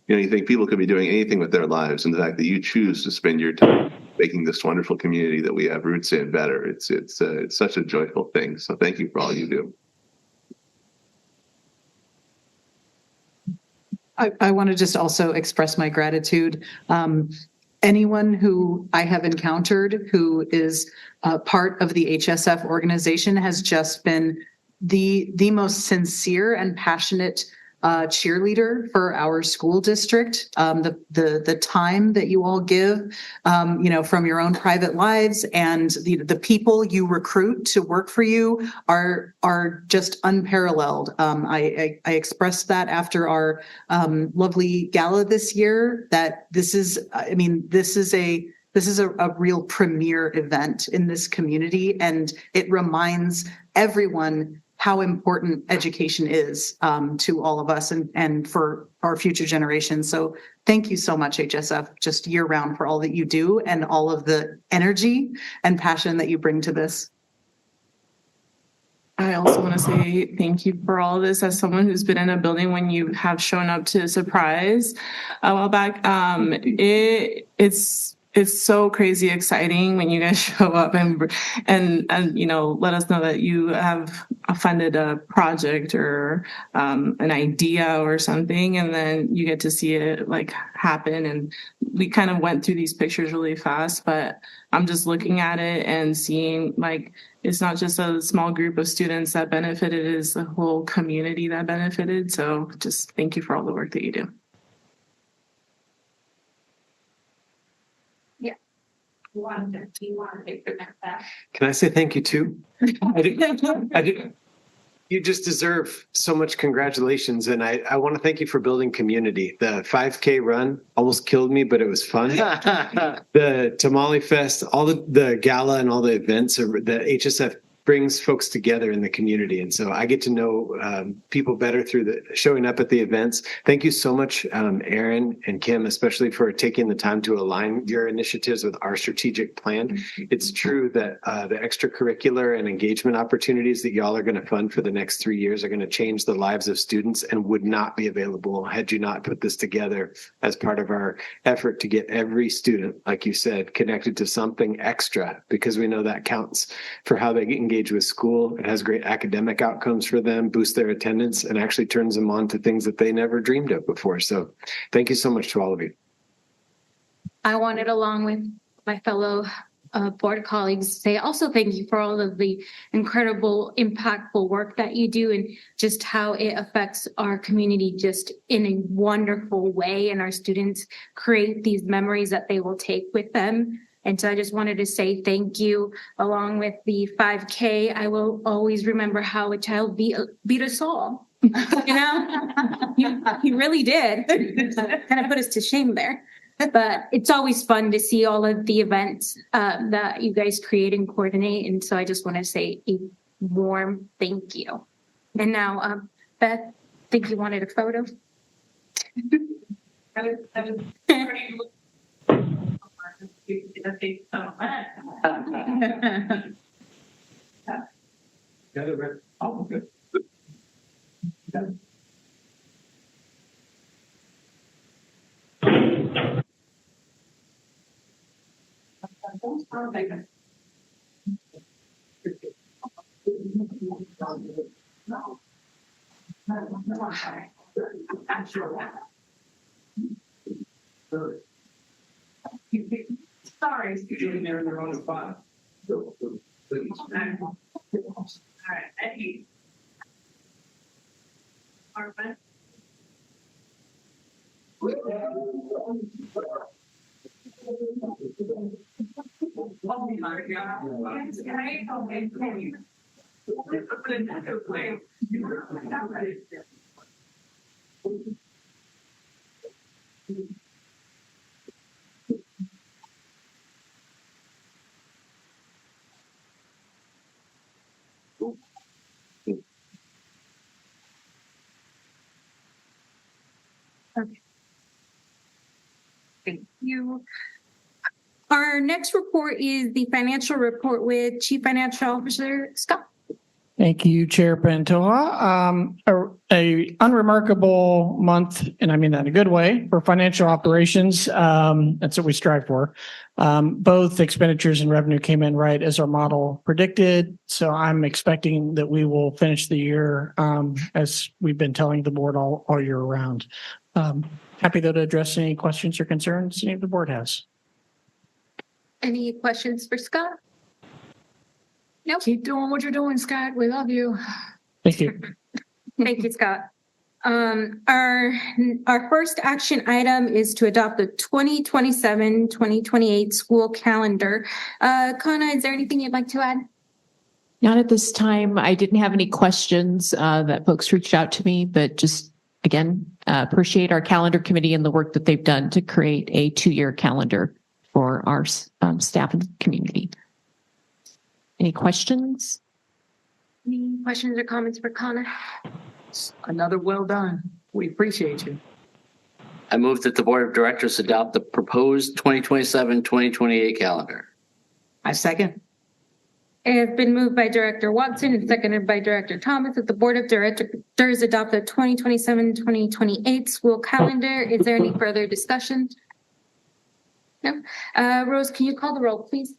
you know, you think people could be doing anything with their lives, and the fact that you choose to spend your time making this wonderful community that we have roots in better, it's such a joyful thing. So thank you for all you do. I want to just also express my gratitude. Anyone who I have encountered who is part of the HSF organization has just been the most sincere and passionate cheerleader for our school district. The time that you all give, from your own private lives, and the people you recruit to work for you are just unparalleled. I expressed that after our lovely gala this year, that this is a real premier event in this community, and it reminds everyone how important education is to all of us and for our future generations. So thank you so much, HSF, just year round, for all that you do and all of the energy and passion that you bring to this. I also want to say thank you for all of this. As someone who's been in a building when you have shown up to surprise a while back, it's so crazy exciting when you guys show up and let us know that you have funded a project or an idea or something, and then you get to see it like happen. And we kind of went through these pictures really fast, but I'm just looking at it and seeing like it's not just a small group of students that benefited, it is the whole community that benefited. So just thank you for all the work that you do. Can I say thank you too? I do. You just deserve so much congratulations. And I want to thank you for building community. The 5K run almost killed me, but it was fun. The Tamale Fest, all the gala and all the events, the HSF brings folks together in the community. And so I get to know people better through showing up at the events. Thank you so much, Aaron and Kim, especially for taking the time to align your initiatives with our strategic plan. It's true that the extracurricular and engagement opportunities that y'all are going to fund for the next 3 years are going to change the lives of students and would not be available had you not put this together as part of our effort to get every student, like you said, connected to something extra, because we know that counts for how they engage with school. It has great academic outcomes for them, boosts their attendance, and actually turns them on to things that they never dreamed of before. So thank you so much to all of you. I wanted, along with my fellow board colleagues, say also thank you for all of the incredible, impactful work that you do and just how it affects our community just in a wonderful way. And our students create these memories that they will take with them. And so I just wanted to say thank you. Along with the 5K, I will always remember how a child beat us all. He really did. Kind of put us to shame there. But it's always fun to see all of the events that you guys create and coordinate. And so I just want to say a warm thank you. And now, Beth, I think you wanted a photo. Oh, good. Sorry, you're doing there in the wrong spot. All right, Eddie. Arvin. Okay. Thank you. Our next report is the financial report with Chief Financial Officer Scott. Thank you, Chair Pantoja. A unremarkable month, and I mean that in a good way, for financial operations. That's what we strive for. Both expenditures and revenue came in right as our model predicted. So I'm expecting that we will finish the year as we've been telling the board all year round. Happy though to address any questions or concerns any of the board has. Any questions for Scott? No. Keep doing what you're doing, Scott. We love you. Thank you. Thank you, Scott. Our first action item is to adopt the 2027-2028 school calendar. Kana, is there anything you'd like to add? Not at this time. I didn't have any questions that folks reached out to me, but just again, appreciate our calendar committee and the work that they've done to create a 2-year calendar for our staff and community. Any questions? Any questions or comments for Kana? Another well done. We appreciate you. I move that the Board of Directors adopt the proposed 2027-2028 calendar. I second. It has been moved by Director Watson and seconded by Director Thomas that the Board of Directors adopt the 2027-2028 school calendar. Is there any further discussion? No. Rose, can you call the roll, please?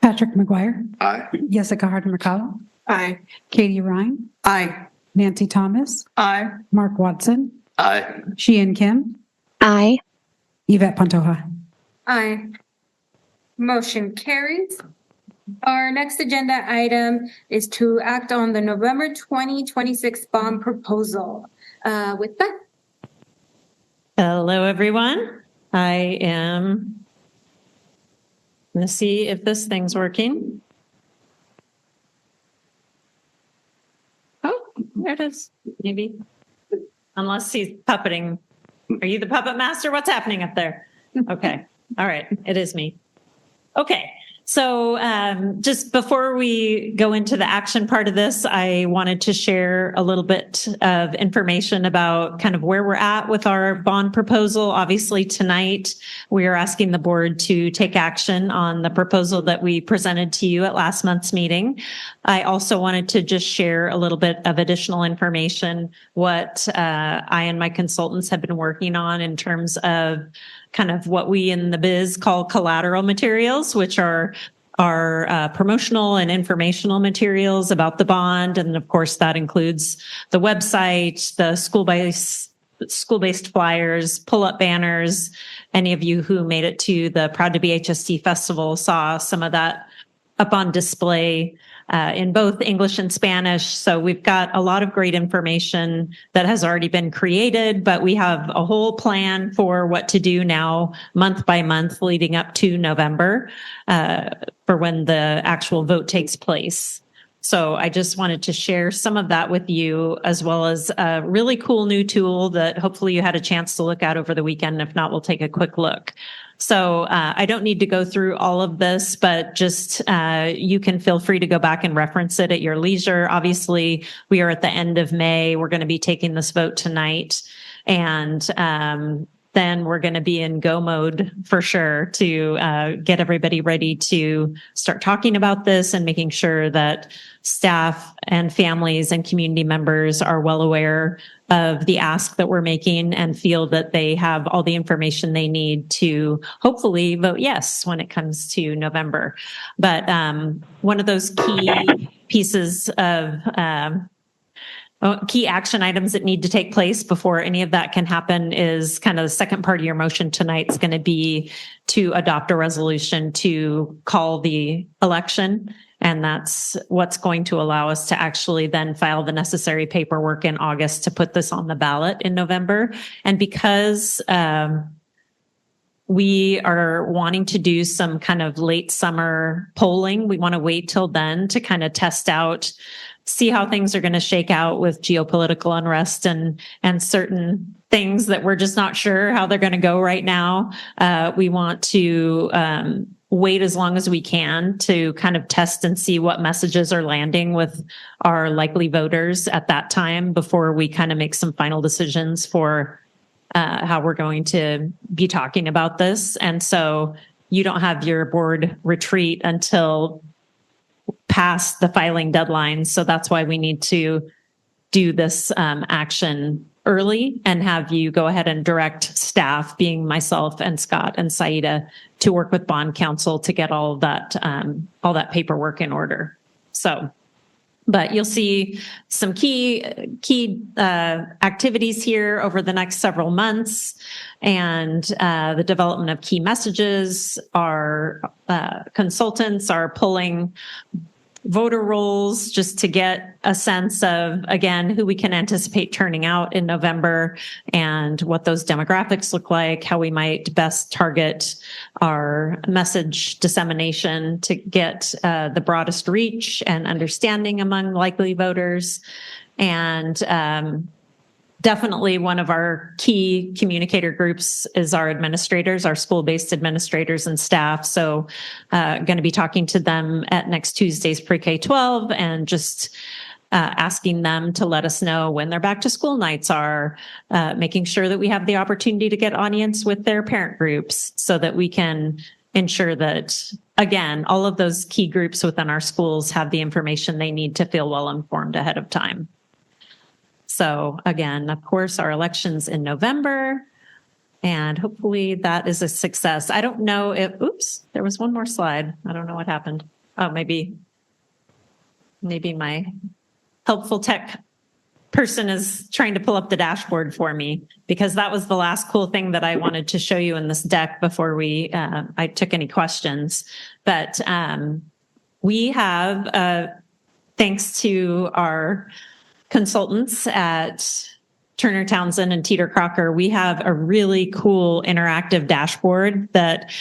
Patrick McGuire. Aye. Jessica Harden-Mercado. Aye. Katie Ryan. Aye. Nancy Thomas. Aye. Mark Watson. Aye. Sheehan Kim. Aye. Yvette Pantoja. Aye. Motion carries. Our next agenda item is to act on the November 2026 bond proposal. With Beth. Hello, everyone. I am going to see if this thing's working. Oh, there it is. Maybe. Unless he's puppeting. Are you the puppet master? What's happening up there? Okay. All right. It is me. Okay. So just before we go into the action part of this, I wanted to share a little bit of information about kind of where we're at with our bond proposal. Obviously, tonight, we are asking the board to take action on the proposal that we presented to you at last month's meeting. I also wanted to just share a little bit of additional information, what I and my consultants have been working on in terms of kind of what we in the biz call collateral materials, which are our promotional and informational materials about the bond. And of course, that includes the website, the school-based flyers, pull-up banners. Any of you who made it to the Proud to be HST Festival saw some of that up on display in both English and Spanish. So we've got a lot of great information that has already been created, but we have a whole plan for what to do now month by month leading up to November for when the actual vote takes place. So I just wanted to share some of that with you, as well as a really cool new tool that hopefully you had a chance to look at over the weekend. If not, we'll take a quick look. So I don't need to go through all of this, but just you can feel free to go back and reference it at your leisure. Obviously, we are at the end of May. We're going to be taking this vote tonight. And then we're going to be in go mode for sure to get everybody ready to start talking about this and making sure that staff and families and community members are well aware of the ask that we're making and feel that they have all the information they need to hopefully vote yes when it comes to November. But one of those key pieces of key action items that need to take place before any of that can happen is kind of the second part of your motion tonight is going to be to adopt a resolution to call the election. And that's what's going to allow us to actually then file the necessary paperwork in August to put this on the ballot in November. And because we are wanting to do some kind of late summer polling, we want to wait till then to kind of test out, see how things are going to shake out with geopolitical unrest and certain things that we're just not sure how they're going to go right now. We want to wait as long as we can to kind of test and see what messages are landing with our likely voters at that time before we kind of make some final decisions for how we're going to be talking about this. And so you don't have your board retreat until past the filing deadline. So that's why we need to do this action early and have you go ahead and direct staff, being myself and Scott and Saida, to work with bond counsel to get all that paperwork in order. So, but you'll see some key activities here over the next several months, and the development of key messages. Our consultants are pulling voter rolls just to get a sense of, again, who we can anticipate turning out in November and what those demographics look like, how we might best target our message dissemination to get the broadest reach and understanding among likely voters. And definitely one of our key communicator groups is our administrators, our school-based administrators and staff. So going to be talking to them at next Tuesday's pre-K-12 and just asking them to let us know when their back to school nights are, making sure that we have the opportunity to get audience with their parent groups so that we can ensure that, again, all of those key groups within our schools have the information they need to feel well informed ahead of time. So again, of course, our election's in November, and hopefully that is a success. I don't know if, oops, there was one more slide. I don't know what happened. Oh, maybe my helpful tech person is trying to pull up the dashboard for me, because that was the last cool thing that I wanted to show you in this deck before I took any questions. But we have, thanks to our consultants at Turner Townsend and Teeter Crocker, we have a really cool interactive dashboard that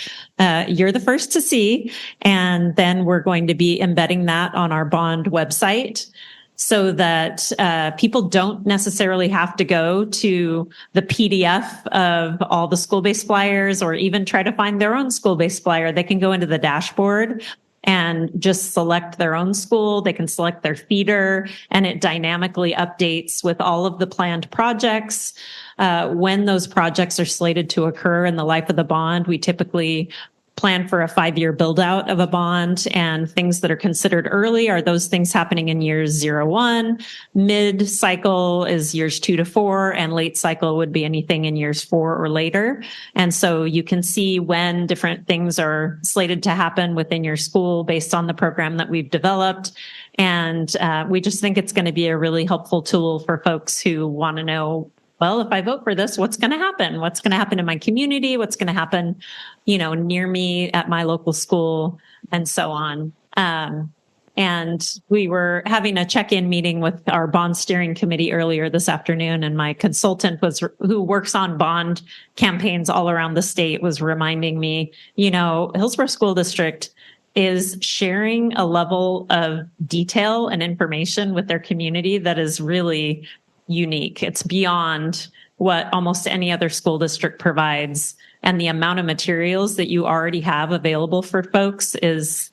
you're the first to see. And then we're going to be embedding that on our bond website so that people don't necessarily have to go to the PDF of all the school-based flyers or even try to find their own school-based flyer. They can go into the dashboard and just select their own school. They can select their feeder, and it dynamically updates with all of the planned projects. When those projects are slated to occur in the life of the bond, we typically plan for a 5-year build out of a bond, and things that are considered early are those things happening in years 0-1. Mid cycle is years 2 to 4, and late cycle would be anything in years 4 or later. And so you can see when different things are slated to happen within your school based on the program that we've developed. And we just think it's going to be a really helpful tool for folks who want to know, well, if I vote for this, what's going to happen? What's going to happen in my community? What's going to happen, near me at my local school, and so on. And we were having a check-in meeting with our bond steering committee earlier this afternoon, and my consultant who works on bond campaigns all around the state was reminding me, Hillsboro School District is sharing a level of detail and information with their community that is really unique. It's beyond what almost any other school district provides. And the amount of materials that you already have available for folks is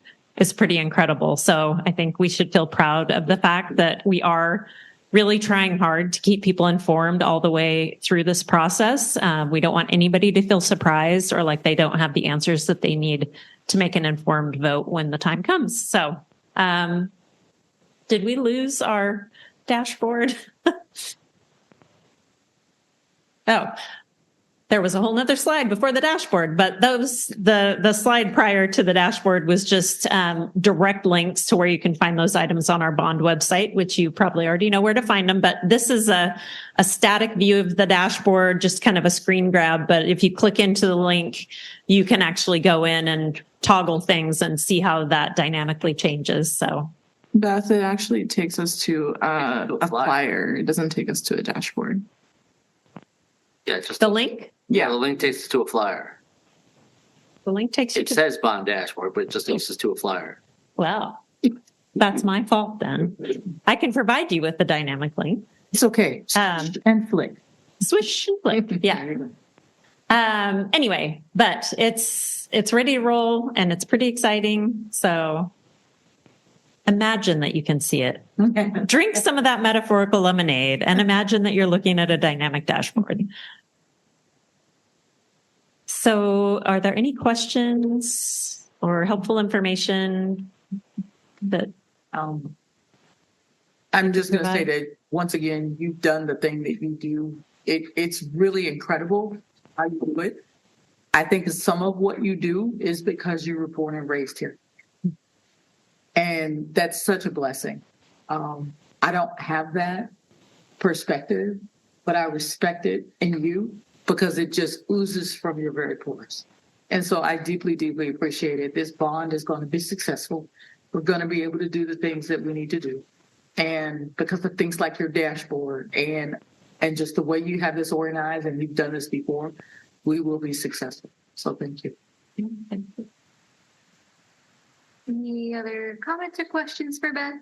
pretty incredible. So I think we should feel proud of the fact that we are really trying hard to keep people informed all the way through this process. We don't want anybody to feel surprised or like they don't have the answers that they need to make an informed vote when the time comes. So did we lose our dashboard? Oh, there was a whole nother slide before the dashboard, but the slide prior to the dashboard was just direct links to where you can find those items on our bond website, which you probably already know where to find them. But this is a static view of the dashboard, just kind of a screen grab. But if you click into the link, you can actually go in and toggle things and see how that dynamically changes. So Beth, it actually takes us to a flyer. It doesn't take us to a dashboard. Yeah, just the link. Yeah, the link takes us to a flyer. The link takes you It says bond dashboard, but it just takes us to a flyer. Well, that's my fault then. I can provide you with the dynamic link. It's okay. And flick. Swish and flick. Yeah. Anyway, but it's ready to roll and it's pretty exciting. So imagine that you can see it. Okay. Drink some of that metaphorical lemonade and imagine that you're looking at a dynamic dashboard. So are there any questions or helpful information that, I'm just going to say that once again, you've done the thing that you do. It's really incredible how you do it. I think some of what you do is because you were born and raised here. And that's such a blessing. I don't have that perspective, but I respect it in you because it just oozes from your very pores. And so I deeply, deeply appreciate it. This bond is going to be successful. We're going to be able to do the things that we need to do. And because of things like your dashboard and just the way you have this organized and you've done this before, we will be successful. So thank you. Any other comments or questions for Beth?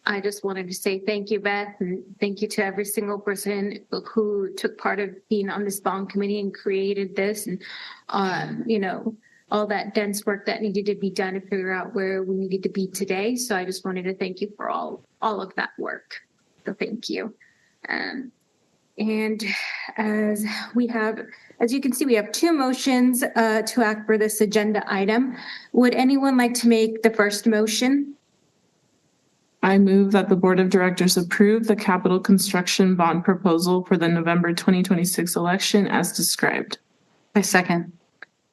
I just wanted to say thank you, Beth, and thank you to every single person who took part of being on this bond committee and created this, and all that dense work that needed to be done to figure out where we needed to be today. So I just wanted to thank you for all of that work. So thank you. And as you can see, we have two motions to act for this agenda item. Would anyone like to make the first motion? I move that the Board of Directors approve the capital construction bond proposal for the November 2026 election as described. I second.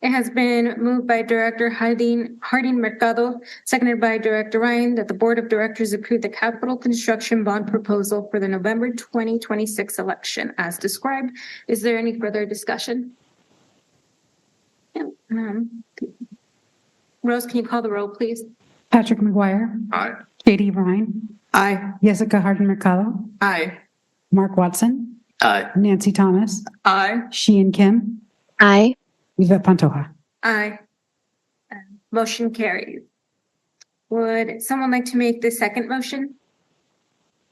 It has been moved by Director Harding Mercado, seconded by Director Ryan, that the Board of Directors approve the capital construction bond proposal for the November 2026 election as described. Is there any further discussion? Rose, can you call the roll, please? Patrick McGuire. Aye. Katie Ryan. Aye. Jessica Harden Mercado. Aye. Mark Watson. Aye. Nancy Thomas. Aye. Sheehan Kim. Aye. Yvette Pantoja. Aye. Motion carries. Would someone like to make the second motion?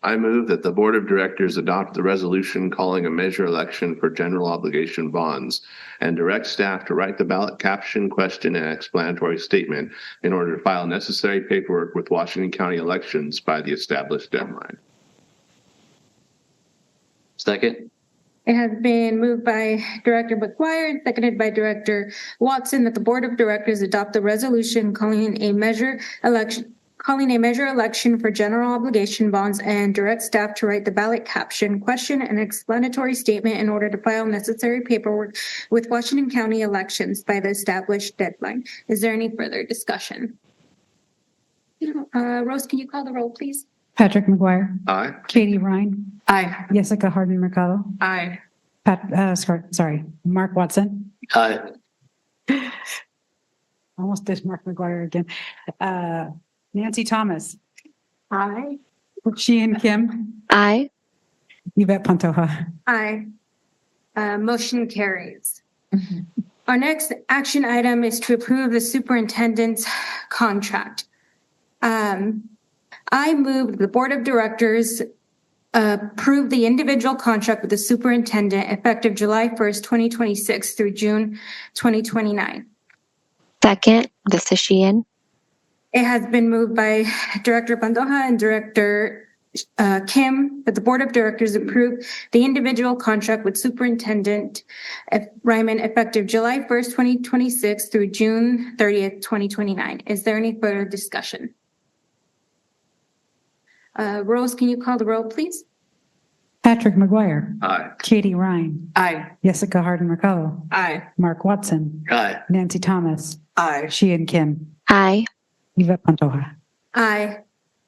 I move that the Board of Directors adopt the resolution calling a measure election for general obligation bonds and direct staff to write the ballot caption, question, and explanatory statement in order to file necessary paperwork with Washington County Elections by the established deadline. Second. It has been moved by Director McGuire and seconded by Director Watson that the Board of Directors adopt the resolution calling a measure election for general obligation bonds and direct staff to write the ballot caption, question, and explanatory statement in order to file necessary paperwork with Washington County Elections by the established deadline. Is there any further discussion? Rose, can you call the roll, please? Patrick McGuire. Aye. Katie Ryan. Aye. Jessica Harden Mercado. Aye. Mark Watson. Aye. Almost did Mark McGuire again. Nancy Thomas. Aye. Sheehan Kim. Aye. Yvette Pantoja. Aye. Motion carries. Our next action item is to approve the superintendent's contract. I move the Board of Directors approve the individual contract with the superintendent effective July 1st, 2026 through June 2029. Second, this is Sheehan. It has been moved by Director Pantoja and Director Kim that the Board of Directors approve the individual contract with Superintendent Ryman effective July 1st, 2026 through June 30th, 2029. Is there any further discussion? Rose, can you call the roll, please? Patrick McGuire. Aye. Katie Ryan. Aye. Jessica Harden Mercado. Aye. Mark Watson. Aye. Nancy Thomas. Aye. Sheehan Kim. Aye. Yvette Pantoja. Aye.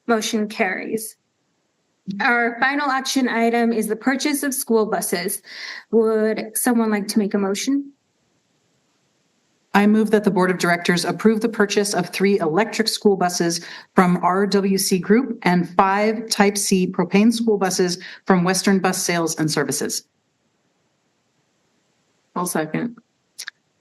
Motion carries. Our final action item is the purchase of school buses. Would someone like to make a motion? I move that the Board of Directors approve the purchase of 3 electric school buses from RWC Group and 5 Type C propane school buses from Western Bus Sales and Services. I'll second.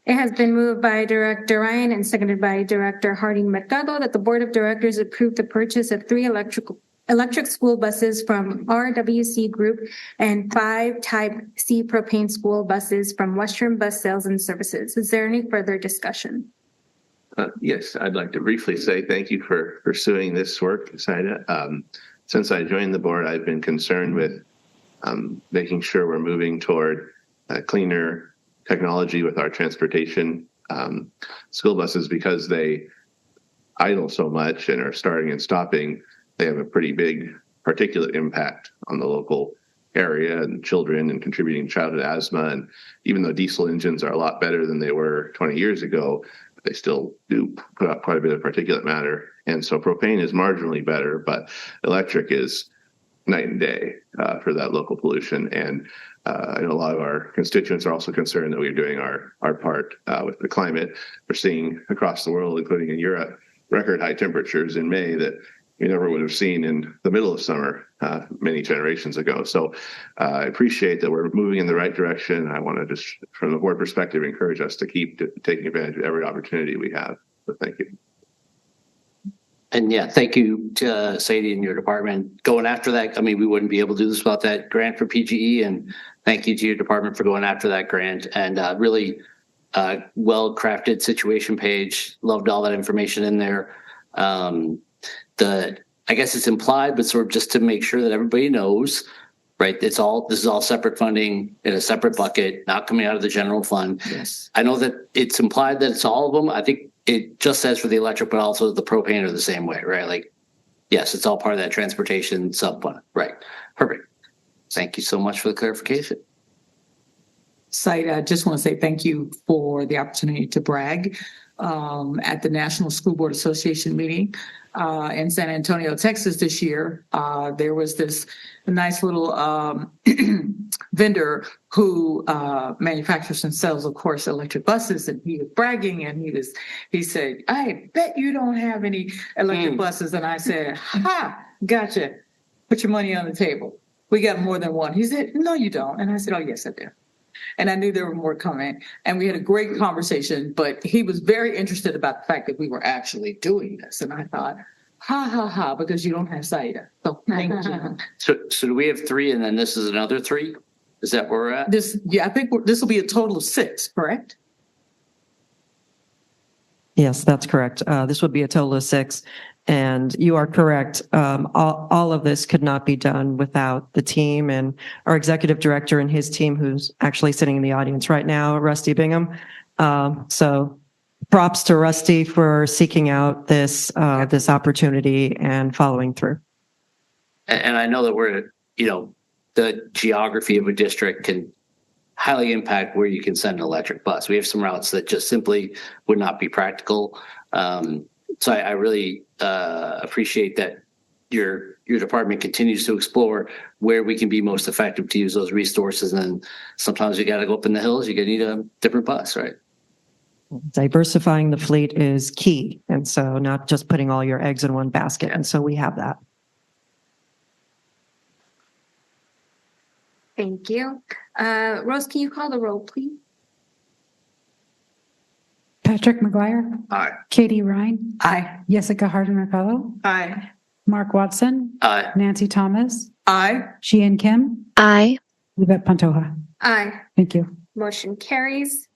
It has been moved by Director Ryan and seconded by Director Harding Mercado that the Board of Directors approve the purchase of 3 electric school buses from RWC Group and 5 Type C propane school buses from Western Bus Sales and Services. Is there any further discussion? Yes, I'd like to briefly say thank you for pursuing this work, Saida. Since I joined the board, I've been concerned with making sure we're moving toward cleaner technology with our transportation school buses, because they idle so much and are starting and stopping. They have a pretty big particulate impact on the local area and children, and contributing to childhood asthma. And even though diesel engines are a lot better than they were 20 years ago, they still do put out quite a bit of particulate matter. And so propane is marginally better, but electric is night and day for that local pollution. And I know a lot of our constituents are also concerned that we're doing our part with the climate. We're seeing across the world, including in Europe, record high temperatures in May that we never would have seen in the middle of summer many generations ago. So I appreciate that we're moving in the right direction. I want to just, from the board perspective, encourage us to keep taking advantage of every opportunity we have. So thank you. And yeah, thank you to Sadie and your department going after that. I mean, we wouldn't be able to do this without that grant for PGE, and thank you to your department for going after that grant, and really well-crafted situation page. Loved all that information in there. I guess it's implied, but sort of just to make sure that everybody knows, right? This is all separate funding in a separate bucket, not coming out of the general fund. Yes. I know that it's implied that it's all of them. I think it just says for the electric, but also the propane are the same way, right? Like, yes, it's all part of that transportation sub fund, right? Perfect. Thank you so much for the clarification. Saida, I just want to say thank you for the opportunity to brag at the National School Board Association meeting in San Antonio, Texas this year. There was this nice little vendor who manufactures and sells, of course, electric buses, and he was bragging, and he said, "I bet you don't have any electric buses." And I said, "Ha, gotcha. Put your money on the table. We got more than one." He said, "No, you don't." And I said, "Oh, yes, I do." And I knew there were more coming. And we had a great conversation, but he was very interested about the fact that we were actually doing this. And I thought, ha, ha, ha, because you don't have Saida. So thank you. So do we have 3 and then this is another 3? Is that where we're at? I think this will be a total of 6, correct? Yes, that's correct. This would be a total of 6. And you are correct. All of this could not be done without the team and our executive director and his team, who's actually sitting in the audience right now, Rusty Bingham. So props to Rusty for seeking out this opportunity and following through. And I know that the geography of a district can highly impact where you can send an electric bus. We have some routes that just simply would not be practical. So I really appreciate that your department continues to explore where we can be most effective to use those resources. And sometimes you got to go up in the hills. You're going to need a different bus, right? Diversifying the fleet is key. And so not just putting all your eggs in one basket. And so we have that. Thank you. Rose, can you call the roll, please? Patrick McGuire. Aye. Katie Ryan. Aye. Jessica Harden-Mercado. Aye. Mark Watson. Aye. Nancy Thomas. Aye. Sheehan Kim. Aye. Yvette Pantoja. Aye. Thank you. Motion carries.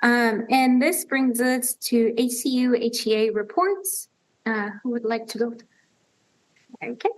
And this brings us to ACU HEA reports. Who would like to go? Okay.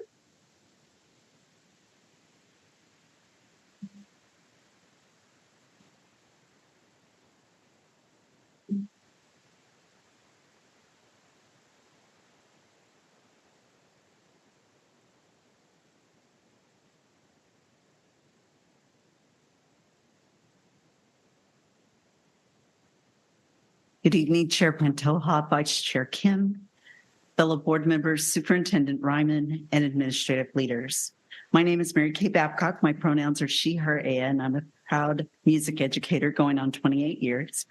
Good evening, Chair Pantoja, Vice Chair Kim, fellow board members, Superintendent Ryman, and administrative leaders. My name is Mary Kay Babcock. My pronouns are she, her, and I'm a proud music educator going on 28 years.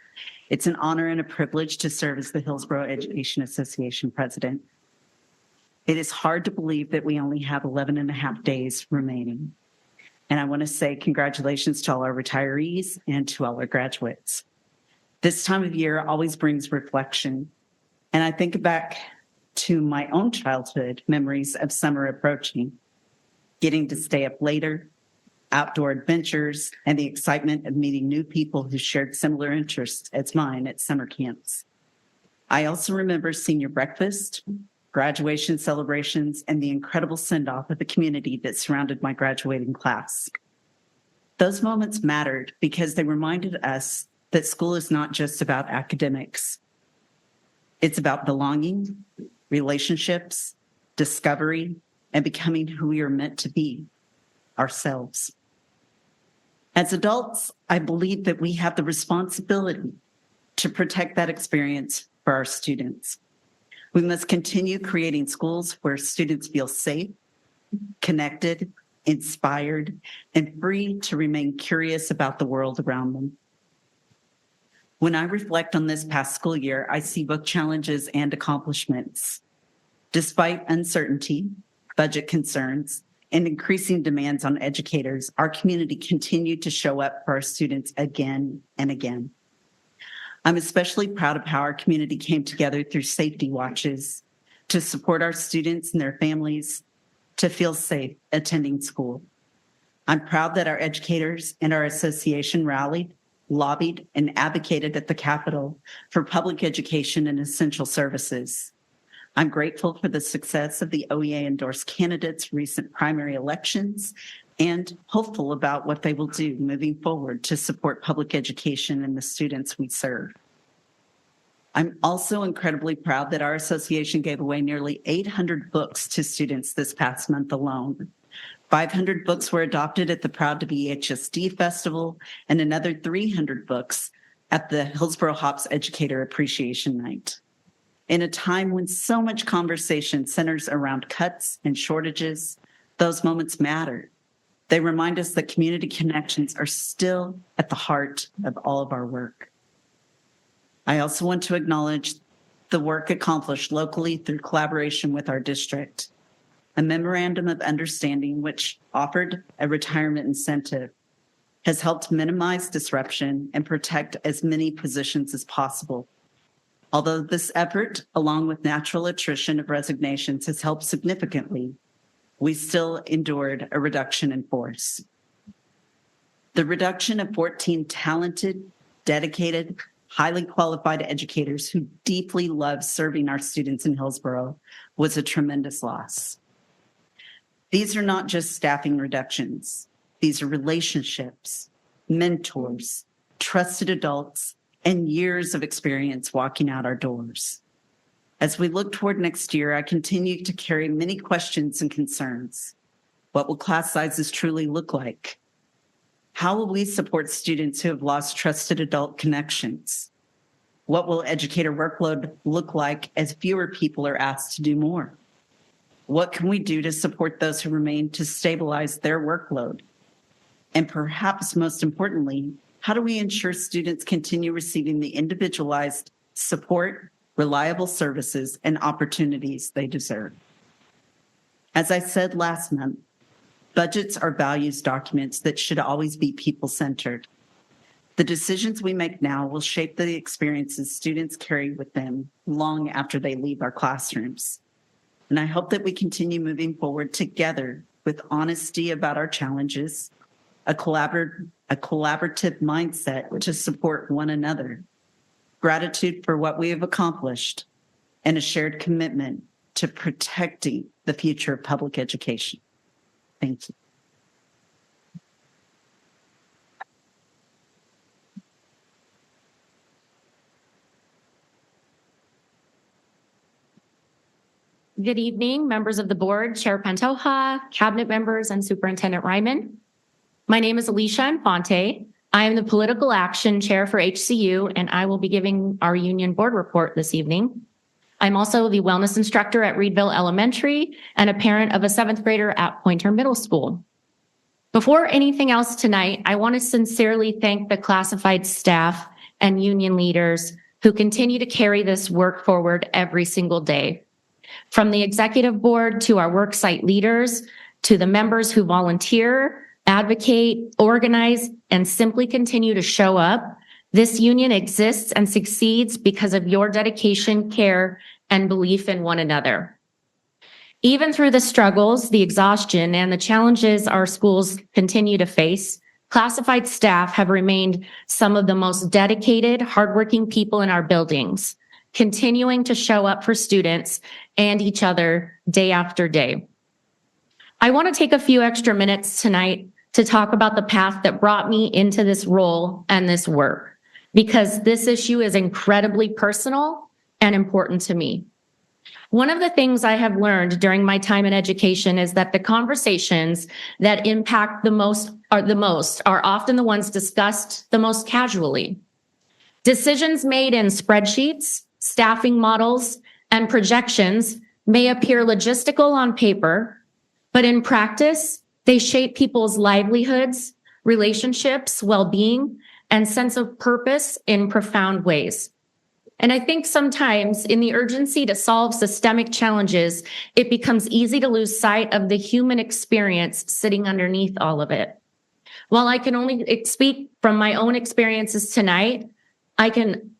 It's an honor and a privilege to serve as the Hillsboro Education Association president. It is hard to believe that we only have 11 and a half days remaining. And I want to say congratulations to all our retirees and to all our graduates. This time of year always brings reflection. And I think back to my own childhood memories of summer approaching, getting to stay up later, outdoor adventures, and the excitement of meeting new people who shared similar interests as mine at summer camps. I also remember senior breakfast, graduation celebrations, and the incredible send-off of the community that surrounded my graduating class. Those moments mattered because they reminded us that school is not just about academics. It's about belonging, relationships, discovery, and becoming who we are meant to be, ourselves. As adults, I believe that we have the responsibility to protect that experience for our students. We must continue creating schools where students feel safe, connected, inspired, and free to remain curious about the world around them. When I reflect on this past school year, I see both challenges and accomplishments. Despite uncertainty, budget concerns, and increasing demands on educators, our community continued to show up for our students again and again. I'm especially proud of how our community came together through safety watches to support our students and their families to feel safe attending school. I'm proud that our educators and our association rallied, lobbied, and advocated at the Capitol for public education and essential services. I'm grateful for the success of the OEA endorsed candidates' recent primary elections and hopeful about what they will do moving forward to support public education and the students we serve. I'm also incredibly proud that our association gave away nearly 800 books to students this past month alone. 500 books were adopted at the Proud to Be HSD Festival and another 300 books at the Hillsboro Hops Educator Appreciation Night. In a time when so much conversation centers around cuts and shortages, those moments matter. They remind us that community connections are still at the heart of all of our work. I also want to acknowledge the work accomplished locally through collaboration with our district. A memorandum of understanding, which offered a retirement incentive, has helped minimize disruption and protect as many positions as possible. Although this effort, along with natural attrition of resignations, has helped significantly, we still endured a reduction in force. The reduction of 14 talented, dedicated, highly qualified educators who deeply love serving our students in Hillsboro was a tremendous loss. These are not just staffing reductions. These are relationships, mentors, trusted adults, and years of experience walking out our doors. As we look toward next year, I continue to carry many questions and concerns. What will class sizes truly look like? How will we support students who have lost trusted adult connections? What will educator workload look like as fewer people are asked to do more? What can we do to support those who remain to stabilize their workload? And perhaps most importantly, how do we ensure students continue receiving the individualized support, reliable services, and opportunities they deserve? As I said last month, budgets are values documents that should always be people-centered. The decisions we make now will shape the experiences students carry with them long after they leave our classrooms. And I hope that we continue moving forward together with honesty about our challenges, a collaborative mindset to support one another, gratitude for what we have accomplished, and a shared commitment to protecting the future of public education. Thank you. Good evening, members of the board, Chair Pantoja, cabinet members, and Superintendent Ryman. My name is Alicia Infante. I am the Political Action Chair for HCU, and I will be giving our union board report this evening. I'm also the wellness instructor at Reedville Elementary and a parent of a 7th grader at Pointer Middle School. Before anything else tonight, I want to sincerely thank the classified staff and union leaders who continue to carry this work forward every single day. From the executive board to our worksite leaders, to the members who volunteer, advocate, organize, and simply continue to show up, this union exists and succeeds because of your dedication, care, and belief in one another. Even through the struggles, the exhaustion, and the challenges our schools continue to face, classified staff have remained some of the most dedicated, hardworking people in our buildings, continuing to show up for students and each other day after day. I want to take a few extra minutes tonight to talk about the path that brought me into this role and this work, because this issue is incredibly personal and important to me. One of the things I have learned during my time in education is that the conversations that impact the most are often the ones discussed the most casually. Decisions made in spreadsheets, staffing models, and projections may appear logistical on paper, but in practice, they shape people's livelihoods, relationships, well-being, and sense of purpose in profound ways. And I think sometimes in the urgency to solve systemic challenges, it becomes easy to lose sight of the human experience sitting underneath all of it. While I can only speak from my own experiences tonight,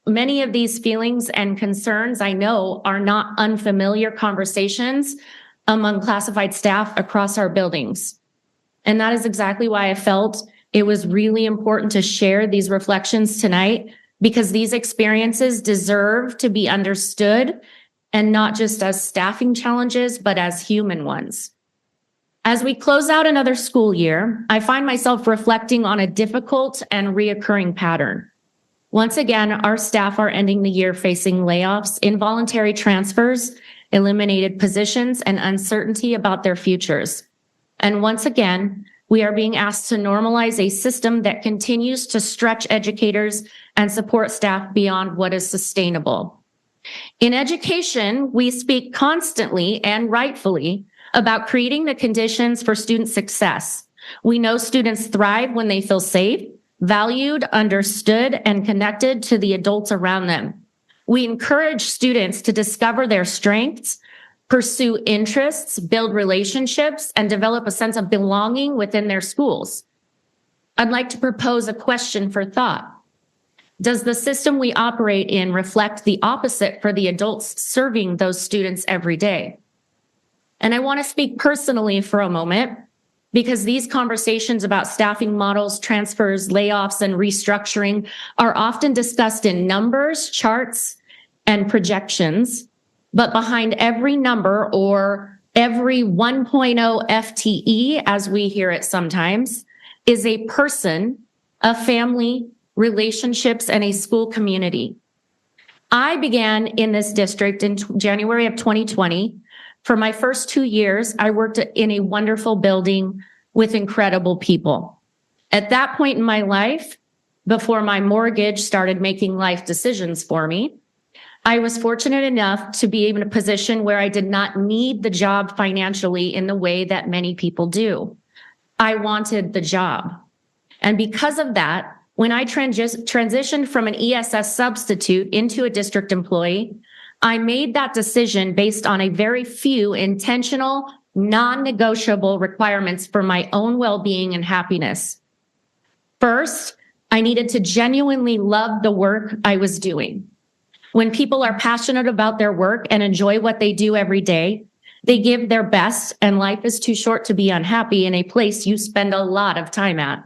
many of these feelings and concerns I know are not unfamiliar conversations among classified staff across our buildings. And that is exactly why I felt it was really important to share these reflections tonight, because these experiences deserve to be understood, and not just as staffing challenges, but as human ones. As we close out another school year, I find myself reflecting on a difficult and reoccurring pattern. Once again, our staff are ending the year facing layoffs, involuntary transfers, eliminated positions, and uncertainty about their futures. And once again, we are being asked to normalize a system that continues to stretch educators and support staff beyond what is sustainable. In education, we speak constantly and rightfully about creating the conditions for student success. We know students thrive when they feel safe, valued, understood, and connected to the adults around them. We encourage students to discover their strengths, pursue interests, build relationships, and develop a sense of belonging within their schools. I'd like to propose a question for thought. Does the system we operate in reflect the opposite for the adults serving those students every day? And I want to speak personally for a moment, because these conversations about staffing models, transfers, layoffs, and restructuring are often discussed in numbers, charts, and projections. But behind every number, or every 1.0 FTE, as we hear it sometimes, is a person, a family, relationships, and a school community. I began in this district in January of 2020. For my first 2 years, I worked in a wonderful building with incredible people. At that point in my life, before my mortgage started making life decisions for me, I was fortunate enough to be in a position where I did not need the job financially in the way that many people do. I wanted the job. And because of that, when I transitioned from an ESS substitute into a district employee, I made that decision based on a very few intentional, non-negotiable requirements for my own well-being and happiness. First, I needed to genuinely love the work I was doing. When people are passionate about their work and enjoy what they do every day, they give their best, and life is too short to be unhappy in a place you spend a lot of time at.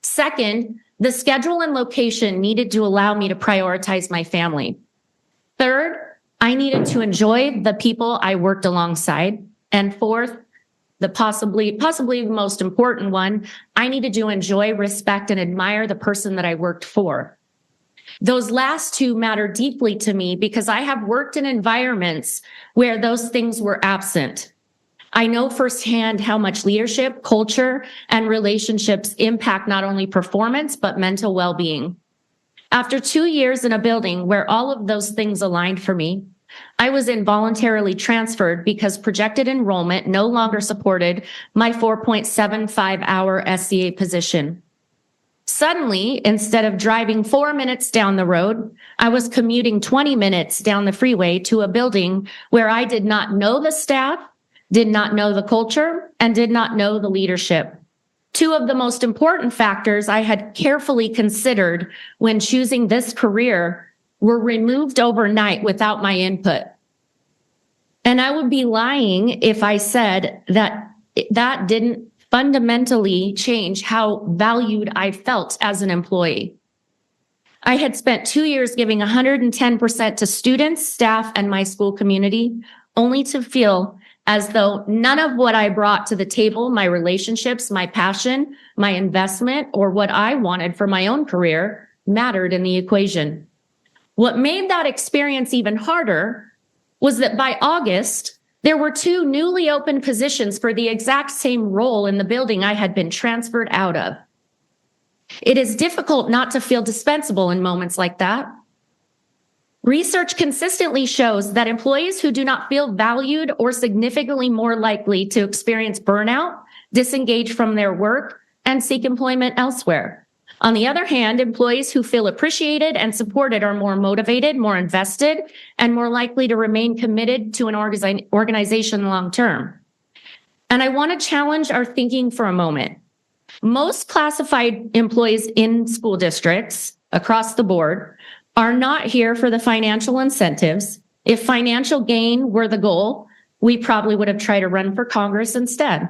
Second, the schedule and location needed to allow me to prioritize my family. Third, I needed to enjoy the people I worked alongside. And fourth, the possibly most important one, I needed to enjoy, respect, and admire the person that I worked for. Those last two matter deeply to me because I have worked in environments where those things were absent. I know firsthand how much leadership, culture, and relationships impact not only performance, but mental well-being. After 2 years in a building where all of those things aligned for me, I was involuntarily transferred because projected enrollment no longer supported my 4.75-hour SCA position. Suddenly, instead of driving 4 minutes down the road, I was commuting 20 minutes down the freeway to a building where I did not know the staff, did not know the culture, and did not know the leadership. Two of the most important factors I had carefully considered when choosing this career were removed overnight without my input. And I would be lying if I said that that didn't fundamentally change how valued I felt as an employee. I had spent 2 years giving 110% to students, staff, and my school community, only to feel as though none of what I brought to the table, my relationships, my passion, my investment, or what I wanted for my own career mattered in the equation. What made that experience even harder was that by August, there were 2 newly opened positions for the exact same role in the building I had been transferred out of. It is difficult not to feel dispensable in moments like that. Research consistently shows that employees who do not feel valued are significantly more likely to experience burnout, disengage from their work, and seek employment elsewhere. On the other hand, employees who feel appreciated and supported are more motivated, more invested, and more likely to remain committed to an organization long term. And I want to challenge our thinking for a moment. Most classified employees in school districts across the board are not here for the financial incentives. If financial gain were the goal, we probably would have tried to run for Congress instead.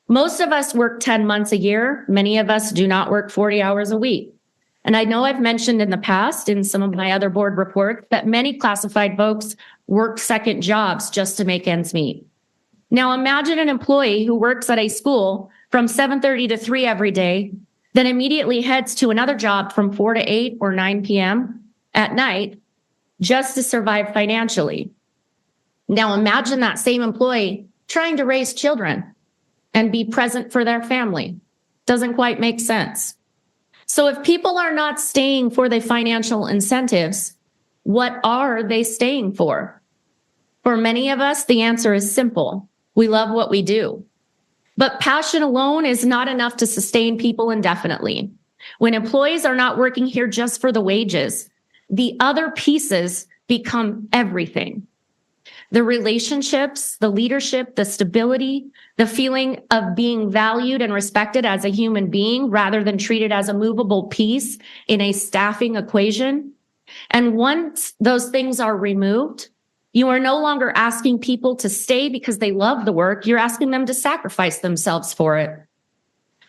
Most of us work 10 months a year. Many of us do not work 40 hours a week. And I know I've mentioned in the past in some of my other board reports that many classified folks work second jobs just to make ends meet. Now imagine an employee who works at a school from 7:30 to 3 every day, then immediately heads to another job from 4 to 8 or 9 p.m. at night just to survive financially. Now imagine that same employee trying to raise children and be present for their family. Doesn't quite make sense. So if people are not staying for the financial incentives, what are they staying for? For many of us, the answer is simple. We love what we do. But passion alone is not enough to sustain people indefinitely. When employees are not working here just for the wages, the other pieces become everything. The relationships, the leadership, the stability, the feeling of being valued and respected as a human being rather than treated as a movable piece in a staffing equation. And once those things are removed, you are no longer asking people to stay because they love the work. You're asking them to sacrifice themselves for it.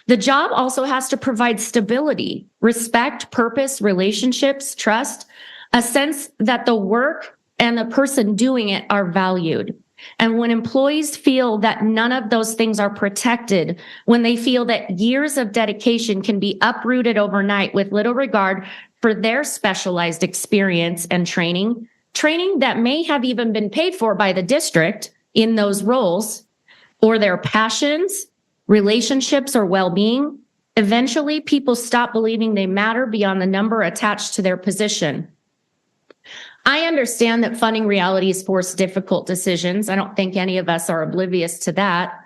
The job also has to provide stability, respect, purpose, relationships, trust, a sense that the work and the person doing it are valued. And when employees feel that none of those things are protected, when they feel that years of dedication can be uprooted overnight with little regard for their specialized experience and training that may have even been paid for by the district in those roles, or their passions, relationships, or well-being, eventually people stop believing they matter beyond the number attached to their position. I understand that funding realities force difficult decisions. I don't think any of us are oblivious to that,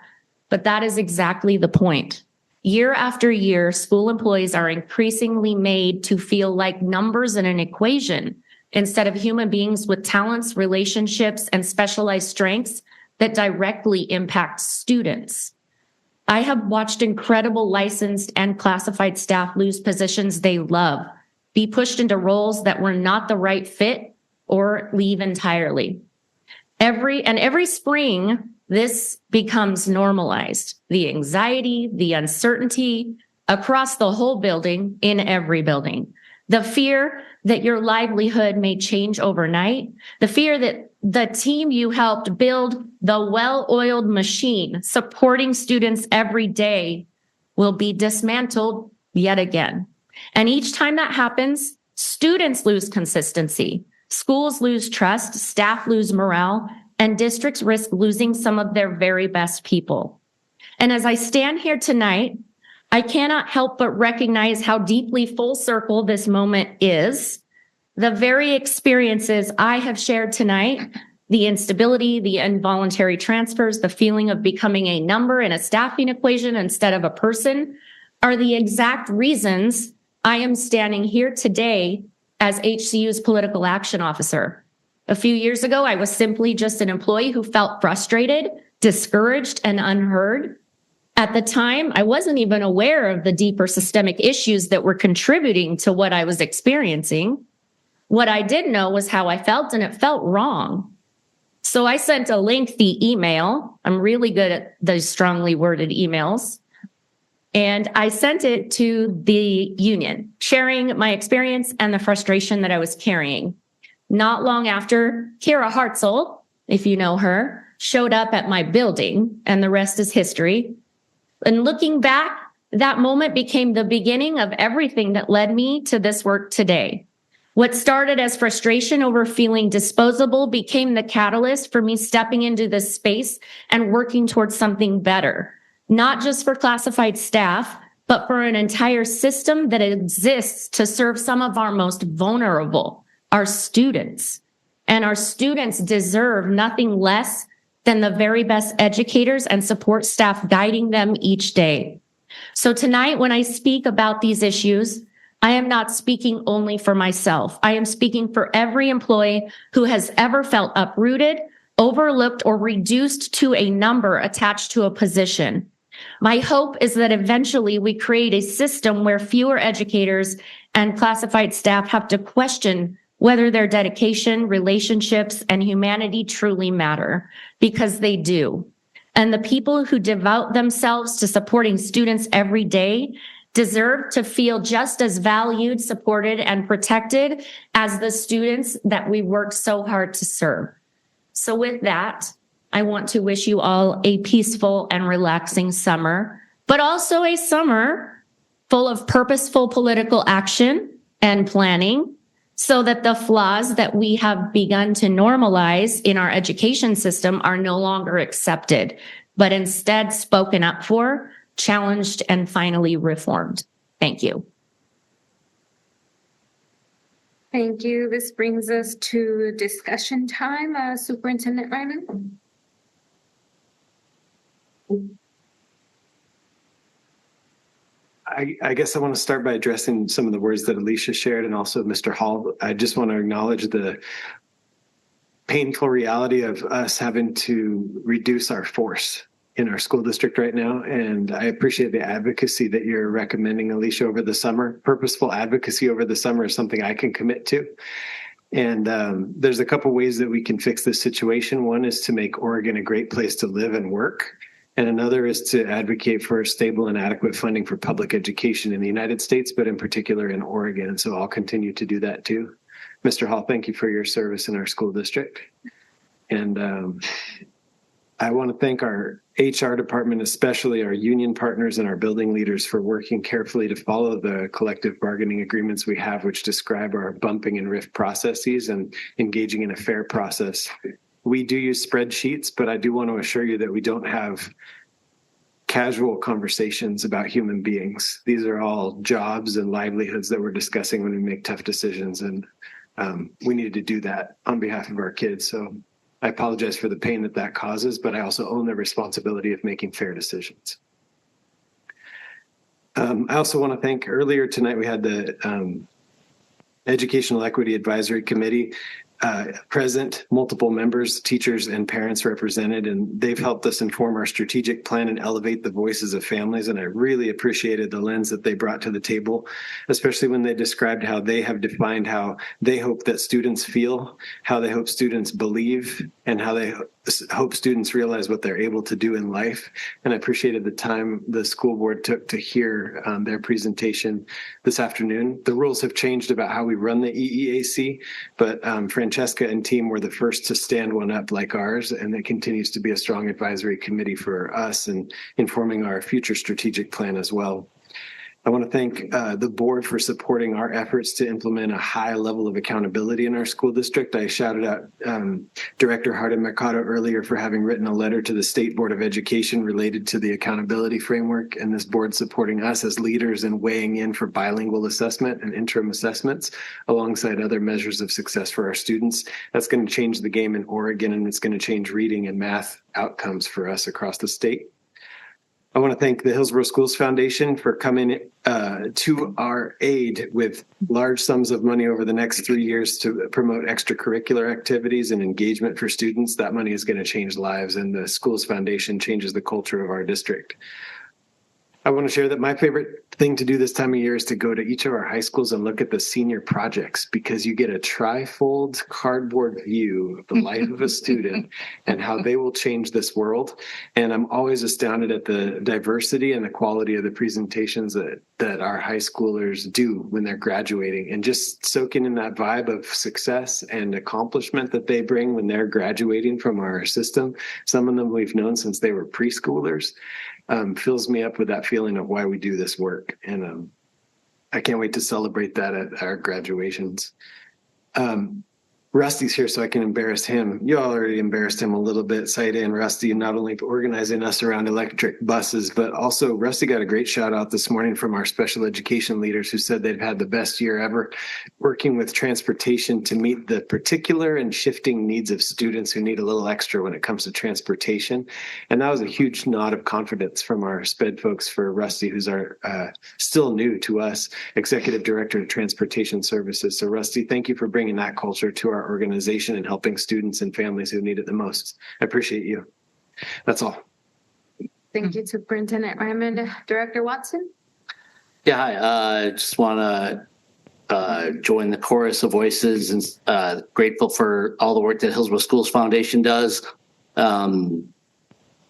but that is exactly the point. Year after year, school employees are increasingly made to feel like numbers in an equation instead of human beings with talents, relationships, and specialized strengths that directly impact students. I have watched incredible licensed and classified staff lose positions they love, be pushed into roles that were not the right fit, or leave entirely. Every spring, this becomes normalized. The anxiety, the uncertainty across the whole building, in every building. The fear that your livelihood may change overnight. The fear that the team you helped build the well-oiled machine supporting students every day will be dismantled yet again. And each time that happens, students lose consistency. Schools lose trust, staff lose morale, and districts risk losing some of their very best people. And as I stand here tonight, I cannot help but recognize how deeply full circle this moment is. The very experiences I have shared tonight, the instability, the involuntary transfers, the feeling of becoming a number in a staffing equation instead of a person, are the exact reasons I am standing here today as HCU's political action officer. A few years ago, I was simply just an employee who felt frustrated, discouraged, and unheard. At the time, I wasn't even aware of the deeper systemic issues that were contributing to what I was experiencing. What I did know was how I felt, and it felt wrong. So I sent a lengthy email. I'm really good at those strongly worded emails. And I sent it to the union, sharing my experience and the frustration that I was carrying. Not long after, Kira Hartzell, if you know her, showed up at my building, and the rest is history. And looking back, that moment became the beginning of everything that led me to this work today. What started as frustration over feeling disposable became the catalyst for me stepping into this space and working towards something better, not just for classified staff, but for an entire system that exists to serve some of our most vulnerable, our students. And our students deserve nothing less than the very best educators and support staff guiding them each day. So tonight, when I speak about these issues, I am not speaking only for myself. I am speaking for every employee who has ever felt uprooted, overlooked, or reduced to a number attached to a position. My hope is that eventually we create a system where fewer educators and classified staff have to question whether their dedication, relationships, and humanity truly matter, because they do. And the people who devote themselves to supporting students every day deserve to feel just as valued, supported, and protected as the students that we work so hard to serve. So with that, I want to wish you all a peaceful and relaxing summer, but also a summer full of purposeful political action and planning, so that the flaws that we have begun to normalize in our education system are no longer accepted, but instead spoken up for, challenged, and finally reformed. Thank you. Thank you. This brings us to discussion time. Superintendent Ryman. I guess I want to start by addressing some of the words that Alicia shared and also Mr. Hall. I just want to acknowledge the painful reality of us having to reduce our force in our school district right now. And I appreciate the advocacy that you're recommending, Alicia, over the summer. Purposeful advocacy over the summer is something I can commit to. And there's a couple ways that we can fix this situation. One is to make Oregon a great place to live and work. And another is to advocate for stable and adequate funding for public education in the United States, but in particular in Oregon. And so I'll continue to do that too. Mr. Hall, thank you for your service in our school district. And I want to thank our HR department, especially our union partners and our building leaders, for working carefully to follow the collective bargaining agreements we have, which describe our bumping and RIF processes and engaging in a fair process. We do use spreadsheets, but I do want to assure you that we don't have casual conversations about human beings. These are all jobs and livelihoods that we're discussing when we make tough decisions. And we needed to do that on behalf of our kids. So I apologize for the pain that that causes, but I also own the responsibility of making fair decisions. I also want to thank, earlier tonight we had the Educational Equity Advisory Committee present, multiple members, teachers, and parents represented, and they've helped us inform our strategic plan and elevate the voices of families. And I really appreciated the lens that they brought to the table, especially when they described how they have defined how they hope that students feel, how they hope students believe, and how they hope students realize what they're able to do in life. And I appreciated the time the school board took to hear their presentation this afternoon. The rules have changed about how we run the EEAC, but Francesca and team were the first to stand one up like ours, and it continues to be a strong advisory committee for us and informing our future strategic plan as well. I want to thank the board for supporting our efforts to implement a high level of accountability in our school district. I shouted out Director Hardin Mercado earlier for having written a letter to the State Board of Education related to the accountability framework, and this board supporting us as leaders in weighing in for bilingual assessment and interim assessments alongside other measures of success for our students. That's going to change the game in Oregon, and it's going to change reading and math outcomes for us across the state. I want to thank the Hillsboro Schools Foundation for coming to our aid with large sums of money over the next 3 years to promote extracurricular activities and engagement for students. That money is going to change lives, and the Schools Foundation changes the culture of our district. I want to share that my favorite thing to do this time of year is to go to each of our high schools and look at the senior projects, because you get a trifold cardboard view of the life of a student and how they will change this world. And I'm always astounded at the diversity and the quality of the presentations that our high schoolers do when they're graduating, and just soaking in that vibe of success and accomplishment that they bring when they're graduating from our system. Some of them we've known since they were preschoolers. Fills me up with that feeling of why we do this work. And I can't wait to celebrate that at our graduations. Rusty's here, so I can embarrass him. You all already embarrassed him a little bit, Saida and Rusty, not only organizing us around electric buses, but also Rusty got a great shout out this morning from our special education leaders who said they've had the best year ever working with transportation to meet the particular and shifting needs of students who need a little extra when it comes to transportation. And that was a huge nod of confidence from our SPED folks for Rusty, who's our still new to us, Executive Director of Transportation Services. So Rusty, thank you for bringing that culture to our organization and helping students and families who need it the most. I appreciate you. That's all. Thank you, Superintendent Ryman. Director Watson? Yeah, hi. Just want to join the chorus of voices and grateful for all the work that Hillsboro Schools Foundation does.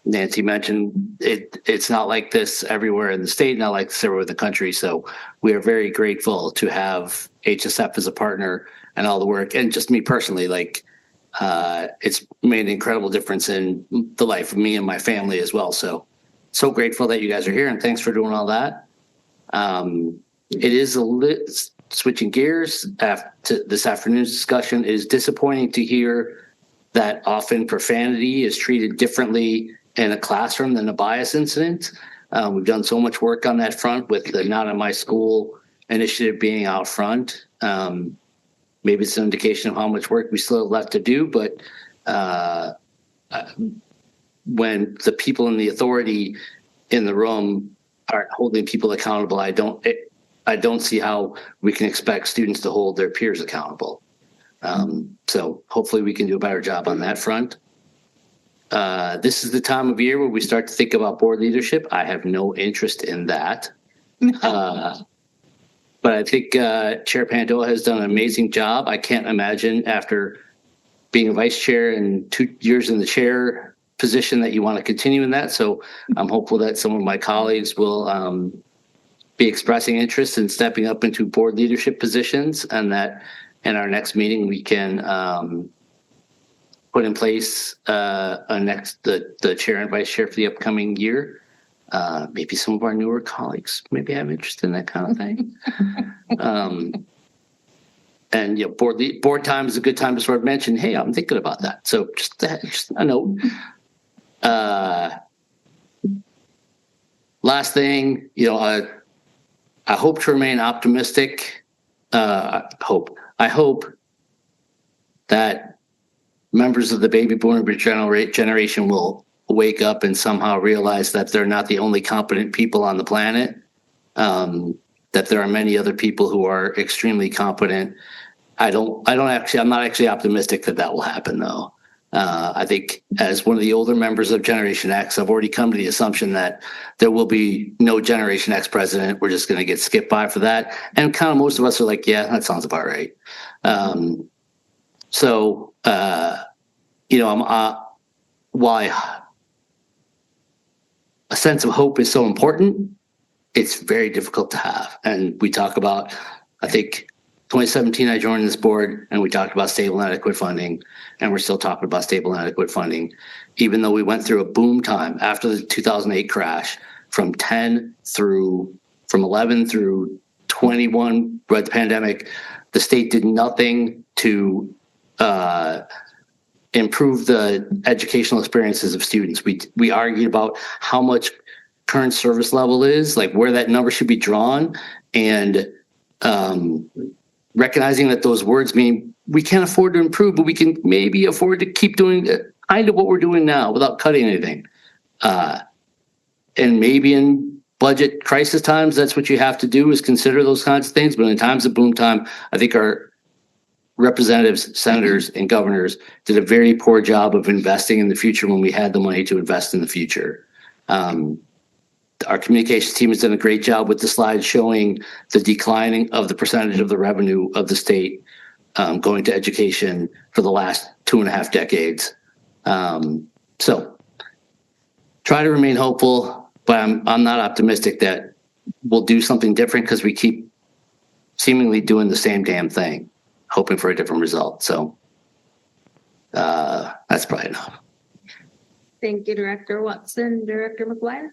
Nancy mentioned it's not like this everywhere in the state, not like this everywhere in the country. So we are very grateful to have HSF as a partner and all the work. And just me personally, it's made an incredible difference in the life of me and my family as well. So grateful that you guys are here, and thanks for doing all that. It is switching gears after this afternoon's discussion. It is disappointing to hear that often profanity is treated differently in a classroom than a bias incident. We've done so much work on that front with the Not in My School initiative being out front. Maybe it's an indication of how much work we still have left to do, but when the people in the authority in the room aren't holding people accountable, I don't see how we can expect students to hold their peers accountable. So hopefully we can do a better job on that front. This is the time of year where we start to think about board leadership. I have no interest in that. But I think Chair Pandoa has done an amazing job. I can't imagine after being a vice chair and 2 years in the chair position that you want to continue in that. So I'm hopeful that some of my colleagues will be expressing interest in stepping up into board leadership positions, and that in our next meeting we can put in place the chair and vice chair for the upcoming year. Maybe some of our newer colleagues maybe have interest in that kind of thing. And board time is a good time to sort of mention, hey, I'm thinking about that. So just a note. Last thing, I hope to remain optimistic. I hope that members of the baby boomer generation will wake up and somehow realize that they're not the only competent people on the planet, that there are many other people who are extremely competent. I'm not actually optimistic that will happen though. I think as one of the older members of Generation X, I've already come to the assumption that there will be no Generation X president. We're just going to get skipped by for that. And kind of most of us are like, yeah, that sounds about right. Why a sense of hope is so important, it's very difficult to have. And we talk about, I think 2017, I joined this board and we talked about stable and adequate funding, and we're still talking about stable and adequate funding, even though we went through a boom time after the 2008 crash from 11 through 21, with the pandemic. The state did nothing to improve the educational experiences of students. We argued about how much current service level is, like where that number should be drawn, and recognizing that those words mean we can't afford to improve, but we can maybe afford to keep doing kind of what we're doing now without cutting anything. And maybe in budget crisis times, that's what you have to do, is consider those kinds of things. But in times of boom time, I think our representatives, senators, and governors did a very poor job of investing in the future when we had the money to invest in the future. Our communications team has done a great job with the slides showing the declining of the percentage of the revenue of the state going to education for the last 2.5 decades. So try to remain hopeful, but I'm not optimistic that we'll do something different because we keep seemingly doing the same damn thing, hoping for a different result. So that's probably enough. Thank you, Director Watson. Director McGuire?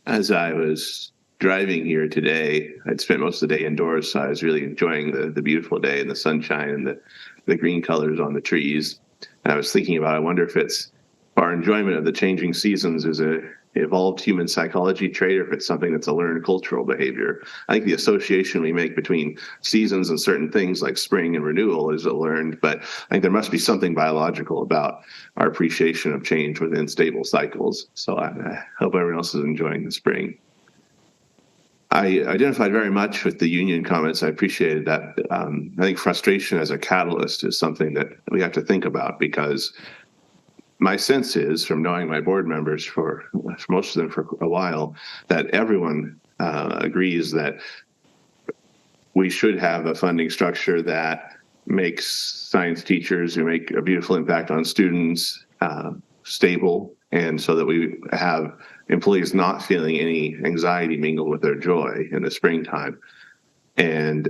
As I was driving here today, I'd spent most of the day indoors, so I was really enjoying the beautiful day and the sunshine and the green colors on the trees. And I was thinking about, I wonder if it's our enjoyment of the changing seasons is a evolved human psychology trait, or if it's something that's a learned cultural behavior. I think the association we make between seasons and certain things like spring and renewal is a learned, but I think there must be something biological about our appreciation of change within stable cycles. So I hope everyone else is enjoying the spring. I identified very much with the union comments. I appreciated that. I think frustration as a catalyst is something that we have to think about, because my sense is, from knowing my board members for most of them for a while, that everyone agrees that we should have a funding structure that makes science teachers who make a beautiful impact on students stable, and so that we have employees not feeling any anxiety mingled with their joy in the springtime. And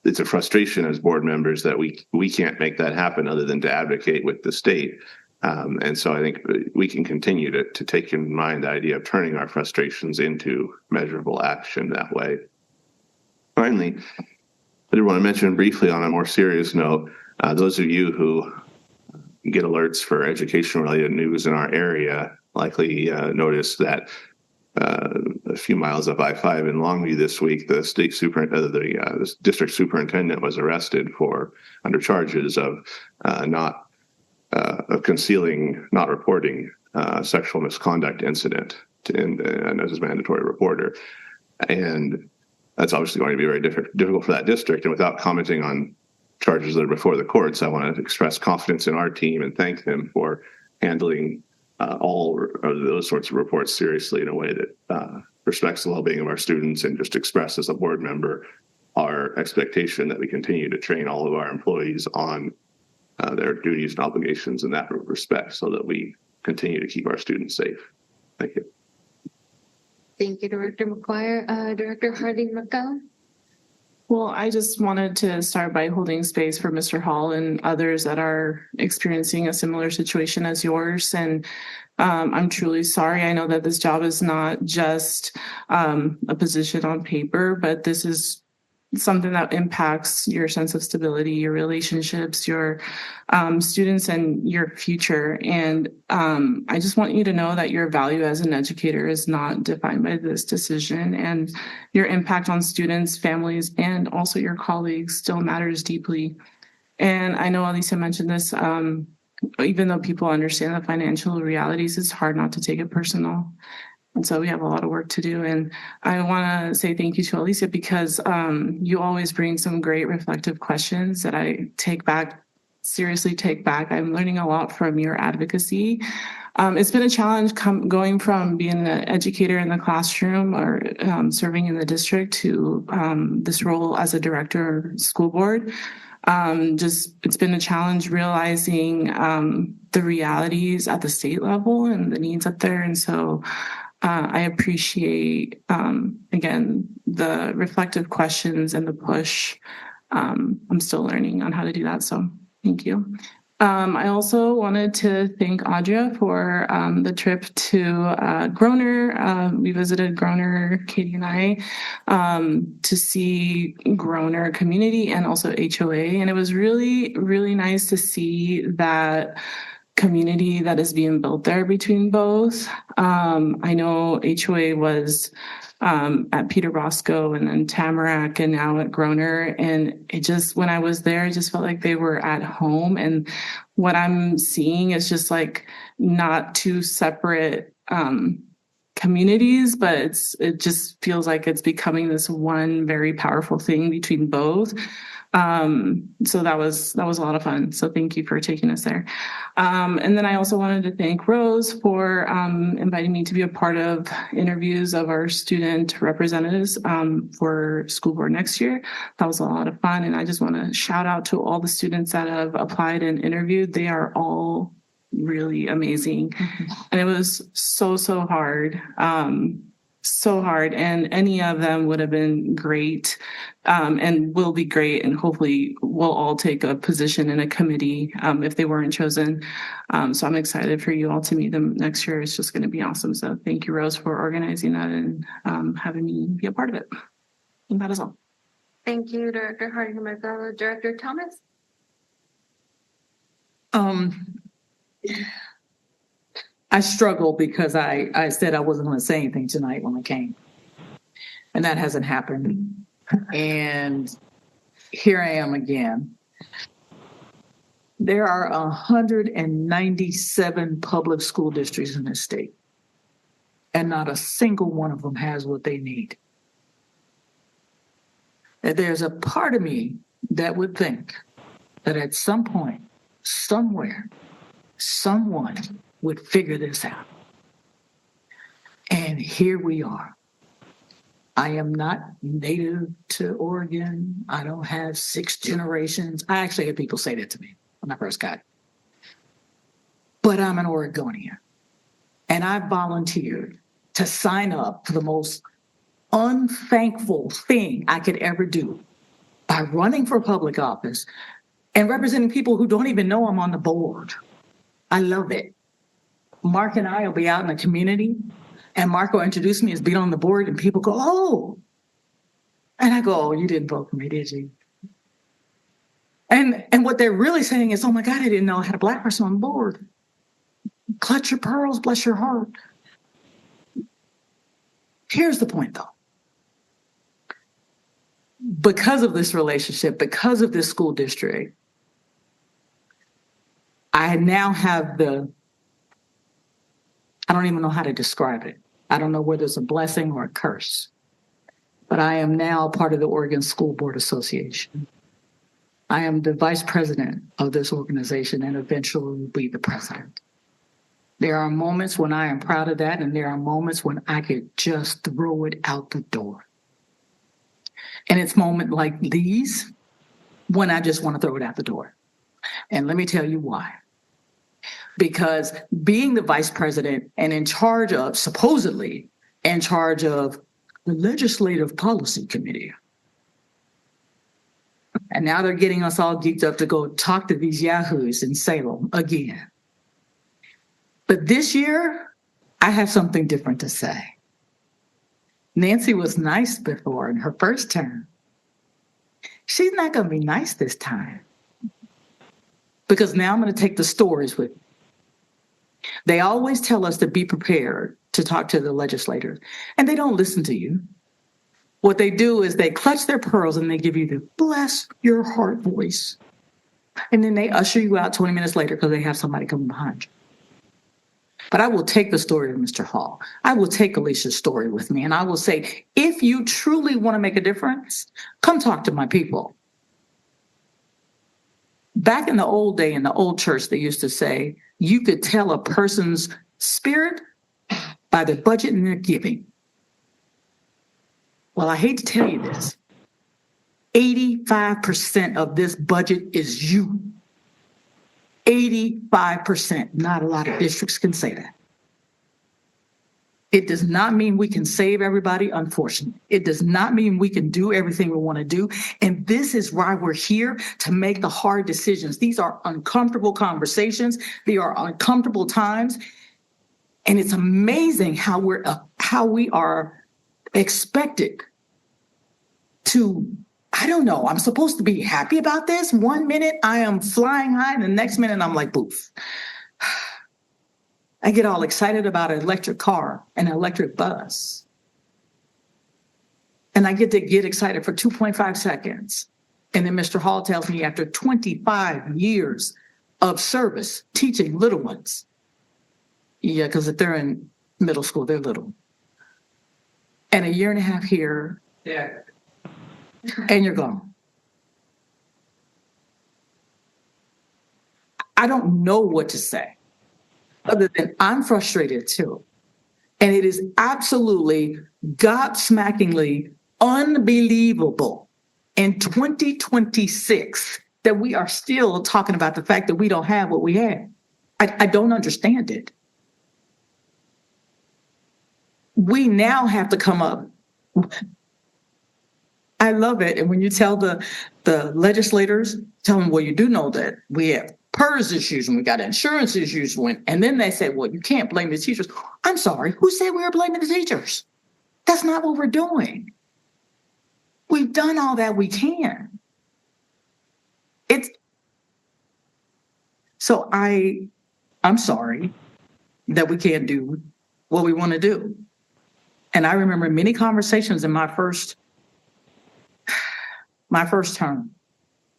it's a frustration as board members that we can't make that happen other than to advocate with the state. And so I think we can continue to take in mind the idea of turning our frustrations into measurable action that way. Finally, I did want to mention briefly on a more serious note, those of you who get alerts for education-related news in our area likely noticed that a few miles up I-5 in Longview this week, the the district superintendent was arrested under charges of concealing, not reporting sexual misconduct incident and as a mandatory reporter. And that's obviously going to be very difficult for that district. And without commenting on charges that are before the courts, I want to express confidence in our team and thank them for handling all of those sorts of reports seriously in a way that respects the well-being of our students, and just express as a board member our expectation that we continue to train all of our employees on their duties and obligations in that respect, so that we continue to keep our students safe. Thank you. Thank you, Director McGuire. Director Harding-McCall? Well, I just wanted to start by holding space for Mr. Hall and others that are experiencing a similar situation as yours. And I'm truly sorry. I know that this job is not just a position on paper, but this is something that impacts your sense of stability, your relationships, your students, and your future. And I just want you to know that your value as an educator is not defined by this decision, and your impact on students, families, and also your colleagues still matters deeply. And I know Alicia mentioned this, even though people understand the financial realities, it's hard not to take it personal. And so we have a lot of work to do. And I want to say thank you to Alicia, because you always bring some great reflective questions that I seriously take back. I'm learning a lot from your advocacy. It's been a challenge going from being an educator in the classroom or serving in the district to this role as a director of school board. It's been a challenge realizing the realities at the state level and the needs up there. And so I appreciate, again, the reflective questions and the push. I'm still learning on how to do that, so thank you. I also wanted to thank Audra for the trip to Groner. We visited Groner, Katie and I, to see Groner community and also HOA. And it was really, really nice to see that community that is being built there between both. I know HOA was at Peter Roscoe and then Tamarack and now at Groner. And when I was there, it just felt like they were at home. And what I'm seeing is just like not two separate communities, but it just feels like it's becoming this one very powerful thing between both. So that was a lot of fun. So thank you for taking us there. And then I also wanted to thank Rose for inviting me to be a part of interviews of our student representatives for school board next year. That was a lot of fun. And I just want to shout out to all the students that have applied and interviewed. They are all really amazing. And it was so hard. So hard, and any of them would have been great and will be great, and hopefully we'll all take a position in a committee if they weren't chosen. So I'm excited for you all to meet them next year. It's just going to be awesome. So thank you, Rose, for organizing that and having me be a part of it. And that is all. Thank you, Director Harding. My fellow Director Thomas. I struggled because I said I wasn't going to say anything tonight when I came. And that hasn't happened. And here I am again. There are 197 public school districts in this state. And not a single one of them has what they need. And there's a part of me that would think that at some point, somewhere, someone would figure this out. And here we are. I am not native to Oregon. I don't have 6 generations. I actually had people say that to me when I first got it. But I'm an Oregonian. And I volunteered to sign up for the most unthankful thing I could ever do by running for public office and representing people who don't even know I'm on the board. I love it. Mark and I will be out in the community, and Mark will introduce me as being on the board, and people go, "Oh." And I go, "Oh, you didn't vote for me, did you?" And what they're really saying is, "Oh my God, I didn't know I had a Black person on the board." Clutch your pearls, bless your heart. Here's the point, though. Because of this relationship, because of this school district, I now have I don't even know how to describe it. I don't know whether it's a blessing or a curse, but I am now part of the Oregon School Board Association. I am the vice president of this organization and eventually will be the president. There are moments when I am proud of that, and there are moments when I could just throw it out the door. And it's moments like these when I just want to throw it out the door. And let me tell you why. Because being the vice president and supposedly in charge of the Legislative Policy Committee. And now they're getting us all geeked up to go talk to these yahoos in Salem again. But this year, I have something different to say. Nancy was nice before in her first term. She's not going to be nice this time. Because now I'm going to take the stories with me. They always tell us to be prepared to talk to the legislators, and they don't listen to you. What they do is they clutch their pearls and they give you the bless your heart voice. And then they usher you out 20 minutes later because they have somebody coming behind you. But I will take the story of Mr. Hall. I will take Alicia's story with me, and I will say, if you truly want to make a difference, come talk to my people. Back in the old day, in the old church, they used to say, you could tell a person's spirit by their budget and their giving. Well, I hate to tell you this. 85% of this budget is you. 85%. Not a lot of districts can say that. It does not mean we can save everybody, unfortunately. It does not mean we can do everything we want to do. And this is why we're here, to make the hard decisions. These are uncomfortable conversations. They are uncomfortable times. And it's amazing how we are expected to, I don't know, I'm supposed to be happy about this. 1 minute I am flying high, and the next minute I'm like, boof. I get all excited about an electric car, an electric bus. And I get to get excited for 2.5 seconds. And then Mr. Hall tells me after 25 years of service teaching little ones. Yeah, because if they're in middle school, they're little. and a year and a half here. Yeah. And you're gone. I don't know what to say other than I'm frustrated too. And it is absolutely gobsmackingly unbelievable in 2026 that we are still talking about the fact that we don't have what we had. I don't understand it. We now have to come up. I love it. And when you tell the legislators, tell them, well, you do know that we have PERS issues and we got insurance issues. And then they say, well, you can't blame the teachers. I'm sorry, who said we were blaming the teachers? That's not what we're doing. We've done all that we can. So I'm sorry that we can't do what we want to do. And I remember many conversations in my first term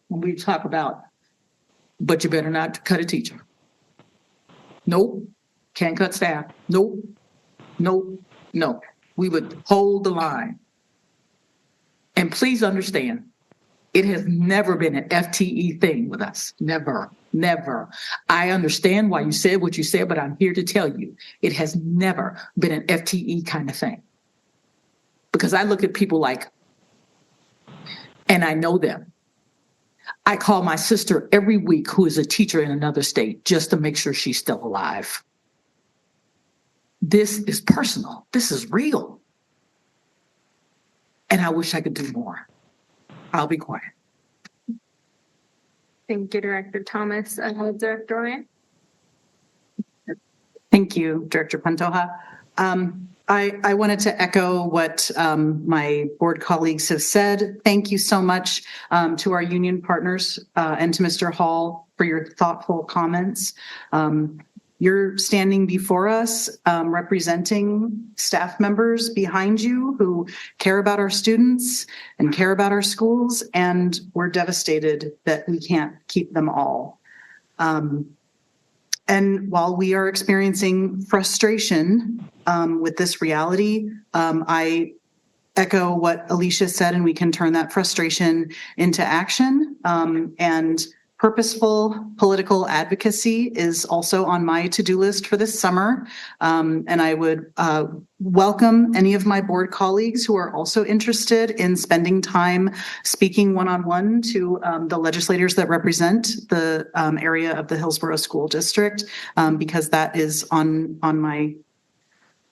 when we talk about, but you better not cut a teacher. Nope. Can't cut staff. Nope. Nope. No. We would hold the line. And please understand, it has never been an FTE thing with us. Never, never. I understand why you said what you said, but I'm here to tell you, it has never been an FTE kind of thing. Because I look at people like, and I know them. I call my sister every week who is a teacher in another state just to make sure she's still alive. This is personal. This is real. And I wish I could do more. I'll be quiet. Thank you, Director Thomas. Director Ryan. Thank you, Director Pantoja. I wanted to echo what my board colleagues have said. Thank you so much to our union partners and to Mr. Hall for your thoughtful comments. You're standing before us representing staff members behind you who care about our students and care about our schools, and we're devastated that we can't keep them all. And while we are experiencing frustration with this reality, I echo what Alicia said, and we can turn that frustration into action. And purposeful political advocacy is also on my to-do list for this summer. And I would welcome any of my board colleagues who are also interested in spending time speaking one-on-one to the legislators that represent the area of the Hillsboro School District, because that is on my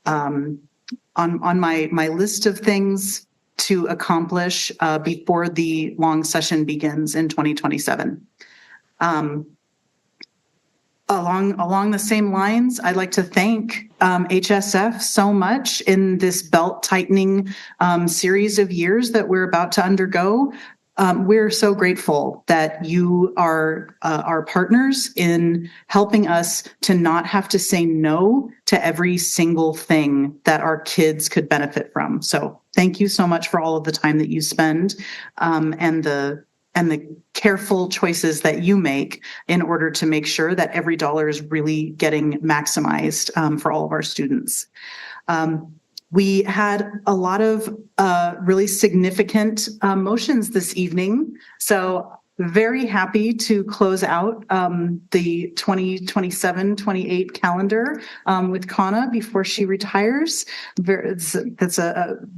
my list of things to accomplish before the long session begins in 2027. Along the same lines, I'd like to thank HSF so much in this belt tightening series of years that we're about to undergo. We're so grateful that you are our partners in helping us to not have to say no to every single thing that our kids could benefit from. So thank you so much for all of the time that you spend and the careful choices that you make in order to make sure that every dollar is really getting maximized for all of our students. We had a lot of really significant motions this evening. So very happy to close out the 2027-28 calendar with Kana before she retires.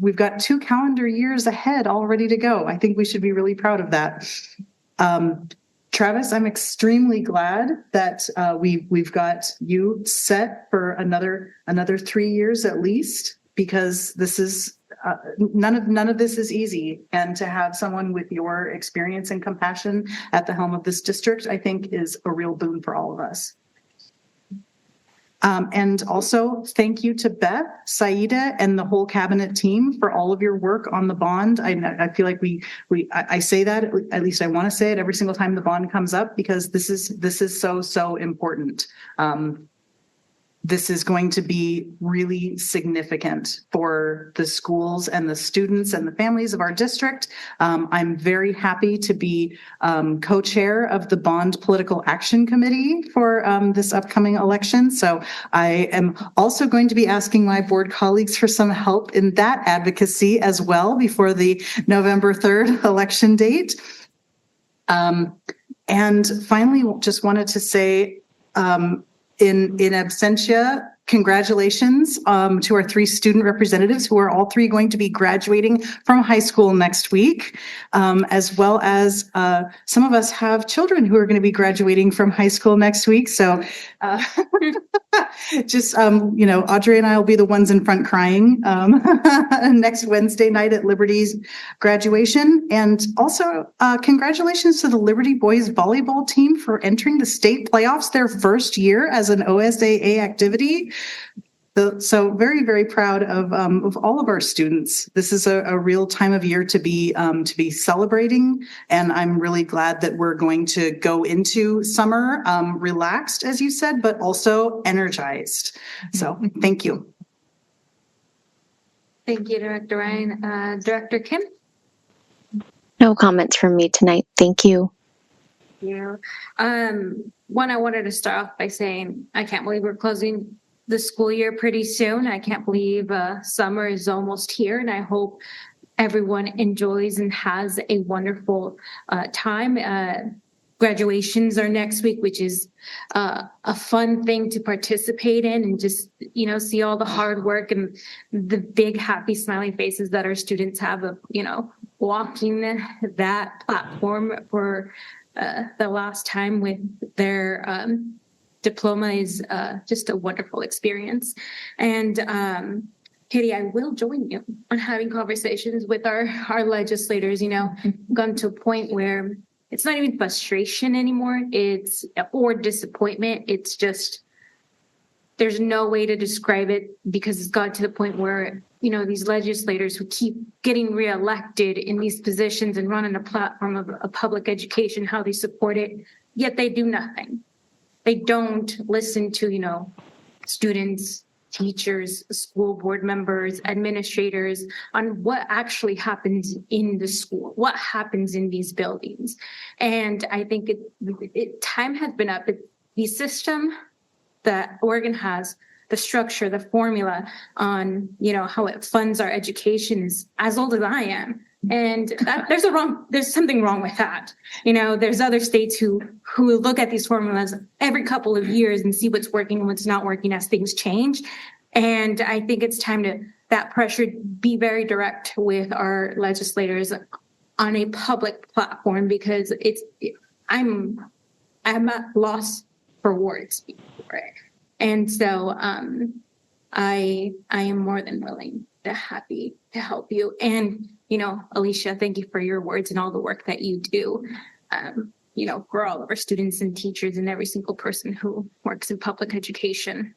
We've got 2 calendar years ahead all ready to go. I think we should be really proud of that. Travis, I'm extremely glad that we've got you set for another 3 years at least, because this is none of this is easy, and to have someone with your experience and compassion at the helm of this district, I think, is a real boon for all of us. And also thank you to Beth, Saida, and the whole cabinet team for all of your work on the bond. I feel like I say that, at least I want to say it every single time the bond comes up, because this is so important. this is going to be really significant for the schools and the students and the families of our district. I'm very happy to be co-chair of the Bond Political Action Committee for this upcoming election. So I am also going to be asking my board colleagues for some help in that advocacy as well before the November 3rd election date. And finally, just wanted to say, in absentia, congratulations to our 3 student representatives who are all 3 going to be graduating from high school next week, as well as some of us have children who are going to be graduating from high school next week. So just, Audrey and I will be the ones in front crying next Wednesday night at Liberty's graduation. And also congratulations to the Liberty boys volleyball team for entering the state playoffs their first year as an OSAA activity. So very, very proud of all of our students. This is a real time of year to be celebrating, and I'm really glad that we're going to go into summer relaxed, as you said, but also energized. So thank you. Thank you, Director Ryan. Director Kim? No comments from me tonight. Thank you. Yeah. One, I wanted to start off by saying I can't believe we're closing the school year pretty soon. I can't believe summer is almost here, and I hope everyone enjoys and has a wonderful time. Graduations are next week, which is a fun thing to participate in, and just, see all the hard work and the big happy smiling faces that our students have of, walking that platform for the last time with their diploma is just a wonderful experience. And Katie, I will join you on having conversations with our legislators. Gone to a point where it's not even frustration anymore, or disappointment. It's just, there's no way to describe it, because it's got to the point where, these legislators who keep getting reelected in these positions and running a platform of a public education, how they support it, yet they do nothing. They don't listen to, students, teachers, school board members, administrators on what actually happens in the school, what happens in these buildings. And I think time has been up. The system that Oregon has, the structure, the formula on, how it funds our education is as old as I am. And there's something wrong with that. There's other states who look at these formulas every couple of years and see what's working and what's not working as things change. And I think it's time that pressure be very direct with our legislators on a public platform, because I'm at loss for words for it. And so I am more than willing to happy to help you. And Alicia, thank you for your words and all the work that you do, for all of our students and teachers and every single person who works in public education.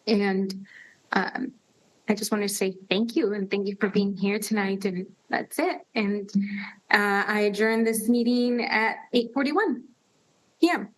And I just want to say thank you, and thank you for being here tonight. And that's it. And I adjourn this meeting at 8:41 p.m.